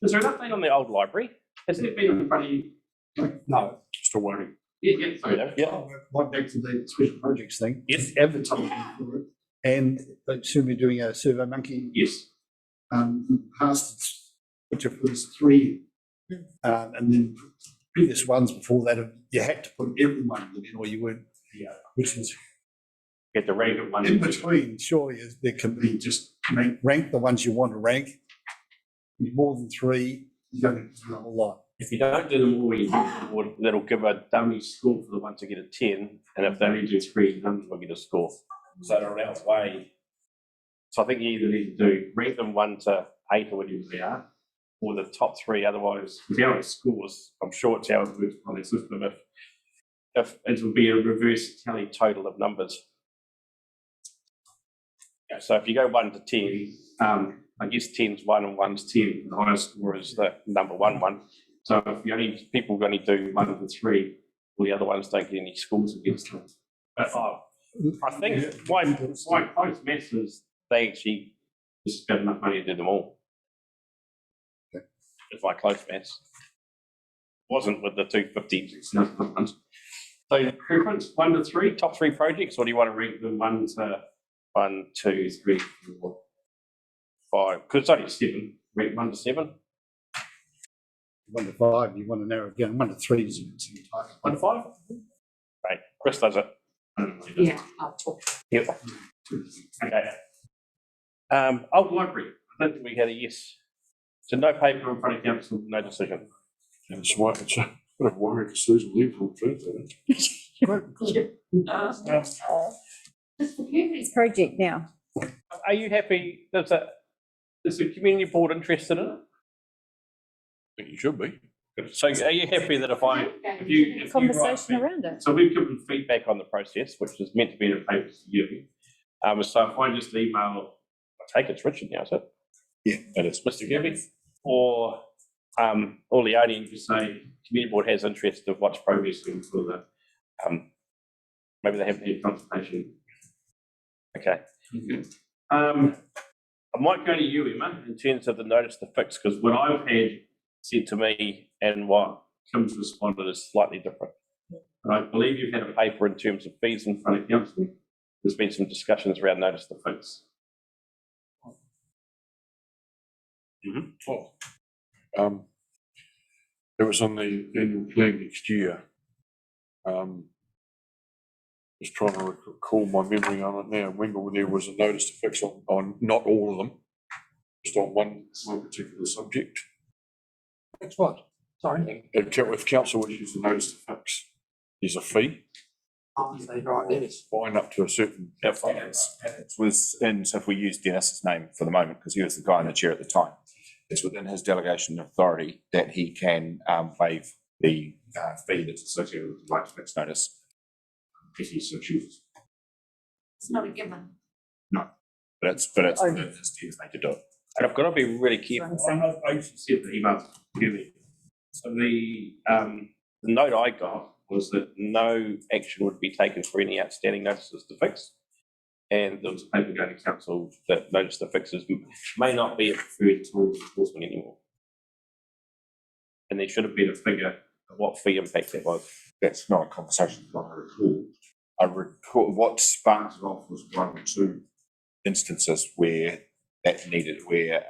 Speaker 1: Is there an update on the old library? Has it been in front of you?
Speaker 11: No.
Speaker 10: Still waiting.
Speaker 1: Yeah, sorry, Dave.
Speaker 11: Yeah. Right back to the special projects thing.
Speaker 1: Yes.
Speaker 11: Advertising for it. And they should be doing a Survey Monkey.
Speaker 1: Yes.
Speaker 11: Past which of was 3. And then previous ones before that, you had to put everyone in or you weren't.
Speaker 1: Yeah.
Speaker 11: Which is
Speaker 1: get the rank of one
Speaker 11: in between. Surely there can be just rank the ones you want to rank. More than 3, you're going to do a whole lot.
Speaker 1: If you don't do them all, that'll give a dummy score for the ones that get a 10, and if they only do 3, none will get a score. So they're an outweigh. So I think you either need to do rank them 1 to 8 or whatever they are, or the top 3. Otherwise, it's how it scores. I'm sure it's how it works on the system. If it will be a reverse tally total of numbers. Yeah, so if you go 1 to 10, I guess 10's 1 and 1's 10. The highest score is the number 1. So if you people only do 1 to 3, all the other ones don't get any scores against them. But I think my close maths is they actually just got enough money to do them all. It's my close maths. Wasn't with the 250s. So preference 1 to 3, top 3 projects, or do you want to rank them 1 to 1, 2, 3, 4, 5? Because it's only 7. Rank 1 to 7.
Speaker 11: 1 to 5, you want to narrow it down. 1 to 3 is
Speaker 1: 1 to 5. Right, Chris does it.
Speaker 19: Yeah, I'll talk.
Speaker 1: Yep. Okay. Old library. I don't think we had a yes. So no paper in front of council, no decision.
Speaker 10: And it's a bit of worry because Susan leaves on Thursday.
Speaker 9: It's the community's project now.
Speaker 1: Are you happy? Is the community board interested in it?
Speaker 10: I think you should be.
Speaker 1: So are you happy that if you
Speaker 9: Conversation around it.
Speaker 1: So we've given feedback on the process, which is meant to be in a paper to you. So if I just email, I take it's Richard now, is it?
Speaker 11: Yeah,
Speaker 1: it is. Mr. Kirby, or Leone, and just say community board has interest of what's progressing for the maybe they haven't had consultation. Okay. I might go to you, Emma, in terms of the notice to fix, because what I've had said to me and what Kim's responded is slightly different. And I believe you've had a paper in terms of fees in front of council. There's been some discussions around notice to fix.
Speaker 10: It was on the annual plan next year. Just trying to recall my memory on it now. When there was a notice to fix on not all of them, just on one particular subject.
Speaker 12: Fix what? Sorry.
Speaker 10: If council issues a notice to fix, there's a fee.
Speaker 12: Right, yes.
Speaker 10: Fine up to a certain.
Speaker 14: It was in, so if we use Dennis's name for the moment, because he was the guy in the chair at the time, it's within his delegation of authority that he can waive the fee that's associated with the right to fix notice if he so chooses.
Speaker 19: It's not a given.
Speaker 14: No, but it's his to do it.
Speaker 1: And I've got to be really careful. I actually said the email clearly. So the note I got was that no action would be taken for any outstanding notices to fix. And there was a paper going to council that notice to fixes may not be a preferred tool of enforcement anymore. And there should have been a figure of what fee impact that was.
Speaker 14: That's not a conversation that I recall. What sparked it off was 1 or 2 instances where that needed, where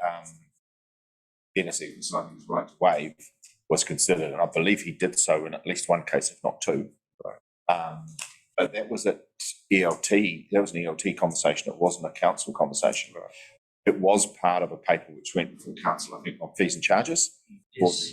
Speaker 14: Dennis exercising his right to waive was considered, and I believe he did so in at least 1 case, if not 2. But that was at ELT. That was an ELT conversation. It wasn't a council conversation. it was part of a paper which went before council, I think, on fees and charges.
Speaker 3: Yes.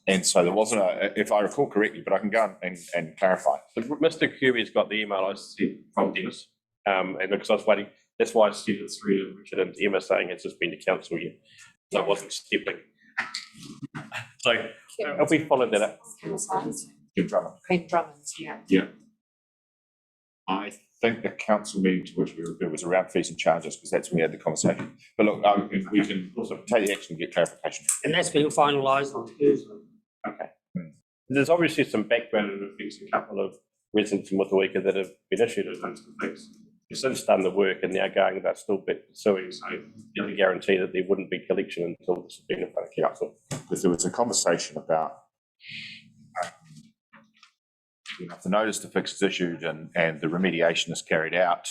Speaker 14: And so there wasn't if I recall correctly, but I can go and clarify.
Speaker 1: So Mr. Kirby's got the email I sent from Dennis, and because I was waiting, that's why I sent it through to Richard and Emma saying it's just been to council yet, so I wasn't stepping. So if we follow that up.
Speaker 14: Kim Drummond.
Speaker 17: Queen Drummond's, yeah.
Speaker 14: Yeah. I think the council meeting to which we referred was around fees and charges, because that's when we had the conversation. But look, we can also take the action and get clarification.
Speaker 12: And that's being finalised on Thursday.
Speaker 1: Okay. There's obviously some background and affects a couple of residents in Motueka that have been issued as things. We've since done the work and now going about still pursuing, so the only guarantee that there wouldn't be collection until this has been in front of council.
Speaker 14: Because there was a conversation about if the notice to fix is issued and the remediation is carried out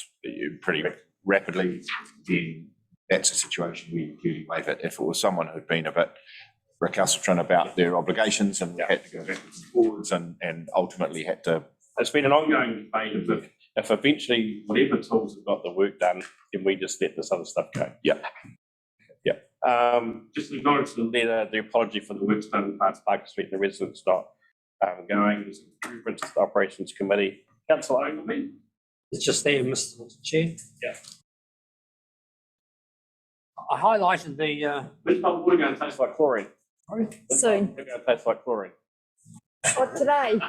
Speaker 14: pretty rapidly, then that's a situation where you clearly waive it. If it was someone who'd been a bit recalcitrant about their obligations and had to go backwards and forwards and ultimately had to.
Speaker 1: It's been an ongoing debate. If eventually whatever tools have got the work done, then we just let this other stuff go.
Speaker 14: Yeah.
Speaker 1: Yeah. Just acknowledge the letter, the apology for the work done in parts of Parker Street, the residents not going. There's improvements to the operations committee. Councillor Ogilvie.
Speaker 12: It's just there, Mr. Chair.
Speaker 1: Yeah.
Speaker 12: I highlighted the.
Speaker 1: Which one water going to taste like chlorine?
Speaker 9: Soon.
Speaker 1: Water going to taste like chlorine.
Speaker 9: What, today?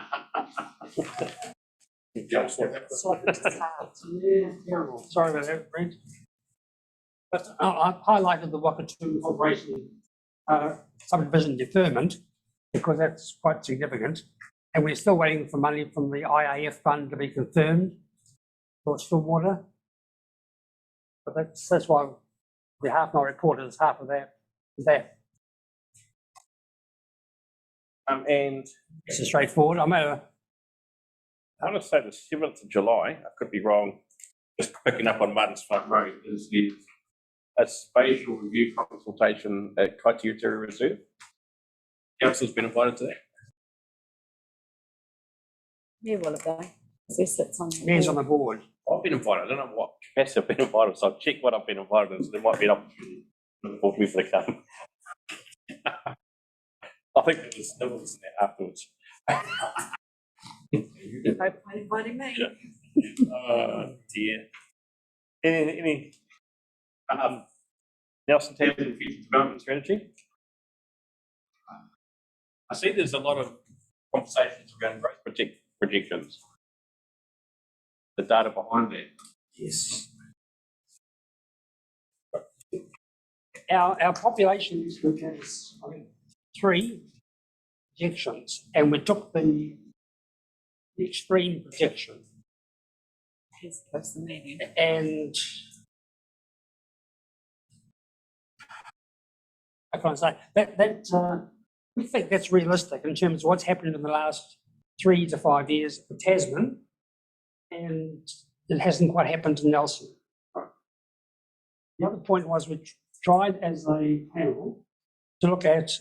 Speaker 12: Sorry about that, Brent. But I've highlighted the Wakatu Corporation subdivision deferment because that's quite significant. And we're still waiting for money from the IAF fund to be confirmed for stormwater. But that's why the half my report is half of that.
Speaker 1: And
Speaker 12: it's straightforward. I
Speaker 1: want to say the 7th of July, I could be wrong, just picking up on Martin's Front Road, is a spatial review consultation at Kaitiuteri Reserve. Council's been invited to that.
Speaker 9: Yeah, will it go? Who sits on the
Speaker 12: Mayor's on the board.
Speaker 1: I've been invited. I don't know what capacity I've been invited, so I'll check what I've been invited in, so there might be an opportunity for me to come. I think there was that afterwards.
Speaker 17: No point inviting me.
Speaker 1: Oh dear. Any Nelson Tasman future development strategy? I see there's a lot of conversations around growth projections. The data behind that.
Speaker 12: Yes. Our population is has 3 projections, and we took the extreme projection. And I can't say that we think that's realistic in terms of what's happened in the last 3 to 5 years for Tasman, and it hasn't quite happened in Nelson. The other point was we tried as a panel to look at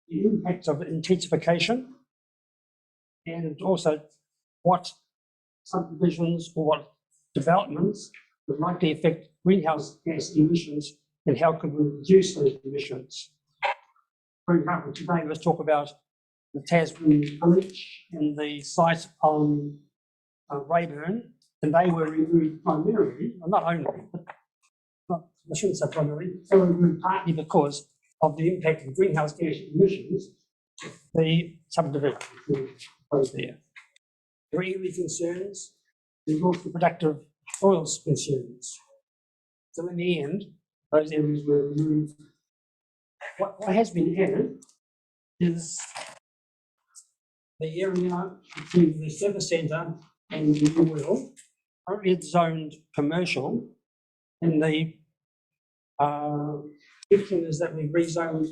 Speaker 12: the impact of intensification and also what subdivisions or what developments would likely affect greenhouse gas emissions and how could we reduce those emissions. For example, today let's talk about the Tasman Village and the site on Rayburn, and they were removed primarily, well, not only, but I shouldn't say primarily, they were removed partly because of the impact of greenhouse gas emissions, the subdivision was there. There are area concerns, there's also productive soils concerns. So in the end, those areas were removed. What has been added is the area between the service centre and the new well. Currently it's zoned commercial, and the option is that we rezoned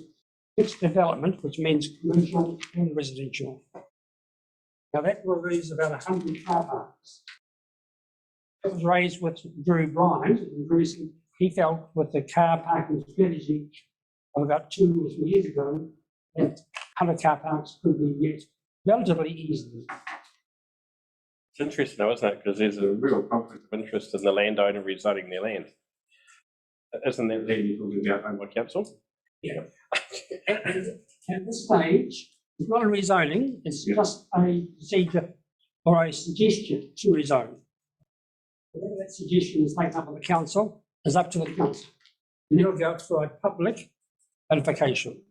Speaker 12: mixed development, which means commercial and residential. Now that removes about 100 car parks. That was raised with Drew Bryant, and he felt with the car parking strategy of about 2 or 3 years ago, that 100 car parks could be met relatively easily.
Speaker 1: It's interesting though, isn't it? Because there's a real conflict of interest in the landowner rezoning their land. Isn't that land you're talking about owned by council?
Speaker 12: Yeah. At this stage, it's not a rezoning, it's just a procedure or a suggestion to rezone. Whether that suggestion is taken up by the council is up to the council. And it'll go for a public notification.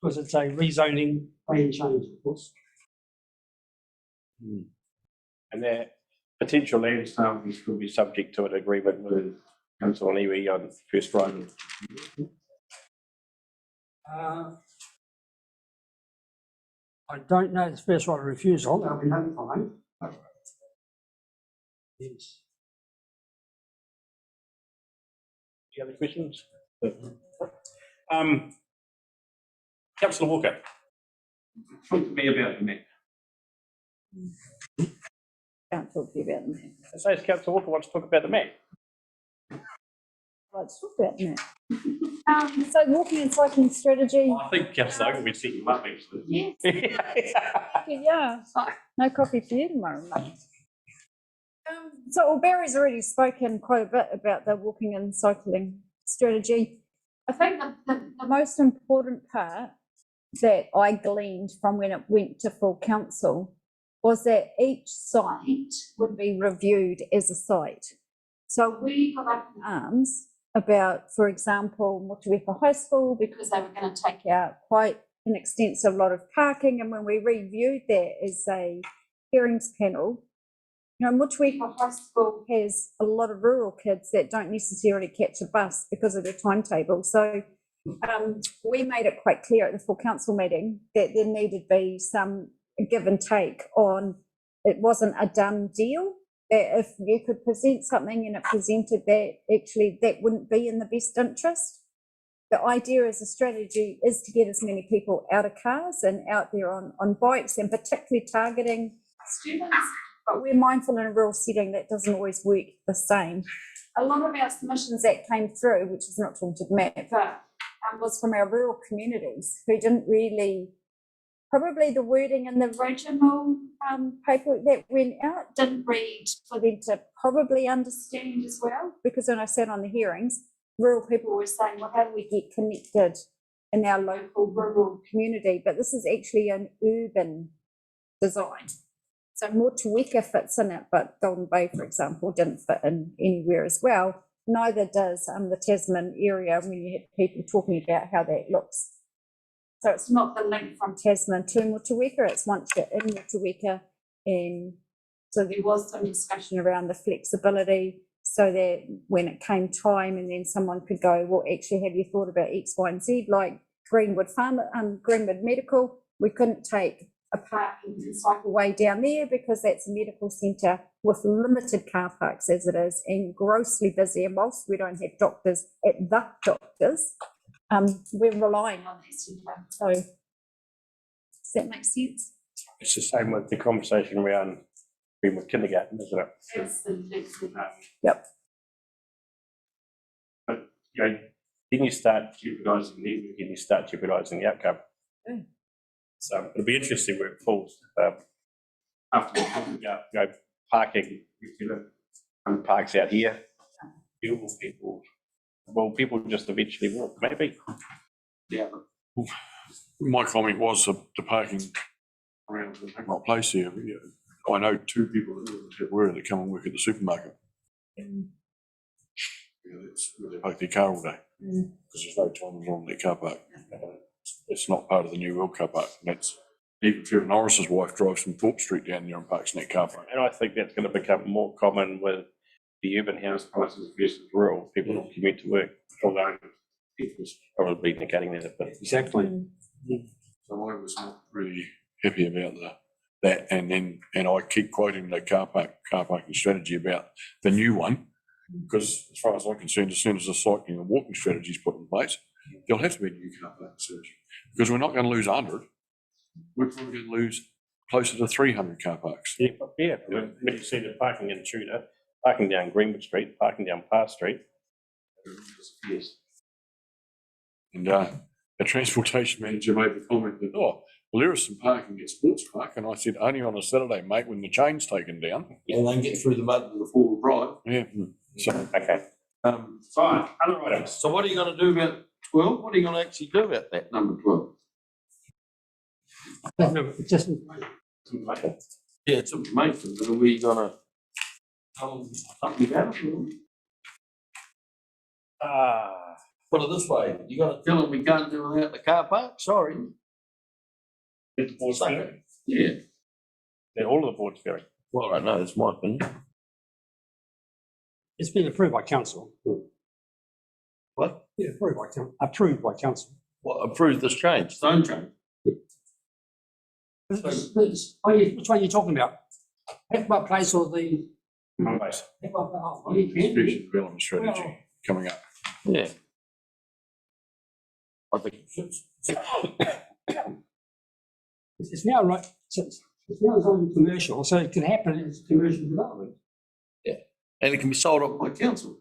Speaker 12: Because it's a rezoning plan change, of course.
Speaker 1: And that potential land sales will be subject to an agreement with council on iwi on first right.
Speaker 12: I don't know the first right of refusal, that'll be notified. Yes.
Speaker 1: Any other questions? Councillor Walker, talk to me about the map.
Speaker 9: Can't talk to you about the map.
Speaker 1: It says Councillor Walker wants to talk about the map.
Speaker 9: Let's talk about the map. So walking and cycling strategy.
Speaker 1: I think Councillor Oaken would set you up actually.
Speaker 9: Yes. Yeah. No coffee for you tomorrow, mate. So Barry's already spoken quite a bit about the walking and cycling strategy. I think the most important part that I gleaned from when it went to full council was that each site would be reviewed as a site. So we got up in arms about, for example, Motueka High School, because they were going to take out quite an extensive lot of parking. And when we reviewed that as a hearings panel, you know, Motueka High School has a lot of rural kids that don't necessarily catch a bus because of their timetable. So we made it quite clear at the full council meeting that there needed to be some give and take on, it wasn't a done deal, that if you could present something and it presented that actually that wouldn't be in the best interest. The idea as a strategy is to get as many people out of cars and out there on bikes, and particularly targeting students. But we're mindful in a rural setting that doesn't always work the same. A lot of our submissions that came through, which is not talking to the map, but was from our rural communities who didn't really, probably the wording in the original paper that went out didn't read for them to probably understand as well. Because when I sat on the hearings, rural people were saying, well, how do we get connected in our local rural community? But this is actually an urban design. So Motueka fits in it, but Golden Bay, for example, didn't fit in anywhere as well. Neither does the Tasman area when you have people talking about how that looks. So it's not the link from Tasman to Motueka, it's once you're in Motueka. And so there was some discussion around the flexibility so that when it came time and then someone could go, well, actually, have you thought about X, Y, and Z, like Greenwood Farm, Greenwood Medical, we couldn't take a parking and cycle way down there because that's a medical centre with limited car parks as it is and grossly busy. And whilst we don't have doctors at the doctors, we're relying on that centre. So does that make sense?
Speaker 1: It's the same with the conversation around Greenwood Kindergarten, isn't it?
Speaker 9: Absolutely. Yep.
Speaker 1: But you know, then you start jeopardising the network and you start jeopardising the outcome.
Speaker 9: Mm.
Speaker 1: So it'll be interesting where it falls. After we talk about, you know, parking, you know, and parks out here, people just eventually walk, maybe.
Speaker 10: Yeah. My comment was the parking around my place here. I know two people that were that come and work at the supermarket.
Speaker 9: Mm.
Speaker 10: Yeah, that's where they park their car all day because there's no time on their car park. It's not part of the New World car park. And that's even Trevor Norris's wife drives from Thorpe Street down there and parks in that car park.
Speaker 1: And I think that's going to become more common with the urban house prices versus rural. People don't commute to work, although people's probably negating that. But
Speaker 10: exactly. So I was not really happy about that. And I keep quoting the car parking strategy about the new one, because as far as I'm concerned, as soon as the cycling and walking strategy is put in place, there'll have to be a new car parking strategy, because we're not going to lose 100. We're probably going to lose closer to 300 car parks.
Speaker 1: Yeah. When you see the parking in Tudor, parking down Greenwood Street, parking down Parr Street,
Speaker 10: yes. And the transportation manager made the comment that, oh, well, there is some parking at Sports Park, and I said, only on a Saturday, mate, when the chain's taken down.
Speaker 13: And they get through the mud with the four-wheel drive.
Speaker 10: Yeah. So
Speaker 1: okay. Right, other items.
Speaker 13: So what are you gonna do about 12? What are you gonna actually do about that, number 12?
Speaker 12: It's just
Speaker 13: Yeah, it's information, but are we gonna tell them something about it? Put it this way, you gotta tell them we can't do without the car park, sorry.
Speaker 1: It's the board's feeling.
Speaker 13: Yeah.
Speaker 1: They're all of the board's feeling.
Speaker 13: Well, I know, it's my opinion.
Speaker 12: It's been approved by council.
Speaker 13: What?
Speaker 12: Yeah, approved by council.
Speaker 13: What, approve this change, zone change?
Speaker 12: Which one are you talking about? Equipment place or the?
Speaker 1: Place.
Speaker 10: Strategic development strategy coming up.
Speaker 13: Yeah. I think it should.
Speaker 12: It's now right, it's now zone commercial, so it can happen as commercial development.
Speaker 13: Yeah, and it can be sold off by council.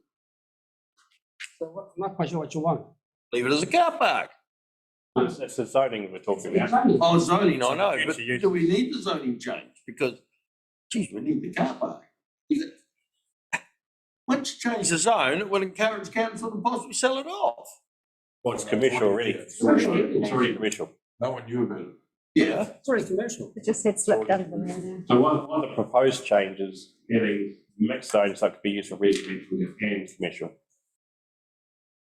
Speaker 12: So I'm not quite sure what you want.
Speaker 13: Leave it as a car park.
Speaker 1: It's the zoning we're talking about.
Speaker 13: Oh, zoning, I know, but do we need the zoning change? Because, geez, we need the car park. Once you change the zone, it will encourage council to possibly sell it off.
Speaker 1: Well, it's commercial already. It's already commercial.
Speaker 10: No one knew about it.
Speaker 13: Yeah.
Speaker 12: It's already commercial.
Speaker 9: It just had slipped under the radar.
Speaker 1: So one of the proposed changes, getting mixed zones that could be used for residential and commercial.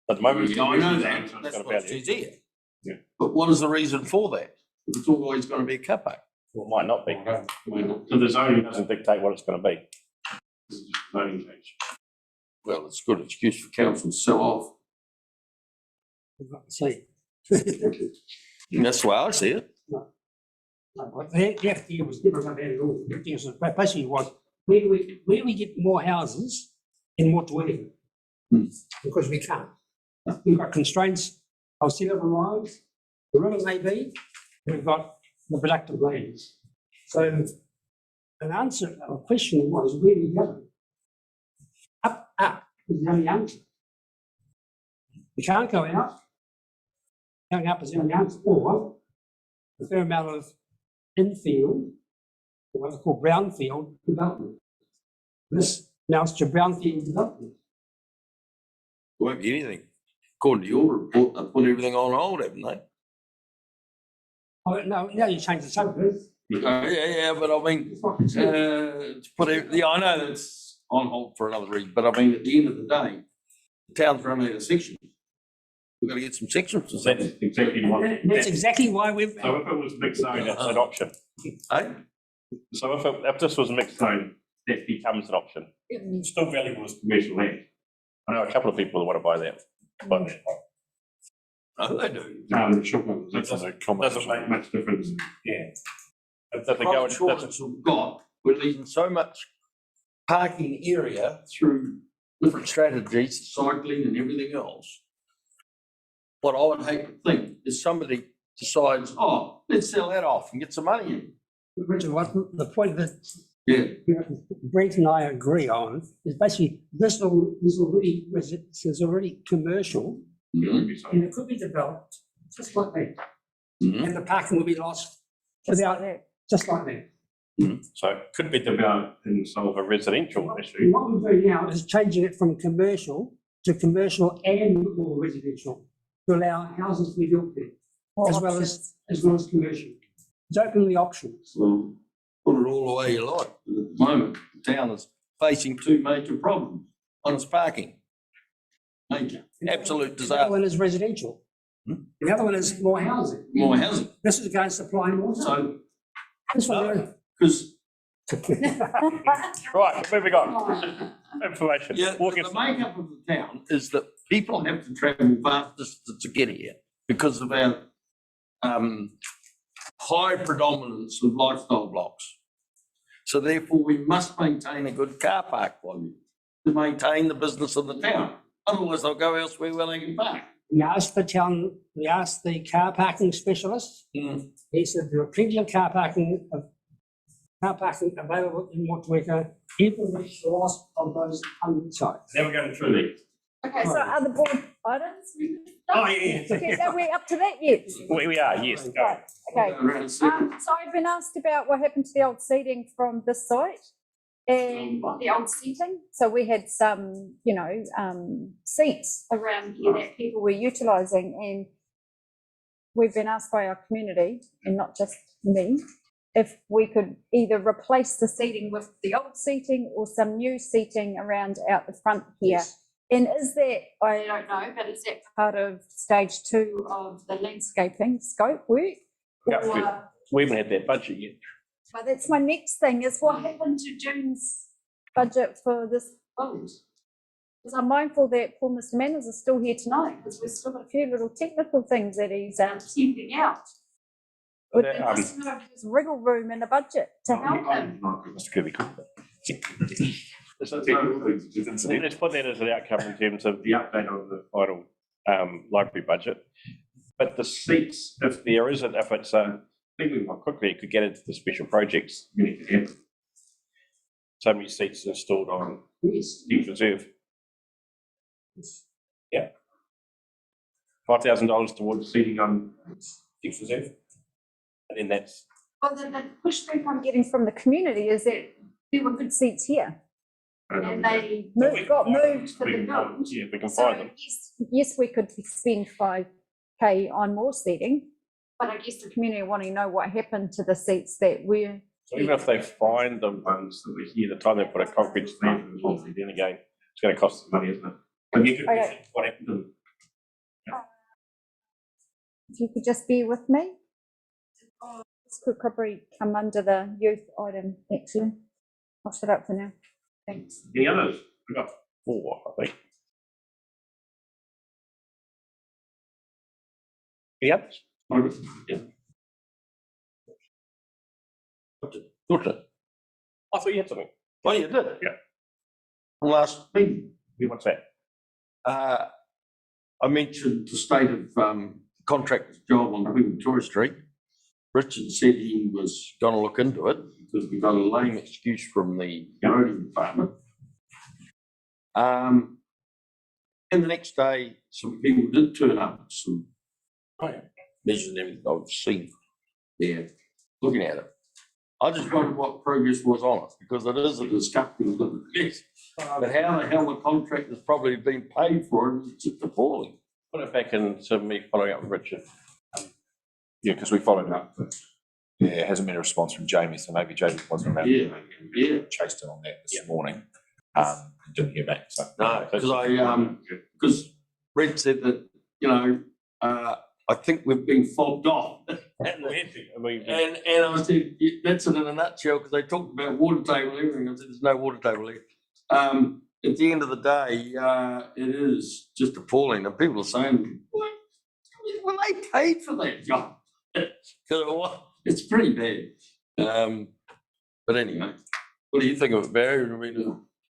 Speaker 1: At the moment,
Speaker 13: Yeah, I know that,
Speaker 1: it's
Speaker 13: that's
Speaker 1: gonna
Speaker 13: what
Speaker 1: be-
Speaker 13: she's here.
Speaker 1: Yeah.
Speaker 13: But what is the reason for that? If it's always gonna be a car park.
Speaker 1: Well, it might not be. So the zoning doesn't dictate what it's going to be. This is just a zoning change.
Speaker 13: Well, it's a good excuse for council to sell off.
Speaker 12: See.
Speaker 13: That's the way I see it.
Speaker 12: The FD was different about it all. The FD was basically was where do we get more houses in Motueka? Because we can't. We've got constraints of sea level rise, the river may be, and we've got the productive lands. So an answer, a question was, where do we go? Up is the only answer. We can't go out. Going up is the only answer. Or a fair amount of infield, or what I call brownfield development. This amounts to brownfield development.
Speaker 13: Won't be anything. According to your report, they put everything on hold, haven't they?
Speaker 12: Oh, no, now you change the subject.
Speaker 13: Yeah, but I mean, to put it, yeah, I know that's on hold for another reason, but I mean, at the end of the day, the town's running out of sections. We've got to get some sections.
Speaker 1: That's exactly what.
Speaker 12: That's exactly why we've.
Speaker 1: So if it was mixed zone, that's an option.
Speaker 13: Hey?
Speaker 1: So if this was mixed zone, that becomes an option. It's still valuable as commercial land. I know a couple of people that want to buy that, but.
Speaker 13: Oh, they do.
Speaker 1: It doesn't make much difference. Yeah. If they go
Speaker 13: Private shortage we've got, we're leaving so much parking area through different strategies, cycling and everything else. What I would hate to think is somebody decides, oh, let's sell that off and get some money in.
Speaker 12: Richard, what the point that
Speaker 13: Yeah.
Speaker 12: Brent and I agree on is basically this is already commercial, and it could be developed just like that, and the parking will be lost without that, just like that.
Speaker 1: So it could be developed and solve a residential issue.
Speaker 12: What we're doing now is changing it from commercial to commercial and or residential to allow houses to be built there, as well as commercial. It's opening the options.
Speaker 13: Well, put it all the way you like. But at the moment, the town is facing two major problems. One is parking. Major, absolute
Speaker 12: The other
Speaker 13: disaster.
Speaker 12: one is residential. The other one is more housing.
Speaker 13: More housing.
Speaker 12: This is going to supply more.
Speaker 13: So,
Speaker 12: This one,
Speaker 13: because
Speaker 1: Right, moving on. Information.
Speaker 13: yeah,
Speaker 1: Walking
Speaker 13: the makeup of the town is that people have to travel vast distances to get here because of our high predominance of lifestyle blocks. So therefore, we must maintain a good car park volume to maintain the business of the town. Otherwise, they'll go elsewhere where they can park.
Speaker 12: we asked the town, we asked the car parking specialist. He said there are plenty of car parking available in Motueka, even with the loss of those 100 sites.
Speaker 1: Never going through these.
Speaker 9: Okay, so are the board items?
Speaker 1: Oh, yeah.
Speaker 9: Okay, are we up to that yet?
Speaker 1: We are, yes. Go.
Speaker 9: Okay, so I've been asked about what happened to the old seating from this site. And the old seating, so we had some, seats around here that people were utilising, and we've been asked by our community, and not just me, if we could either replace the seating with the old seating or some new seating around out the front here. And is that, I don't know, but is that part of stage 2 of the landscaping scope work?
Speaker 1: We haven't had that budget yet.
Speaker 9: But that's my next thing, is what happened to June's budget for this build? Because I'm mindful that poor Mr. Manners is still here tonight, because we've still got a few little technical things that he's sending out. Would be nice to know if there's wriggle room in the budget to help him.
Speaker 1: Let's put that as an outcome in terms of the update of the final library budget. But the seats, if there isn't, if it's moving more quickly, it could get into the special projects. So many seats installed on Youth Reserve. Yeah. $5,000 towards seating on Youth Reserve. And then that's.
Speaker 9: Well, the pushback I'm getting from the community is that there were good seats here. And they got moved for the build.
Speaker 1: Yeah, we can find them.
Speaker 9: Yes, we could spend 5K on more seating, but I guess the community want to know what happened to the seats that were.
Speaker 1: So even if they find the ones that were here, the time they put a concrete slab in, then again, it's going to cost them money, isn't it? But you could what happened to them.
Speaker 9: If you could just bear with me. This could probably come under the youth item, actually. I'll shut up for now. Thanks.
Speaker 1: Any others? We've got 4, I think. Any others? Yeah.
Speaker 13: Good.
Speaker 1: I thought you had something.
Speaker 13: Oh, you did?
Speaker 1: Yeah.
Speaker 13: Last meeting.
Speaker 1: What's that?
Speaker 13: I mentioned the state of contractor's job on Queen Victoria Street. Richard said he was going to look into it because we got a lame excuse from the roading department. And the next day, some people did turn up, some measures and everything I've seen there, looking at it. I just wondered what progress was on it, because it is a disgusting little place. But how the hell the contract has probably been paid for it is just appalling.
Speaker 1: Put it back into me following up with Richard.
Speaker 14: Yeah, because we followed up. Yeah, it hasn't been a response from Jamie, so maybe Jamie wasn't around.
Speaker 13: Yeah.
Speaker 14: Chased him on that this morning. Didn't hear back. So
Speaker 13: no, because Red said that I think we've been fobbed off. And I said that's it in a nutshell, because they talked about water table and everything. I said there's no water table here. At the end of the day, it is just appalling, and people are saying, well, they paid for that job. It's pretty bad. But anyway, what do you think of it, Barry?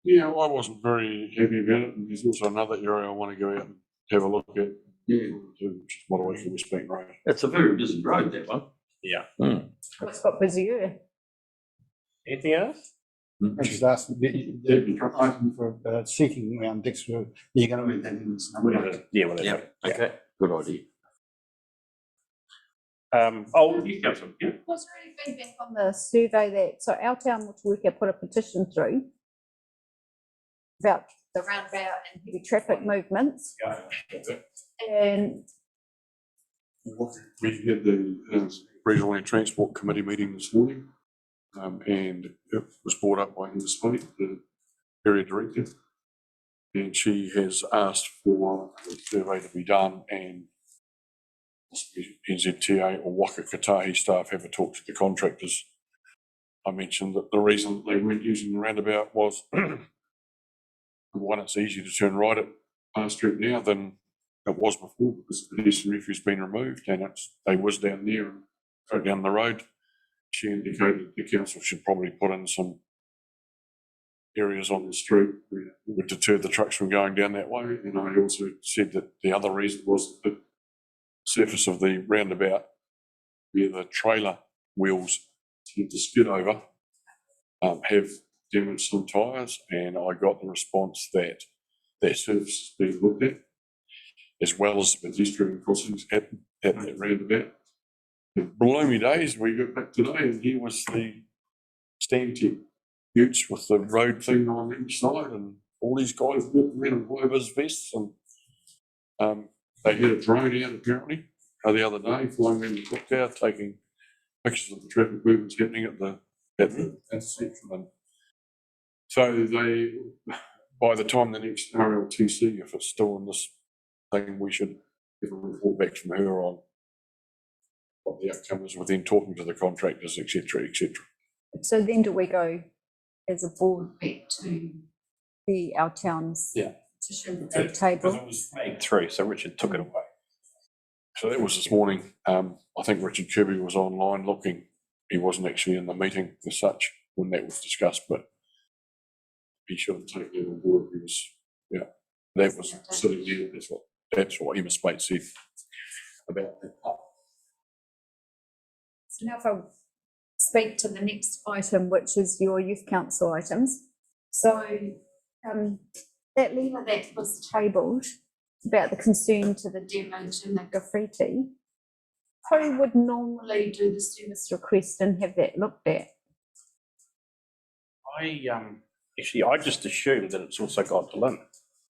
Speaker 10: Yeah, I wasn't very happy about it, and there's also another area I want to go out and have a look at.
Speaker 13: Yeah,
Speaker 10: which is Motueka West Bank Road.
Speaker 13: It's a very busy road, that one.
Speaker 1: Yeah.
Speaker 9: It's got busier.
Speaker 1: Anything else?
Speaker 11: I just asked the item for seating around Dixon. You're going to add that in this number.
Speaker 1: Yeah, whatever.
Speaker 13: Okay, good idea.
Speaker 1: You have some. Yeah.
Speaker 9: Was there any feedback on the survey that, so our town, Motueka, put a petition through about the roundabout and heavy traffic movements. And
Speaker 10: We had the Regional Land Transport Committee meeting this morning, and it was brought up by Ms. Smith, the area director, and she has asked for a survey to be done, and NZTA or Waka Kotahi staff have a talk to the contractors. I mentioned that the reason they weren't using the roundabout was one, it's easier to turn right at Park Street now than it was before, because the pedestrian refuge's been removed, and they was down there and go down the road. She indicated the council should probably put in some areas on the street where it would deter the trucks from going down that way. And I also said that the other reason was that the surface of the roundabout, where the trailer wheels tend to skid over, have damaged some tyres, and I got the response that that surface is being looked at, as well as pedestrian crossings at that roundabout. Below me days, we got back today, and here was the stand tip utes with the road thing on each side, and all these guys walking around in high-vis vests, and they had a drone out apparently the other day, flying around the clock tower, taking pictures of the traffic movements happening at the intersection. And so they, by the time the next RLTC, if it's still in this thing, we should get a report back from her on what the outcome is within talking to the contractors, etc., etc.
Speaker 9: So then do we go as a board back to our towns?
Speaker 10: Yeah.
Speaker 9: To show that they've tabled?
Speaker 1: It was made through, so Richard took it away.
Speaker 10: So that was this morning. I think Richard Kirby was online looking. He wasn't actually in the meeting as such when that was discussed, but he shouldn't take that on board. He was, yeah, that was sitting there. That's what Emma Spate said about that.
Speaker 9: So now if I speak to the next item, which is your youth council items. So that letter that was tabled about the concern to the damage and the graffiti, who would normally do the service request and have that looked at?
Speaker 1: I just assumed that it's also gone to Lynn.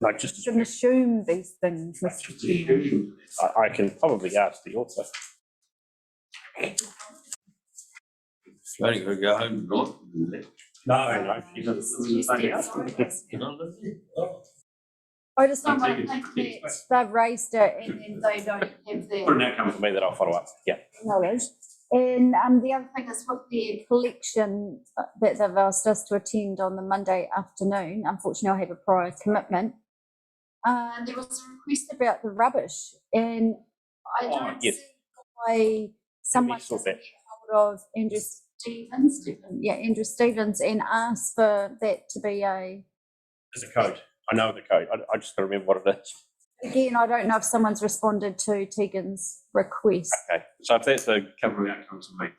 Speaker 1: Like just
Speaker 9: shouldn't assume these things, Mr. Chairman.
Speaker 1: I can probably ask the author.
Speaker 13: Only got to go home and not.
Speaker 1: No, she doesn't say
Speaker 9: I just don't want to think that they've raised it and then they don't have their
Speaker 1: When that comes to me, then I'll follow up. Yeah.
Speaker 9: knowledge. And the other thing is with the collection that they've asked us to attend on the Monday afternoon. Unfortunately, I have a prior commitment. There was a request about the rubbish, and I don't see why someone doesn't get hold of Andrew Stevens, Andrew Stevens, and ask for that to be a.
Speaker 1: There's a code. I know the code. I just got to remember what it is.
Speaker 9: Again, I don't know if someone's responded to Tegan's request.
Speaker 1: Okay, so if that's a couple of outcomes for me,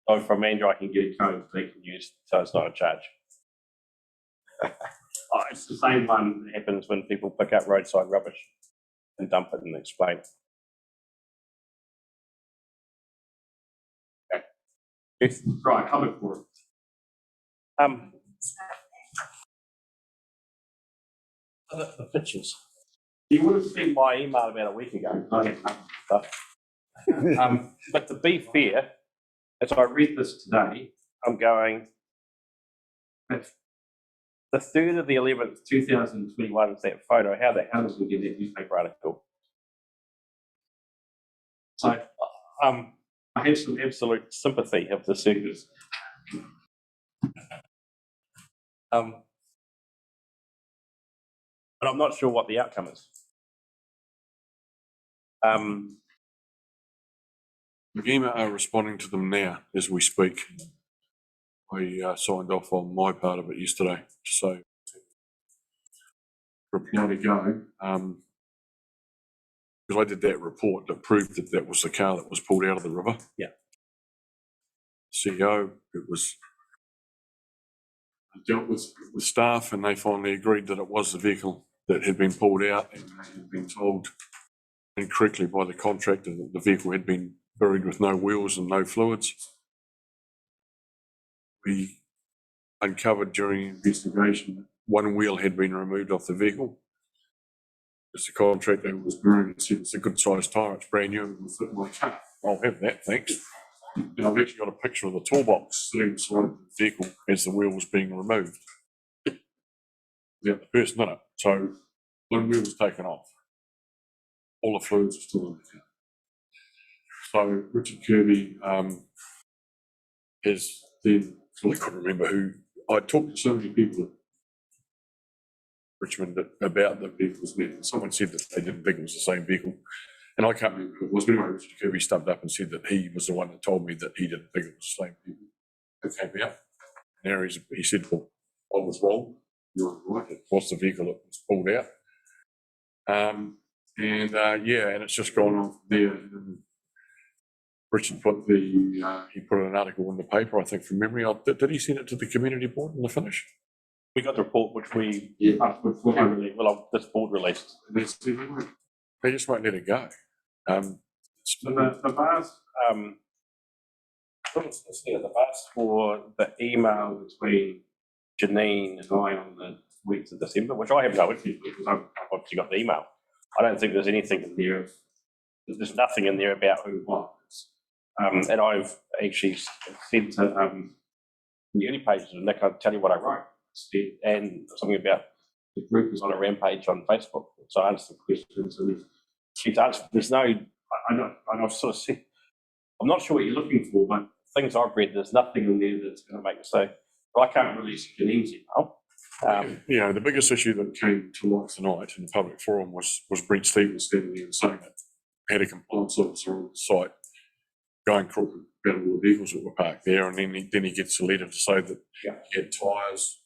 Speaker 1: or from Andrew, I can get a code they can use, so it's not a charge. It's the same one that happens when people pick up roadside rubbish and dump it and explain it. Okay. It's right, covered for it. The pictures. You would have seen my email about a week ago. But to be fair, as I read this today, I'm going, if the 3rd of the 11th, 2021 is that photo, how the hell did we get that newspaper article? So I have some absolute sympathy of the circus. But I'm not sure what the outcome is.
Speaker 10: McGema are responding to them now as we speak. I signed off on my part of it yesterday, so reply to go. Because I did that report that proved that that was the car that was pulled out of the river.
Speaker 1: Yeah.
Speaker 10: CEO, it was dealt with staff, and they finally agreed that it was the vehicle that had been pulled out, and they had been told incorrectly by the contractor that the vehicle had been buried with no wheels and no fluids. We uncovered during investigation that one wheel had been removed off the vehicle. As the contractor was buried and said it's a good sized tyre, it's brand new, it will fit my car. I'll have that, thanks. And I've actually got a picture of the toolbox sitting inside the vehicle as the wheel was being removed. Without the person in it. So one wheel was taken off. All the fluids are still in the car. So Richard Kirby has then, I couldn't remember who, I talked to so many people at Richmond about the vehicles, and someone said that they didn't think it was the same vehicle. And I can't remember who it was. Anyway, Richard Kirby stumped up and said that he was the one that told me that he didn't think it was the same vehicle that came out. Now he said, well, I was wrong. You were right. It was the vehicle that was pulled out. And it's just gone on from there. And Richard put he put an article in the paper, I think from memory. Did he send it to the community board in the finish?
Speaker 1: We got the report which we this board released.
Speaker 10: They just won't let it go.
Speaker 1: The bars, the bars for the email between Janine and I on the week of December, which I have no issue with because I've obviously got the email. I don't think there's anything in there. There's nothing in there about who was. And I've actually said to the early pages of Nick, I'll tell you what I wrote, and something about the group is on a rampage on Facebook. So I answered the questions and she's answered. There's no, I've sort of said, I'm not sure what you're looking for, but things I've read, there's nothing in there that's going to make me say, well, I can't release Janine's email.
Speaker 10: The biggest issue that came to light tonight in the public forum was Brent Stevens standing there and saying that had a compliance officer on the site going crooked about all the vehicles that were parked there, and then he gets a letter to say that he had tyres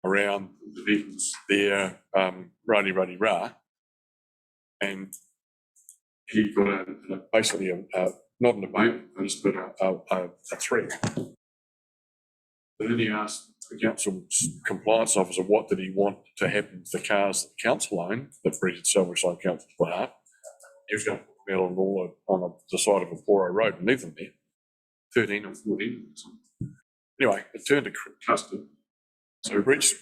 Speaker 10: around the vehicles there, rah, and he got basically not an abatement notice, but a threat. But then he asked the council's compliance officer what did he want to happen to the cars that the council owned that Brett had salvaged on council's behalf. He was going to put them out on the side of a Poro road and leave them there, 13 or 14. Anyway, it turned to custard. So Brett's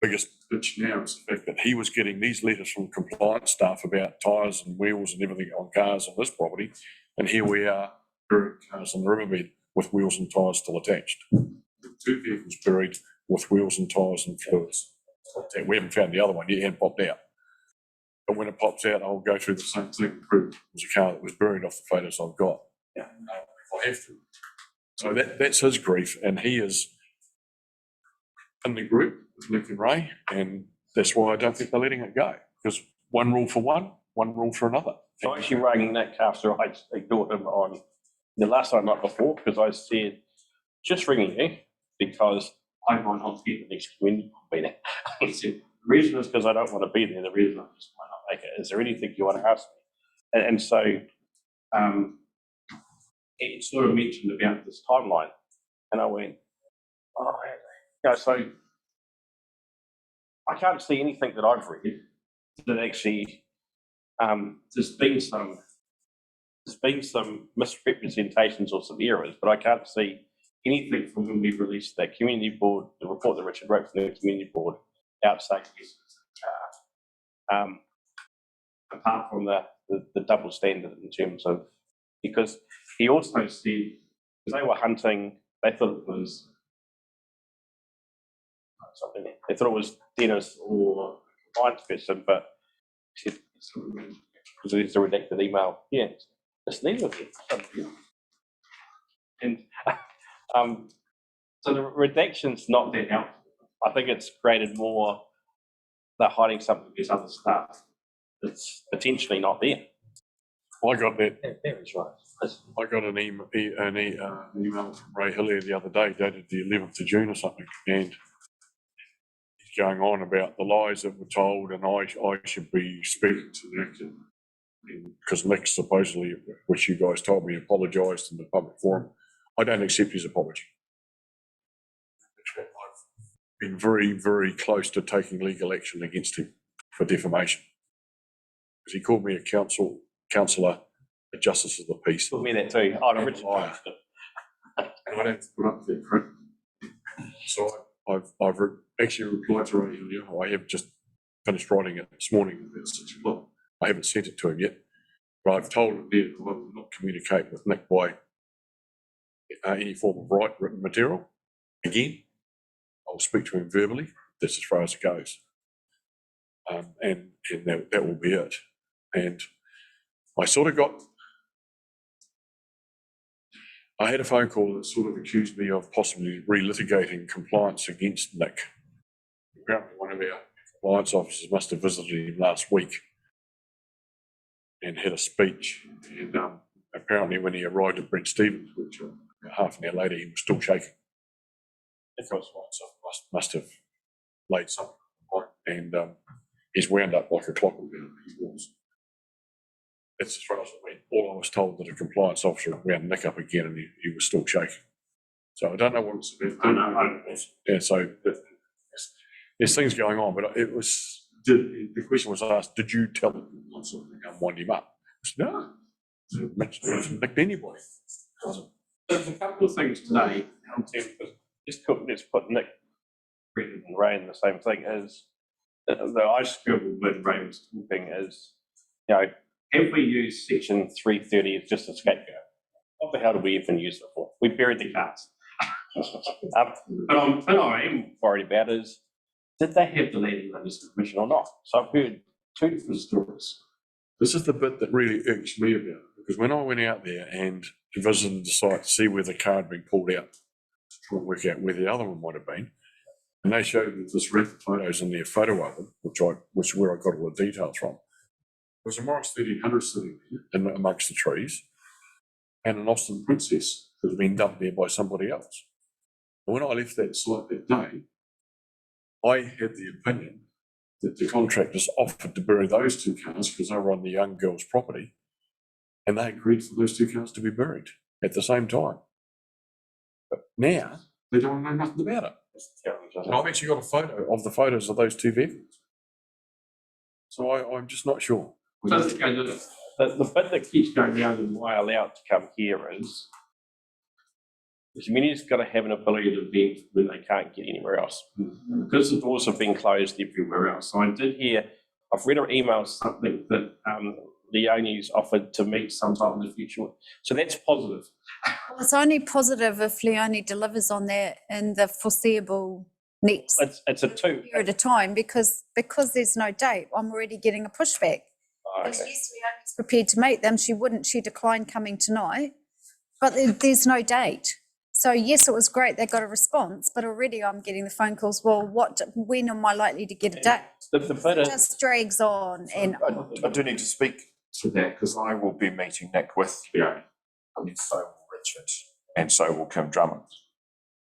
Speaker 10: biggest bitch now is the fact that he was getting these letters from compliance staff about tyres and wheels and everything on cars on this property, and here we are burying cars on the riverbed with wheels and tyres still attached. 2 vehicles buried with wheels and tyres and fluids. We haven't found the other one yet, it hadn't popped out. But when it pops out, I'll go through the same thing and prove it was a car that was buried off the photos I've got. If I have to. So that's his grief, and he is in the group with Nick and Ray, and that's why I don't think they're letting it go. Because one rule for one rule for another.
Speaker 1: So I actually rang Nick after I ignored him on the last time, not before, because I said, just ringing you because I might not be at the next community meeting. I said, the reason is because I don't want to be there. The reason I just might not make it. Is there anything you want to ask me? And so it sort of mentioned about this timeline. And I went, oh, so I can't see anything that I've read that actually there's been some misrepresentations or some errors, but I can't see anything from when we released that community board, the report that Richard wrote from the community board, outside yes, apart from the double standard in terms of, because he also said, because they were hunting, they thought it was something, they thought it was Dennis or a compliance person, but he said, because it's a redacted email, yeah, it's neither of them. And so the redaction's not that helpful. I think it's created more, they're hiding something of this other stuff that's potentially not there.
Speaker 10: I got that.
Speaker 1: That is right.
Speaker 10: I got an email from Ray Hillier the other day, dated the 11th of June or something, and he's going on about the lies that were told, and I should be speaking to Nick, because Nick supposedly, which you guys told me, apologised in the public forum. I don't accept his apology. I've been very, very close to taking legal action against him for defamation, because he called me a councillor, a justice of the peace.
Speaker 1: Called me that too. Oh, no, Richard.
Speaker 10: And I don't put up with that crap. So I've actually replied to Ray Hillier. I have just finished writing it this morning about 6 o'clock. I haven't sent it to him yet, but I've told him that I will not communicate with Nick by any form of written material. Again, I'll speak to him verbally. That's as far as it goes. And that will be it. And I sort of I had a phone call that sort of accused me of possibly relitigating compliance against Nick. Apparently one of our compliance officers must have visited him last week and had a speech. And apparently when he arrived at Brent Stevens, which half an hour later, he was still shaking. If I was right, so must have laid something on, and he's wound up like a clock about it. He was. That's as far as I went. All I was told that a compliance officer wound Nick up again, and he was still shaking. So I don't know what it's about. Yeah, so there's things going on, but it was. The question was asked: did you tell the compliance officer to wind him up? I said, no. It nicked anybody.
Speaker 1: There's a couple of things today. Let's put Nick Brendan and Ray, and the same thing is, I scribbled when Ray was talking is, if we use section 330 as just a scapegoat, what the hell do we even use it for? We buried the cars. But I am worried about is, did they have the land owners permission or not? So I've heard two different stories.
Speaker 10: This is the bit that really irks me about it, because when I went out there and visited the site to see where the car had been pulled out, to try and work out where the other one might have been, and they showed me this wreck of photos in their photo album, which is where I got all the details from. There was a Morris 1300 sitting there amongst the trees, and an Austin Princess that had been dumped there by somebody else. And when I left that site that day, I had the opinion that the contractors offered to bury those two cars because they were on the young girl's property, and they agreed for those two cars to be buried at the same time. But now they don't know nothing about it. And I've actually got a photo of the photos of those two vehicles. So I'm just not sure.
Speaker 1: So the bit that keeps going round and why I allow it to come here is the community's got to have an ability to vent when they can't get anywhere else. Because the doors have been closed everywhere else. So I did hear, I've read an email something that Leonie's offered to meet sometime in the future. So that's positive.
Speaker 9: Well, it's only positive if Leonie delivers on that in the foreseeable next
Speaker 1: it's a
Speaker 9: period of time, because there's no date. I'm already getting a pushback. Because yes, Leonie's prepared to meet them. She declined coming tonight, but there's no date. So yes, it was great they got a response, but already I'm getting the phone calls. Well, when am I likely to get a date? It just drags on, and
Speaker 14: I do need to speak to that because I will be meeting Nick with Leonie, and so will Richard, and so will Kim Drummond.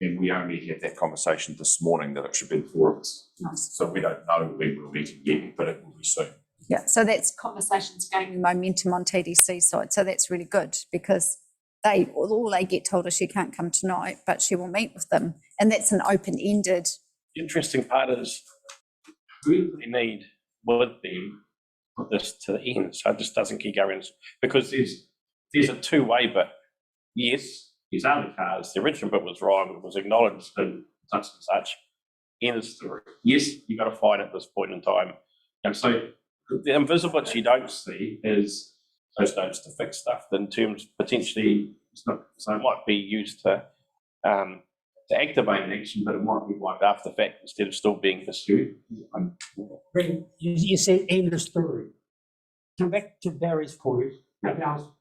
Speaker 14: And we only had that conversation this morning that it should be the four of us.
Speaker 9: Nice.
Speaker 14: So we don't know when we'll meet again, but it will be soon.
Speaker 9: yeah, so that's conversations gaining momentum on TDC side. So that's really good, because all they get told is she can't come tonight, but she will meet with them, and that's an open-ended.
Speaker 1: The interesting part is who do they need with them put this to the end, so it just doesn't keep going, because there's a two-way bit. Yes, these other cars, the original bit was wrong, it was acknowledged and such and such. End of story. Yes, you've got to fight at this point in time. And so the invisible bits you don't see is those notes to fix stuff in terms potentially, so it might be used to activate an action, but it might be wiped after the fact instead of still being pursued.
Speaker 12: You said end of story. Come back to Barry's point about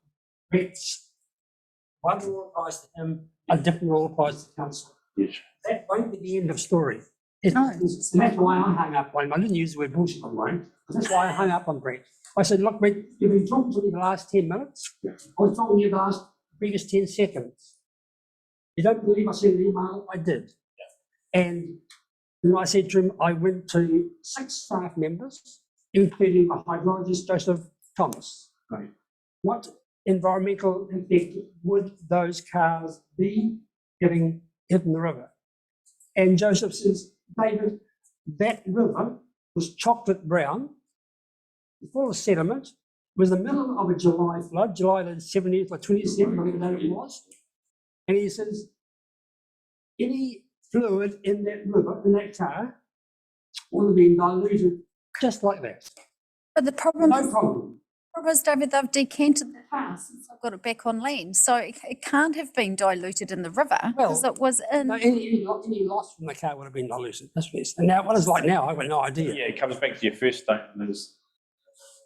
Speaker 12: one rule applies to him, a different rule applies to council.
Speaker 1: Yes.
Speaker 12: That won't be the end of story. And that's why I hung up on him. I didn't use the word bullshit on Wayne. That's why I hung up on Brett. I said, look, Brett, you've been talking to me the last 10 minutes. I was talking to you the last previous 10 seconds. You don't believe I sent an email? I did. And I said to him, I went to 6 staff members, including a hydrologist, Joseph Thomas.
Speaker 1: Right.
Speaker 12: What environmental effect would those cars be getting hit in the river? And Joseph says, David, that river was chocolate brown, full of sediment. It was the middle of a July flood, July the 70th or 27th, whatever it was. And he says, any fluid in that river, in that car, would have been diluted just like that.
Speaker 9: But the problem
Speaker 12: No problem.
Speaker 9: is, David, they've decanted the car since I've got it back on land. So it can't have been diluted in the river, because it was in.
Speaker 12: No, any loss from the car would have been diluted. That's what it's. And now, what it's like now, I've got no idea.
Speaker 1: Yeah, it comes back to your first statement is,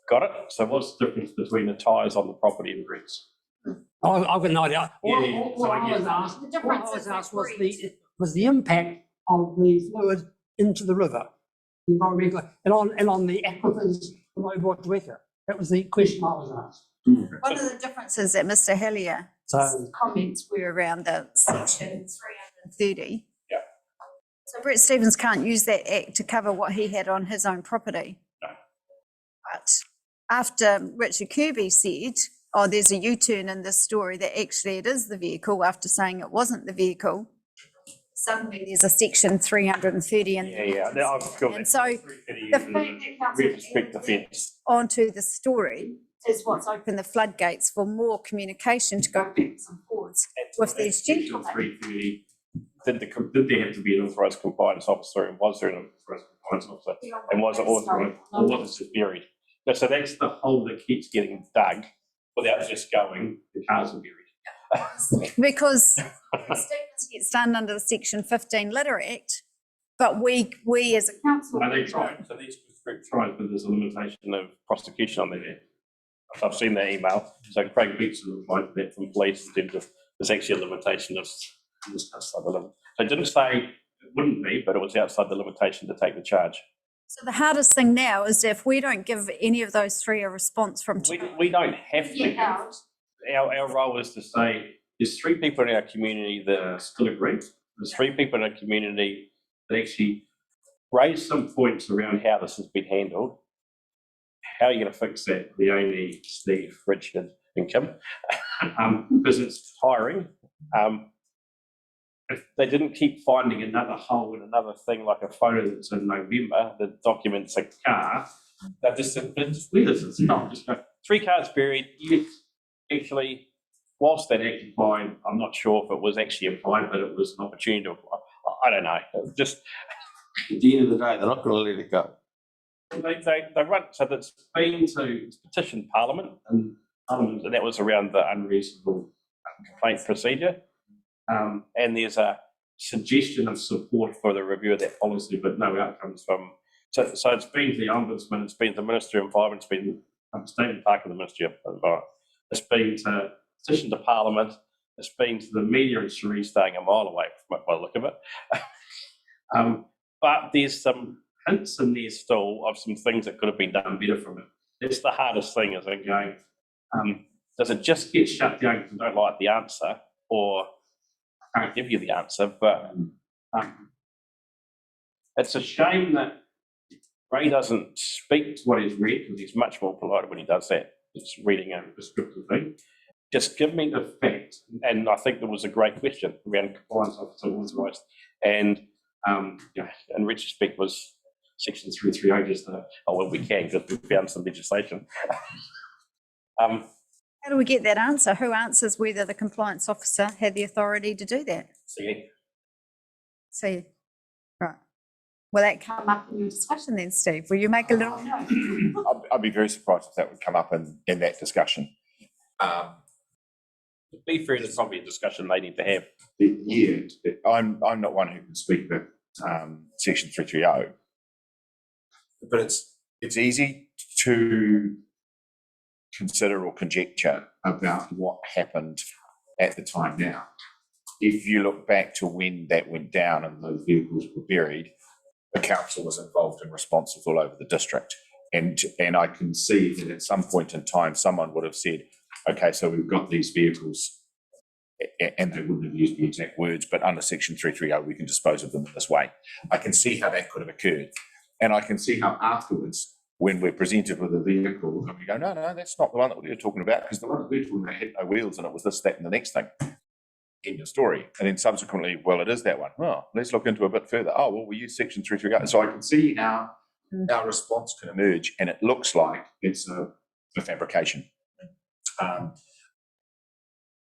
Speaker 1: got it? So what's the difference between the tyres on the property and Brett's?
Speaker 12: I've got no idea.
Speaker 1: So I
Speaker 12: I
Speaker 1: guess-
Speaker 12: was asked,
Speaker 9: The difference
Speaker 12: what I was
Speaker 9: is
Speaker 12: asked
Speaker 9: that
Speaker 12: was the impact of the fluid into the river, environmental, and on the aquifers below Motueka. That was the question I was asked.
Speaker 9: One of the differences that Mr. Hellier
Speaker 12: So-
Speaker 9: comments were around the section 330.
Speaker 1: Yeah.
Speaker 9: So Brett Stevens can't use that act to cover what he had on his own property.
Speaker 1: No.
Speaker 9: But after Richard Kirby said, oh, there's a U-turn in this story that actually it is the vehicle, after saying it wasn't the vehicle, suddenly there's a section 330 in there.
Speaker 1: Yeah. Now I've got
Speaker 9: And so the fact that council
Speaker 1: respect the fence.
Speaker 9: onto the story is what's opened the floodgates for more communication to go backwards and forwards with these gentlemen.
Speaker 1: 330 did there have to be an authorised compliance officer, and was there an authorised compliance officer, and was it authorised, or was it just buried? So that's the hole that keeps getting dug without just going, the cars are buried.
Speaker 9: Because Stevens gets done under the Section 15 Litter Act, but we as a council.
Speaker 1: No, they tried, so these group tried, but there's a limitation of prosecution on there. I've seen that email, so Craig Beats replied to that from police in terms of there's actually a limitation of outside the limit. So it didn't say it wouldn't be, but it was outside the limitation to take the charge.
Speaker 9: So the hardest thing now is if we don't give any of those three a response from
Speaker 1: we don't have to give. Our role is to say there's three people in our community that are still aggrieved. There's three people in our community that actually raise some points around how this has been handled. How are you going to fix that? Leonie, Steve, Richard, and Kim, because it's tiring. If they didn't keep finding another hole in another thing, like a photo that's in November that documents a car, they're just where is this? Not just go, 3 cars buried. Yes, actually, whilst that act applied, I'm not sure if it was actually applied, but it was an opportunity to apply. I don't know. Just
Speaker 13: at the end of the day, they're not going to let it go.
Speaker 1: They run, so that's been to petition Parliament, and that was around the unreasonable complaint procedure. And there's a suggestion of support for the review of that policy, but no outcomes from. So it's been to the Ombudsman, it's been to the Ministry of Environment, it's been State Park and the Ministry of Environment. It's been to petition to Parliament, it's been to the media, and Cherie staying a mile away from it by the look of it. But there's some hints in there still of some things that could have been done better from it. That's the hardest thing, is in going, does it just get shut down because you don't like the answer, or I can't give you the answer? But it's a shame that Ray doesn't speak to what he's read, because he's much more polite when he does that. It's reading a prescriptive thing. Just give me the fact. And I think there was a great question around compliance officer authorised, and in retrospect was Section 330 just well, we can, because we found some legislation.
Speaker 9: How do we get that answer? Who answers whether the compliance officer had the authority to do that? See, right. Will that come up in your discussion then, Steve? Will you make a little note?
Speaker 14: I'd be very surprised if that would come up in that discussion.
Speaker 1: To be fair, it's probably a discussion they need to have.
Speaker 14: Yeah, I'm not one who can speak about Section 330, but it's easy to consider or conjecture about what happened at the time now. If you look back to when that went down and those vehicles were buried, the council was involved and responsible all over the district. And I can see that at some point in time, someone would have said, okay, so we've got these vehicles, and they wouldn't have used the exact words, but under Section 330, we can dispose of them this way. I can see how that could have occurred. And I can see how afterwards, when we're presented with a vehicle, and we go, no, that's not the one that we were talking about, because the one that we were talking about had no wheels, and it was this, that, and the next thing. In your story. And then subsequently, well, it is that one. Well, let's look into a bit further. Oh, well, we use Section 330. So I can see how our response can emerge, and it looks like it's a fabrication.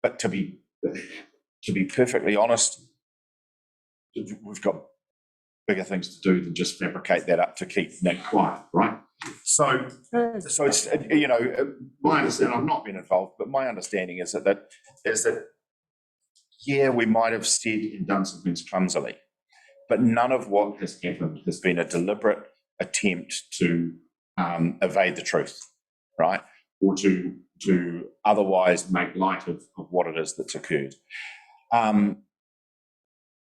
Speaker 14: But to be perfectly honest, we've got bigger things to do than just fabricate that up to keep Nick quiet, right? So it's, my understanding, I've not been involved, but my understanding is that yeah, we might have said and done some things clumsily, but none of what has happened has been a deliberate attempt to evade the truth, right? Or to otherwise make light of what it is that's occurred.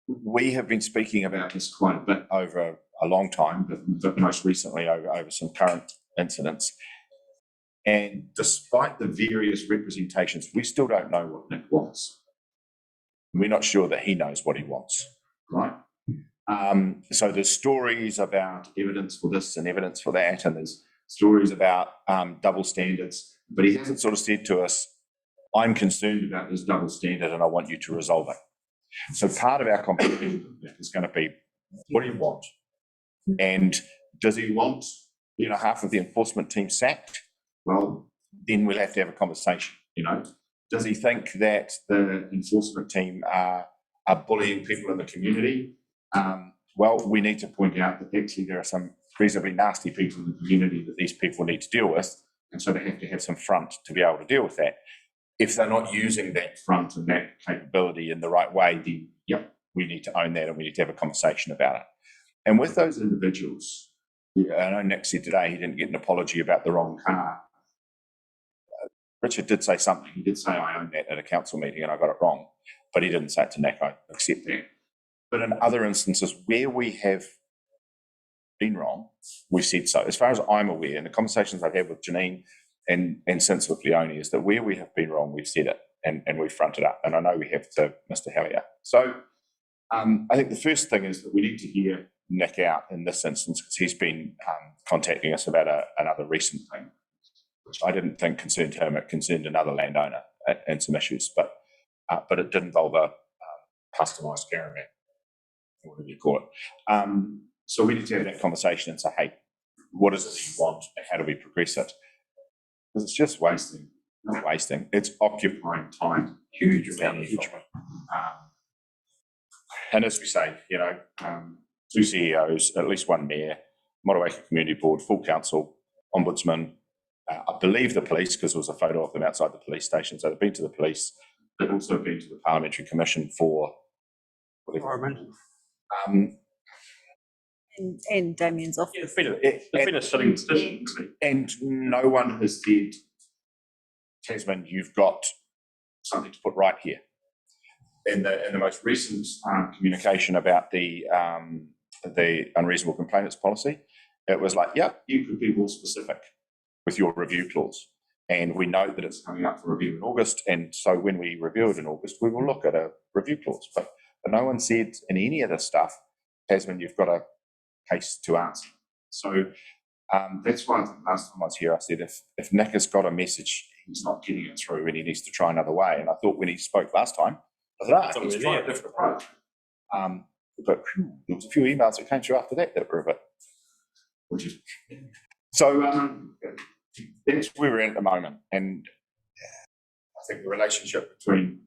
Speaker 14: We have been speaking about this quite a bit over a long time, but most recently over some current incidents. And despite the various representations, we still don't know what Nick wants. We're not sure that he knows what he wants, right? So there's stories about evidence for this and evidence for that, and there's stories about double standards, but he hasn't sort of said to us, I'm concerned about this double standard and I want you to resolve it. So part of our conversation is going to be, what do you want? And does he want, half of the enforcement team sacked? Well, then we'll have to have a conversation, Does he think that the enforcement team are are bullying people in the community, well, we need to point out that actually there are some reasonably nasty people in the community that these people need to deal with, and so they have to have some front to be able to deal with that. If they're not using that front and that capability in the right way, then yep, we need to own that and we need to have a conversation about it. And with those individuals, I know Nick said today he didn't get an apology about the wrong car. Richard did say something. He did say, I own that at a council meeting and I got it wrong, but he didn't say it to Nick. I accept that. But in other instances where we have been wrong, we've said so. As far as I'm aware, in the conversations I've had with Janine and since with Leonie, is that where we have been wrong, we've said it and we've fronted up. And I know we have to Mr. Hellier. So I think the first thing is that we need to hear Nick out in this instance, because he's been contacting us about another recent thing, which I didn't think concerned him. It concerned another landowner and some issues, but it did involve a customised caravan, whatever you call it. So we need to have that conversation and say, hey, what is it that you want and how do we progress it? Because it's just wasting, not wasting, it's occupying time, huge amount. And as we say, you know, 2 CEOs, at least 1 mayor, Motueka Community Board, full council, ombudsman, I believe the police, because there was a photo of them outside the police station. So they've been to the police. They've also been to the Parliamentary Commission for
Speaker 12: Environment.
Speaker 9: And Damien's office.
Speaker 1: It's been a sitting position.
Speaker 14: And no one has said, Tasman, you've got something to put right here. In the most recent communication about the unreasonable complainants policy, it was like, yeah, you could be more specific with your review clause. And we know that it's coming up for review in August. And so when we review it in August, we will look at a review clause. But no one said in any of this stuff, Tasman, you've got a case to answer. So that's why last time I was here, I said, if Nick has got a message, he's not getting it through and he needs to try another way. And I thought when he spoke last time, I thought, he's trying a different approach. But there was a few emails that came through after that were a bit, which is, so that's where we're at the moment. And I think the relationship between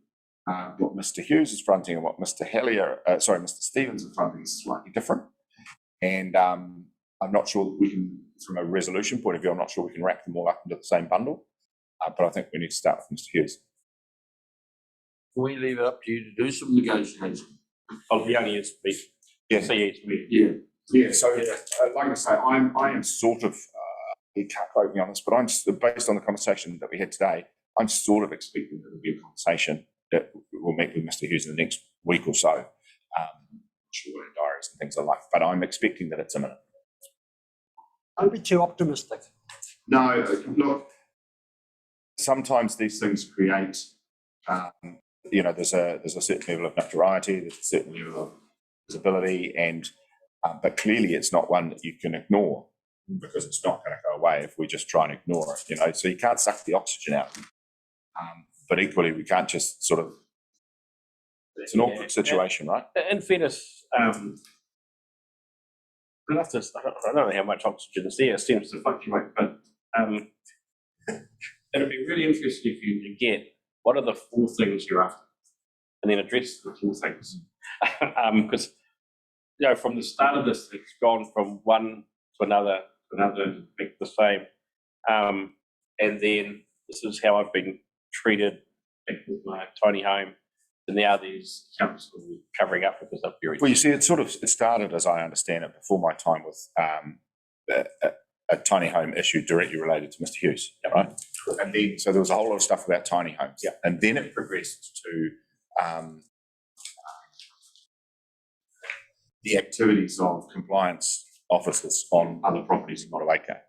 Speaker 14: what Mr. Hughes is fronting and what Mr. Mr. Stevens is fronting is slightly different. And I'm not sure that we can, from a resolution point of view, I'm not sure we can wrap them all up into the same bundle. But I think we need to start with Mr. Hughes.
Speaker 13: Can we leave it up to you to do some negotiation?
Speaker 1: Oh, the only is me.
Speaker 14: Yeah. Yeah. So, like I say, I am sort of, you can't quote me on this, but I'm just, based on the conversation that we had today, I'm sort of expecting there will be a conversation that we'll meet with Mr. Hughes in the next week or so. Sure, what our diaries and things are like, but I'm expecting that it's imminent.
Speaker 12: Don't be too optimistic.
Speaker 14: No, look, sometimes these things create, you know, there's a certain level of notoriety, there's a certain level of visibility, and but clearly it's not one that you can ignore, because it's not going to go away if we just try and ignore it, you know. So you can't suck the oxygen out, but equally we can't just sort of. It's an awkward situation, right?
Speaker 1: In fairness, I don't know how much oxygen is there. It seems to fluctuate, but it'd be really interesting if you get what are the 4 things you're after, and then address the 4 things. Because you know, from the start of this, it's gone from one to another, the same, and then this is how I've been treated with my tiny home. And now these councils covering up because they're very.
Speaker 14: Well, you see, it started, as I understand it, before my time with a tiny home issue directly related to Mr. Hughes, right? And then, so there was a whole lot of stuff about tiny homes. Yeah. And then it progressed to the activities of compliance officers on other properties in Motueka.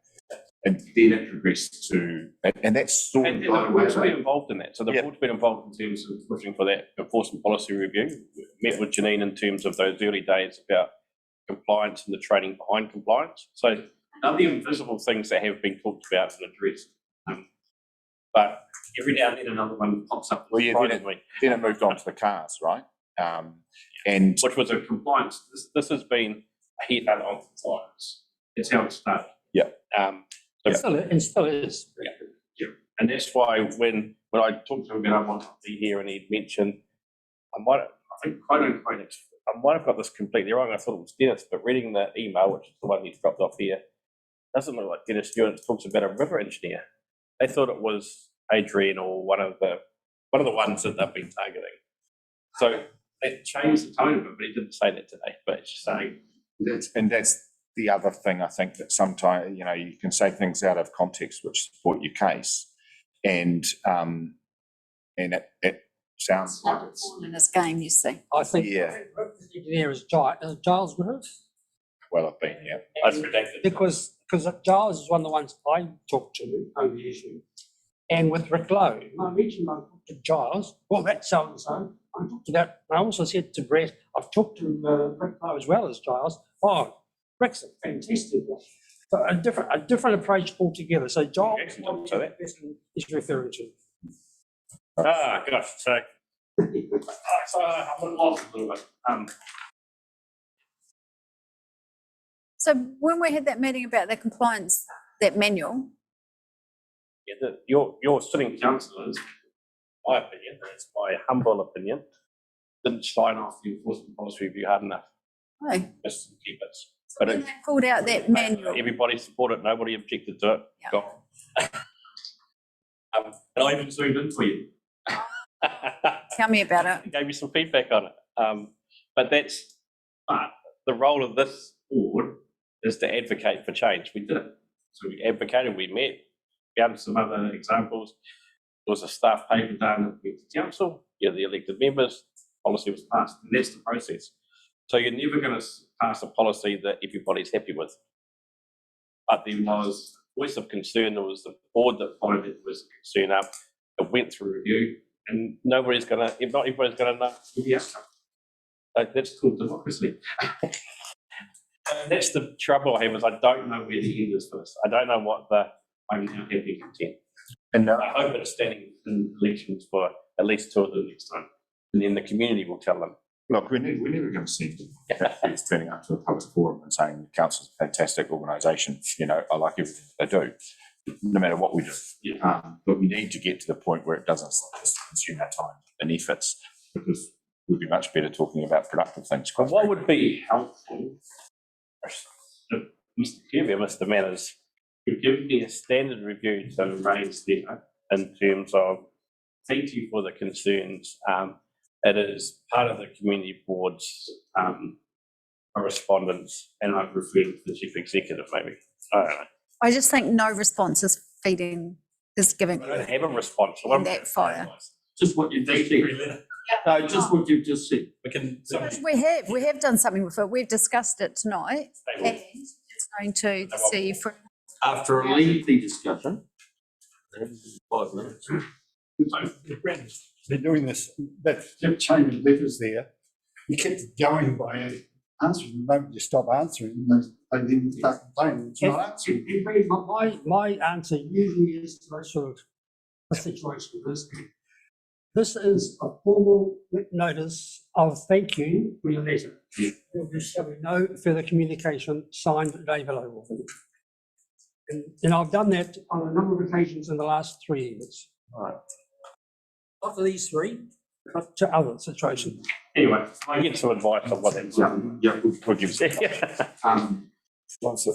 Speaker 14: And then it progressed to, and that's sort of.
Speaker 1: And the board's been involved in that. So the board's been involved in terms of pushing for that enforcement policy review. We met with Janine in terms of those early days about compliance and the training behind compliance. So none of the invisible things that have been talked about and addressed. But every now and then another one pops up.
Speaker 14: Well, yeah, then it moved on to the cars, right? And
Speaker 1: which was a compliance. This has been a headhunt on compliance. It's how it started.
Speaker 14: Yeah.
Speaker 12: It still is.
Speaker 1: Yeah. And that's why when I talked to him about I wanted to be here and he mentioned, I think quote unquote, I might have got this completely wrong. I thought it was Dennis, but reading the email, which is the one he's dropped off here, doesn't look like Dennis Stewart talks about a river engineer. They thought it was Adrian or one of the ones that they've been targeting. So it changed the tone of it, but he didn't say that today. But it's just saying
Speaker 14: that's the other thing I think, that sometimes, you know, you can say things out of context which support your case, and it sounds like it's
Speaker 9: In this game, you see.
Speaker 12: I think
Speaker 14: yeah.
Speaker 12: there is Giles Griffith.
Speaker 14: Well, I've been, yeah.
Speaker 1: That's predicted.
Speaker 12: Because Giles is one of the ones I talked to over the issue. And with Rick Lowe, I mentioned I talked to Giles, well, that's so-and-so. I talked about, I also said to Brett, I've talked to Rick Lowe as well as Giles. Oh, Rick's a fantastic one. So a different approach altogether. So Giles is what that person is referring to.
Speaker 1: Ah, gosh. So I'm lost a little bit.
Speaker 9: So when we had that meeting about the compliance, that manual,
Speaker 1: Yeah, your sitting councillors, my opinion, and it's my humble opinion, didn't sign off the enforcement policy review hard enough.
Speaker 9: oh,
Speaker 1: Just to keep it.
Speaker 9: so when they pulled out that manual,
Speaker 1: Everybody supported it, nobody objected to it.
Speaker 9: Yeah.
Speaker 1: Gone. And I even zoomed in for you.
Speaker 9: tell me about it.
Speaker 1: Gave you some feedback on it. But the role of this board is to advocate for change. We did it. So we advocated, we met, found some other examples. There was a staff paper done that went to council, the elected members, policy was passed, and that's the process. So you're never going to pass a policy that everybody's happy with. But there was voice of concern, there was the board that followed it, was concern up, it went through review, and not everybody's going to know the outcome. So that's called democracy. And that's the trouble I have, is I don't know where the end is for this. I don't know what I'm now happy content. And I hope it's standing in elections for at least 2 of them next time. And then the community will tell them.
Speaker 14: Look, we're never going to see it's turning up to a public forum and saying the council's a fantastic organisation. You know, I like everything they do, no matter what we do.
Speaker 1: Yeah.
Speaker 14: But we need to get to the point where it doesn't consume our time and efforts, because we'd be much better talking about productive things.
Speaker 1: But what would be helpful, if Mr. Kirby or Mr. Manners could give me a standard review to raise there in terms of thank you for the concerns. It is part of the community board's correspondence, and I've referred to the chief executive maybe. I don't know.
Speaker 9: I just think no response is giving.
Speaker 1: I don't have a response. So
Speaker 9: in that fire.
Speaker 10: Just what you just said. No, just what you've just said.
Speaker 9: We have done something with it. We've discussed it tonight, and it's going to see for.
Speaker 13: After a lengthy discussion, 5 minutes.
Speaker 11: They're doing this, that chain of letters there, you kept it going by answering. The moment you stop answering, they then start complaining. It's not answering.
Speaker 12: My answer usually is to those sort of situation. This is a formal notice of thank you for your letter. There shall be no further communication, signed Dave Lowe. And I've done that on a number of occasions in the last 3 years.
Speaker 1: Right.
Speaker 12: Not to these 3, but to other situations.
Speaker 1: Anyway, I get some advice on what that's what you've said.
Speaker 14: What's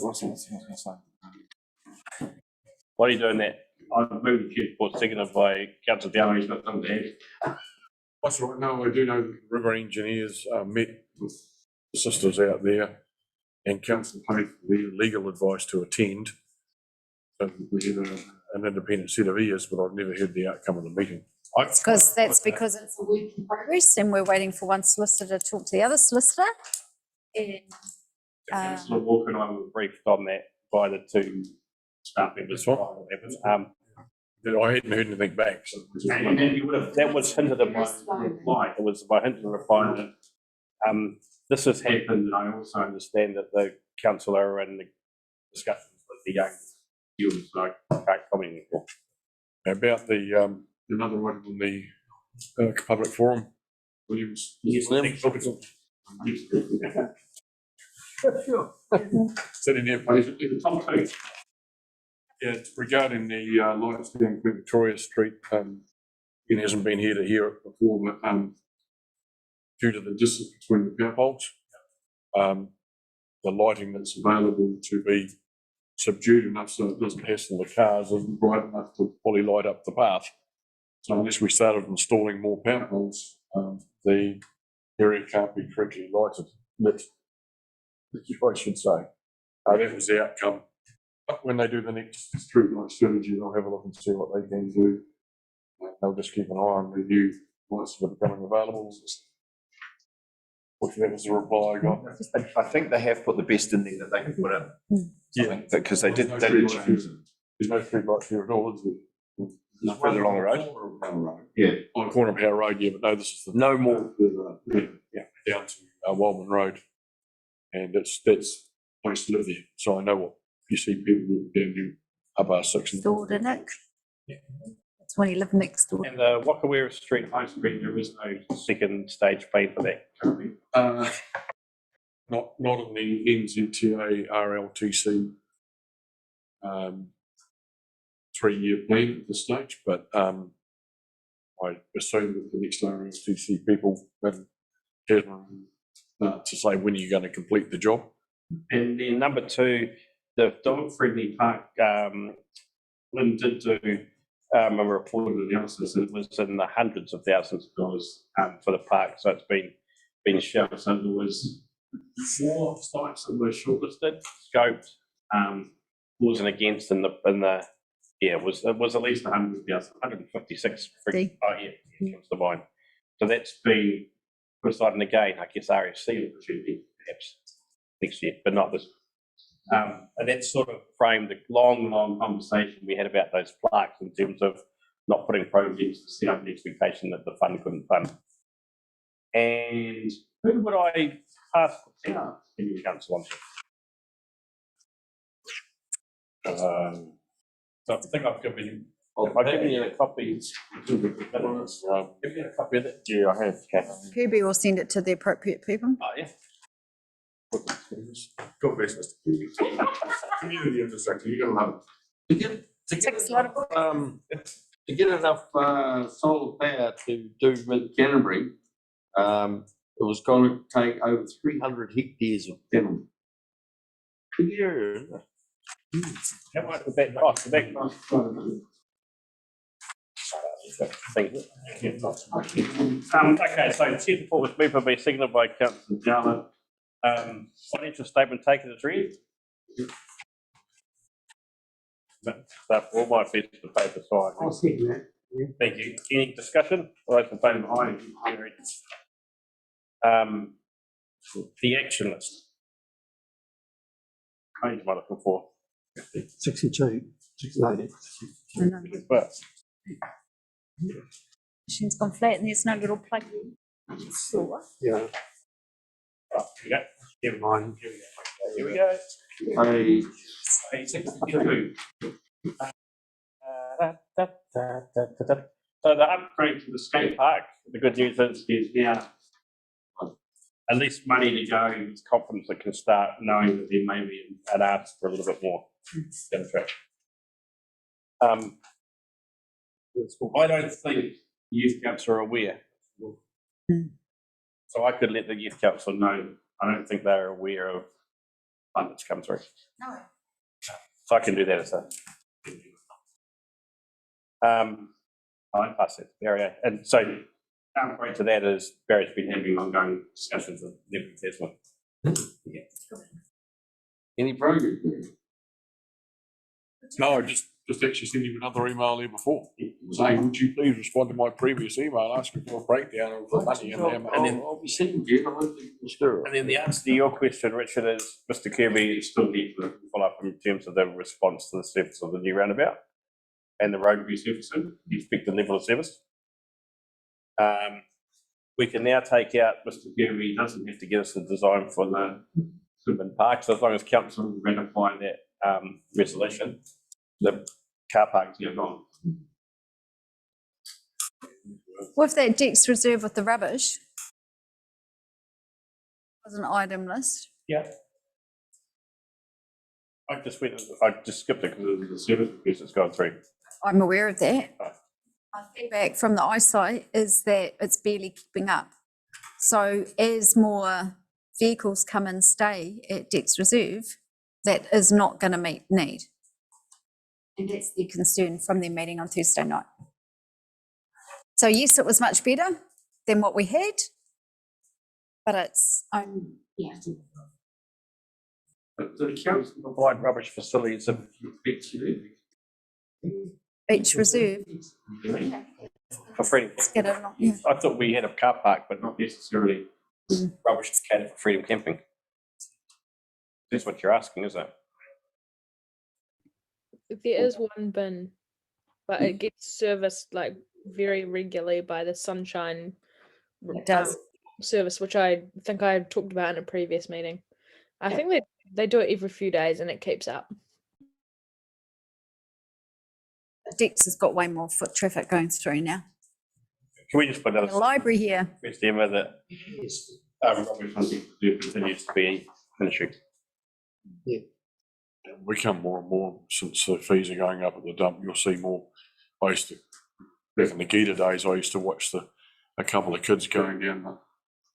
Speaker 1: Why are you doing that? I've moved the queue for seconded by Councillor Dowling. He's got something to add.
Speaker 10: That's right. No, I do know that the river engineers met with the sisters out there, and council paid for their legal advice to attend. So we had an independent set of ears, but I've never heard the outcome of the meeting.
Speaker 9: That's because it's a work in progress, and we're waiting for one solicitor to talk to the other solicitor. And
Speaker 1: Councillor Walker and I were briefed on that by the 2 staff members.
Speaker 10: I hadn't heard anything back. So
Speaker 1: and that was hinted in my reply. It was my hinted reply that this has happened, and I also understand that the councillor and the discussions with the young viewers, so I can't comment anymore.
Speaker 10: About the another one in the public forum, Williams.
Speaker 1: Yes,
Speaker 12: Sure.
Speaker 10: Sitting there, please. Yeah, it's regarding the lights down Victoria Street. He hasn't been here to hear it before, but due to the distance between the power poles. The lighting that's available to be subdued enough so it doesn't hassle the cars isn't bright enough to fully light up the path. So unless we started installing more power poles, the area can't be correctly lit, I should say. That was the outcome. But when they do the next streetlight strategy, they'll have a look and see what they can do. They'll just keep an eye on the new lights that are becoming available. Which that was the reply I got.
Speaker 14: I think they have put the best in there that they can put in.
Speaker 10: Yeah,
Speaker 14: because they did.
Speaker 10: There's
Speaker 14: change it.
Speaker 10: no street lights here at all, is there?
Speaker 14: Not further along the road.
Speaker 10: Yeah, on the corner of Power Road. Yeah, but no, this is the
Speaker 14: no more.
Speaker 10: Yeah, down to Wildman Road, and that's place to live there. So I know what you see people down here up R6.
Speaker 9: Door, didn't it? That's when you live next door.
Speaker 1: And the Wakawera Street High Street, there is no second stage plan for that currently.
Speaker 10: Not in the NZTA RLTC 3-year plan at this stage, but I assume that the next RLTC people will to say when you're going to complete the job.
Speaker 1: And then number 2, the dog-friendly park, Lynn did do a reported analysis, and it was in the hundreds of thousands of dollars for the park, so it's been shelved. So there was 4 sites that were shortlisted, scoped, was and against in the it was at least 100,000, 156 comes to mind. So that's been put aside, and again, I guess RFC opportunity perhaps next year, but not this. And that sort of framed the long conversation we had about those plaques in terms of not putting projects to set up an expectation that the fund couldn't fund. And who would I pass the town in your council on? So I think I've given you. I've given you a copy. Give me a copy of it. Yeah, I have.
Speaker 9: Kirby will send it to the appropriate people.
Speaker 1: Oh, yeah.
Speaker 10: God bless Mr. Kirby. Community infrastructure, you're going to love it.
Speaker 13: To get enough solar power to do with Canterbury, it was going to take over 300 hectares of Canterbury. Big area, isn't it?
Speaker 1: How much would that cost? The back cost. Okay, so chair report was moved by seconded by Councillor Jarman. Financial statement taken as read. That's all my piece of paper signed.
Speaker 12: I'll second that. Yeah.
Speaker 1: Thank you. Any discussion? All those in favour behind you. The action list. Page am I looking for?
Speaker 12: 62. 68.
Speaker 1: Well,
Speaker 9: Machine's gone flat and there's no little plug.
Speaker 12: Yeah.
Speaker 1: Yeah.
Speaker 12: Never mind.
Speaker 1: Here we go.
Speaker 13: Page
Speaker 1: 62. So the upgrade to the skate park, the good news is now at least money to go, with confidence that can start knowing that there may be an ask for a little bit more. I don't think youth council are aware. So I could let the youth council know. I don't think they're aware of fund that's come through.
Speaker 9: No.
Speaker 1: So I can do that as a. I pass it, Barry. And so, counterpoint to that is Barry's been having ongoing discussions with Liberty Tasman. Yeah.
Speaker 13: Any progress?
Speaker 10: No, I just actually sent him another email there before saying, would you please respond to my previous email asking for a breakdown of the money and how much.
Speaker 13: And then I'll be sending you.
Speaker 1: And then the answer to your question, Richard, is Mr. Kirby still needs to follow up in terms of the response to the service of the new roundabout and the road review service, the expected level of service. We can now take out Mr. Kirby doesn't have to get us the design for the Goodman Park, so as long as council ratify that resolution, the car park's now gone.
Speaker 9: With that Dex reserve with the rubbish, was an item list.
Speaker 1: Yeah. I just skipped it because it was the service request that's gone through.
Speaker 9: I'm aware of that. My feedback from the eyesight is that it's barely keeping up. So as more vehicles come and stay at Dex Reserve, that is not going to meet need. And that's the concern from their meeting on Thursday night. So yes, it was much better than what we had, but it's, yeah.
Speaker 1: But the council provide rubbish facilities of Beach
Speaker 9: Beach Reserve.
Speaker 1: for freedom.
Speaker 9: Get it along, yeah.
Speaker 1: I thought we had a car park, but not necessarily rubbish to cater for freedom camping. That's what you're asking, isn't it?
Speaker 16: There is one bin, but it gets serviced like very regularly by the Sunshine
Speaker 9: It does.
Speaker 16: service, which I think I talked about in a previous meeting. I think they do it every few days and it keeps up.
Speaker 9: Dex has got way more foot traffic going through now.
Speaker 1: Can we just put
Speaker 9: The library here.
Speaker 1: request, Emma, that rubbish hunting continues to be an issue?
Speaker 10: Yeah. We come more and more since the fees are going up at the dump. You'll see more. I used to, back in the Gita days, I used to watch a couple of kids going down the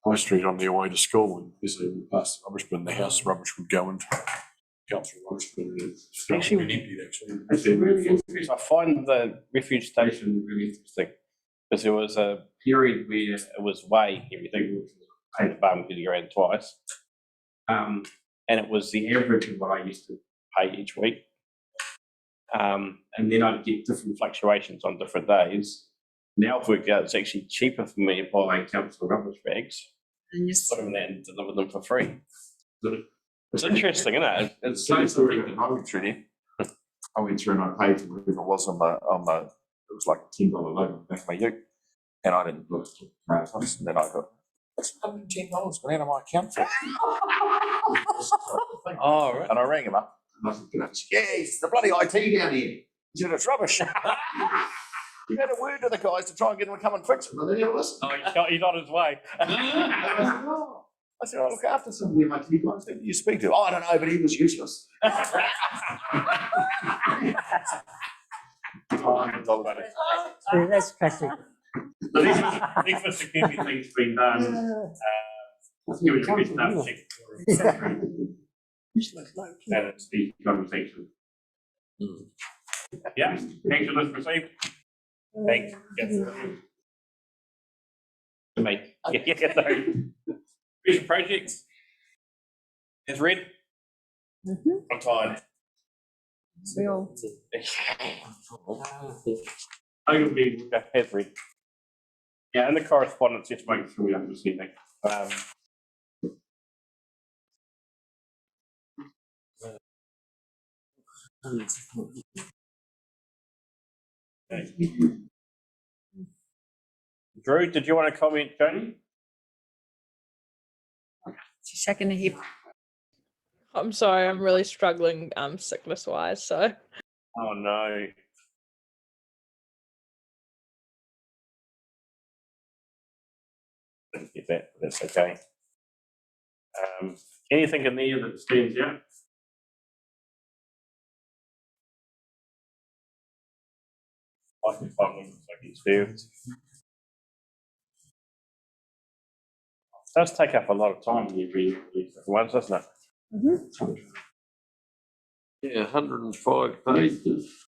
Speaker 10: high street on their way to school, and as they would pass the rubbish bin, the house rubbish would go into council rubbish bin. It's
Speaker 1: Actually,
Speaker 10: been emptied, actually.
Speaker 1: Actually, really interesting. I find the refuge station really interesting because there was a period where it was weighing everything, which was a pain in the bum getting around twice. And it was the average of what I used to pay each week. And then I'd get different fluctuations on different days. Now I've worked out it's actually cheaper for me to buy council rubbish bags, put them in there and deliver them for free. It's interesting, isn't it? It's so something
Speaker 14: I went through there. I went through and I paid for whatever it was on the it was like a $10 loan back in my ute. And I didn't look at it. And then I got that's $110 went out of my account for.
Speaker 1: Oh, right.
Speaker 14: And I rang him up. And I said, yes, the bloody IT down here. He said, it's rubbish. You had a word to the guys to try and get them to come and fix it, but they never listened.
Speaker 1: Oh, he's on his way.
Speaker 14: I said, I look after some of the MIT guys that you speak to. Oh, I don't know, but he was useless.
Speaker 12: That's classic.
Speaker 1: So these were significant things being done. Give it a bit of check. And it's the conversation. Yeah, action list received. Thanks. To me. Yeah, no. Special projects. It's red. I'm tired.
Speaker 9: We all.
Speaker 1: I will be has red. Yeah, and the correspondence, just making sure we understand that. Drew, did you want to comment, Joni?
Speaker 9: She's shaking her head.
Speaker 16: I'm sorry, I'm really struggling sickness wise, so.
Speaker 1: Oh no. Didn't get that, but that's okay. Anything in there that stands out? I can find them I can do. It does take up a lot of time when you read these different ones, doesn't it?
Speaker 13: Yeah, 105 pages.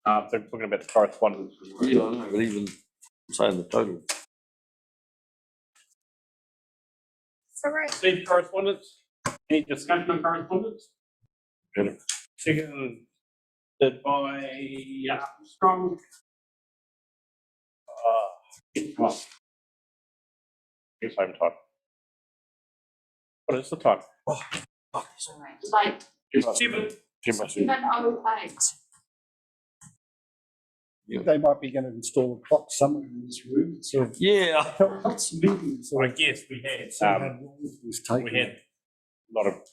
Speaker 1: They're talking about the correspondence.
Speaker 13: Yeah, I know, but even saying the total.
Speaker 9: So right.
Speaker 1: Steve, correspondence? Any discussion on correspondence? Second, by Strong. Come on. It's home time. What is the time?
Speaker 9: Like
Speaker 1: It's 7:08.
Speaker 11: They might be going to install a clock somewhere in this room. So
Speaker 13: yeah,
Speaker 11: lots of meetings.
Speaker 1: I guess we had a lot of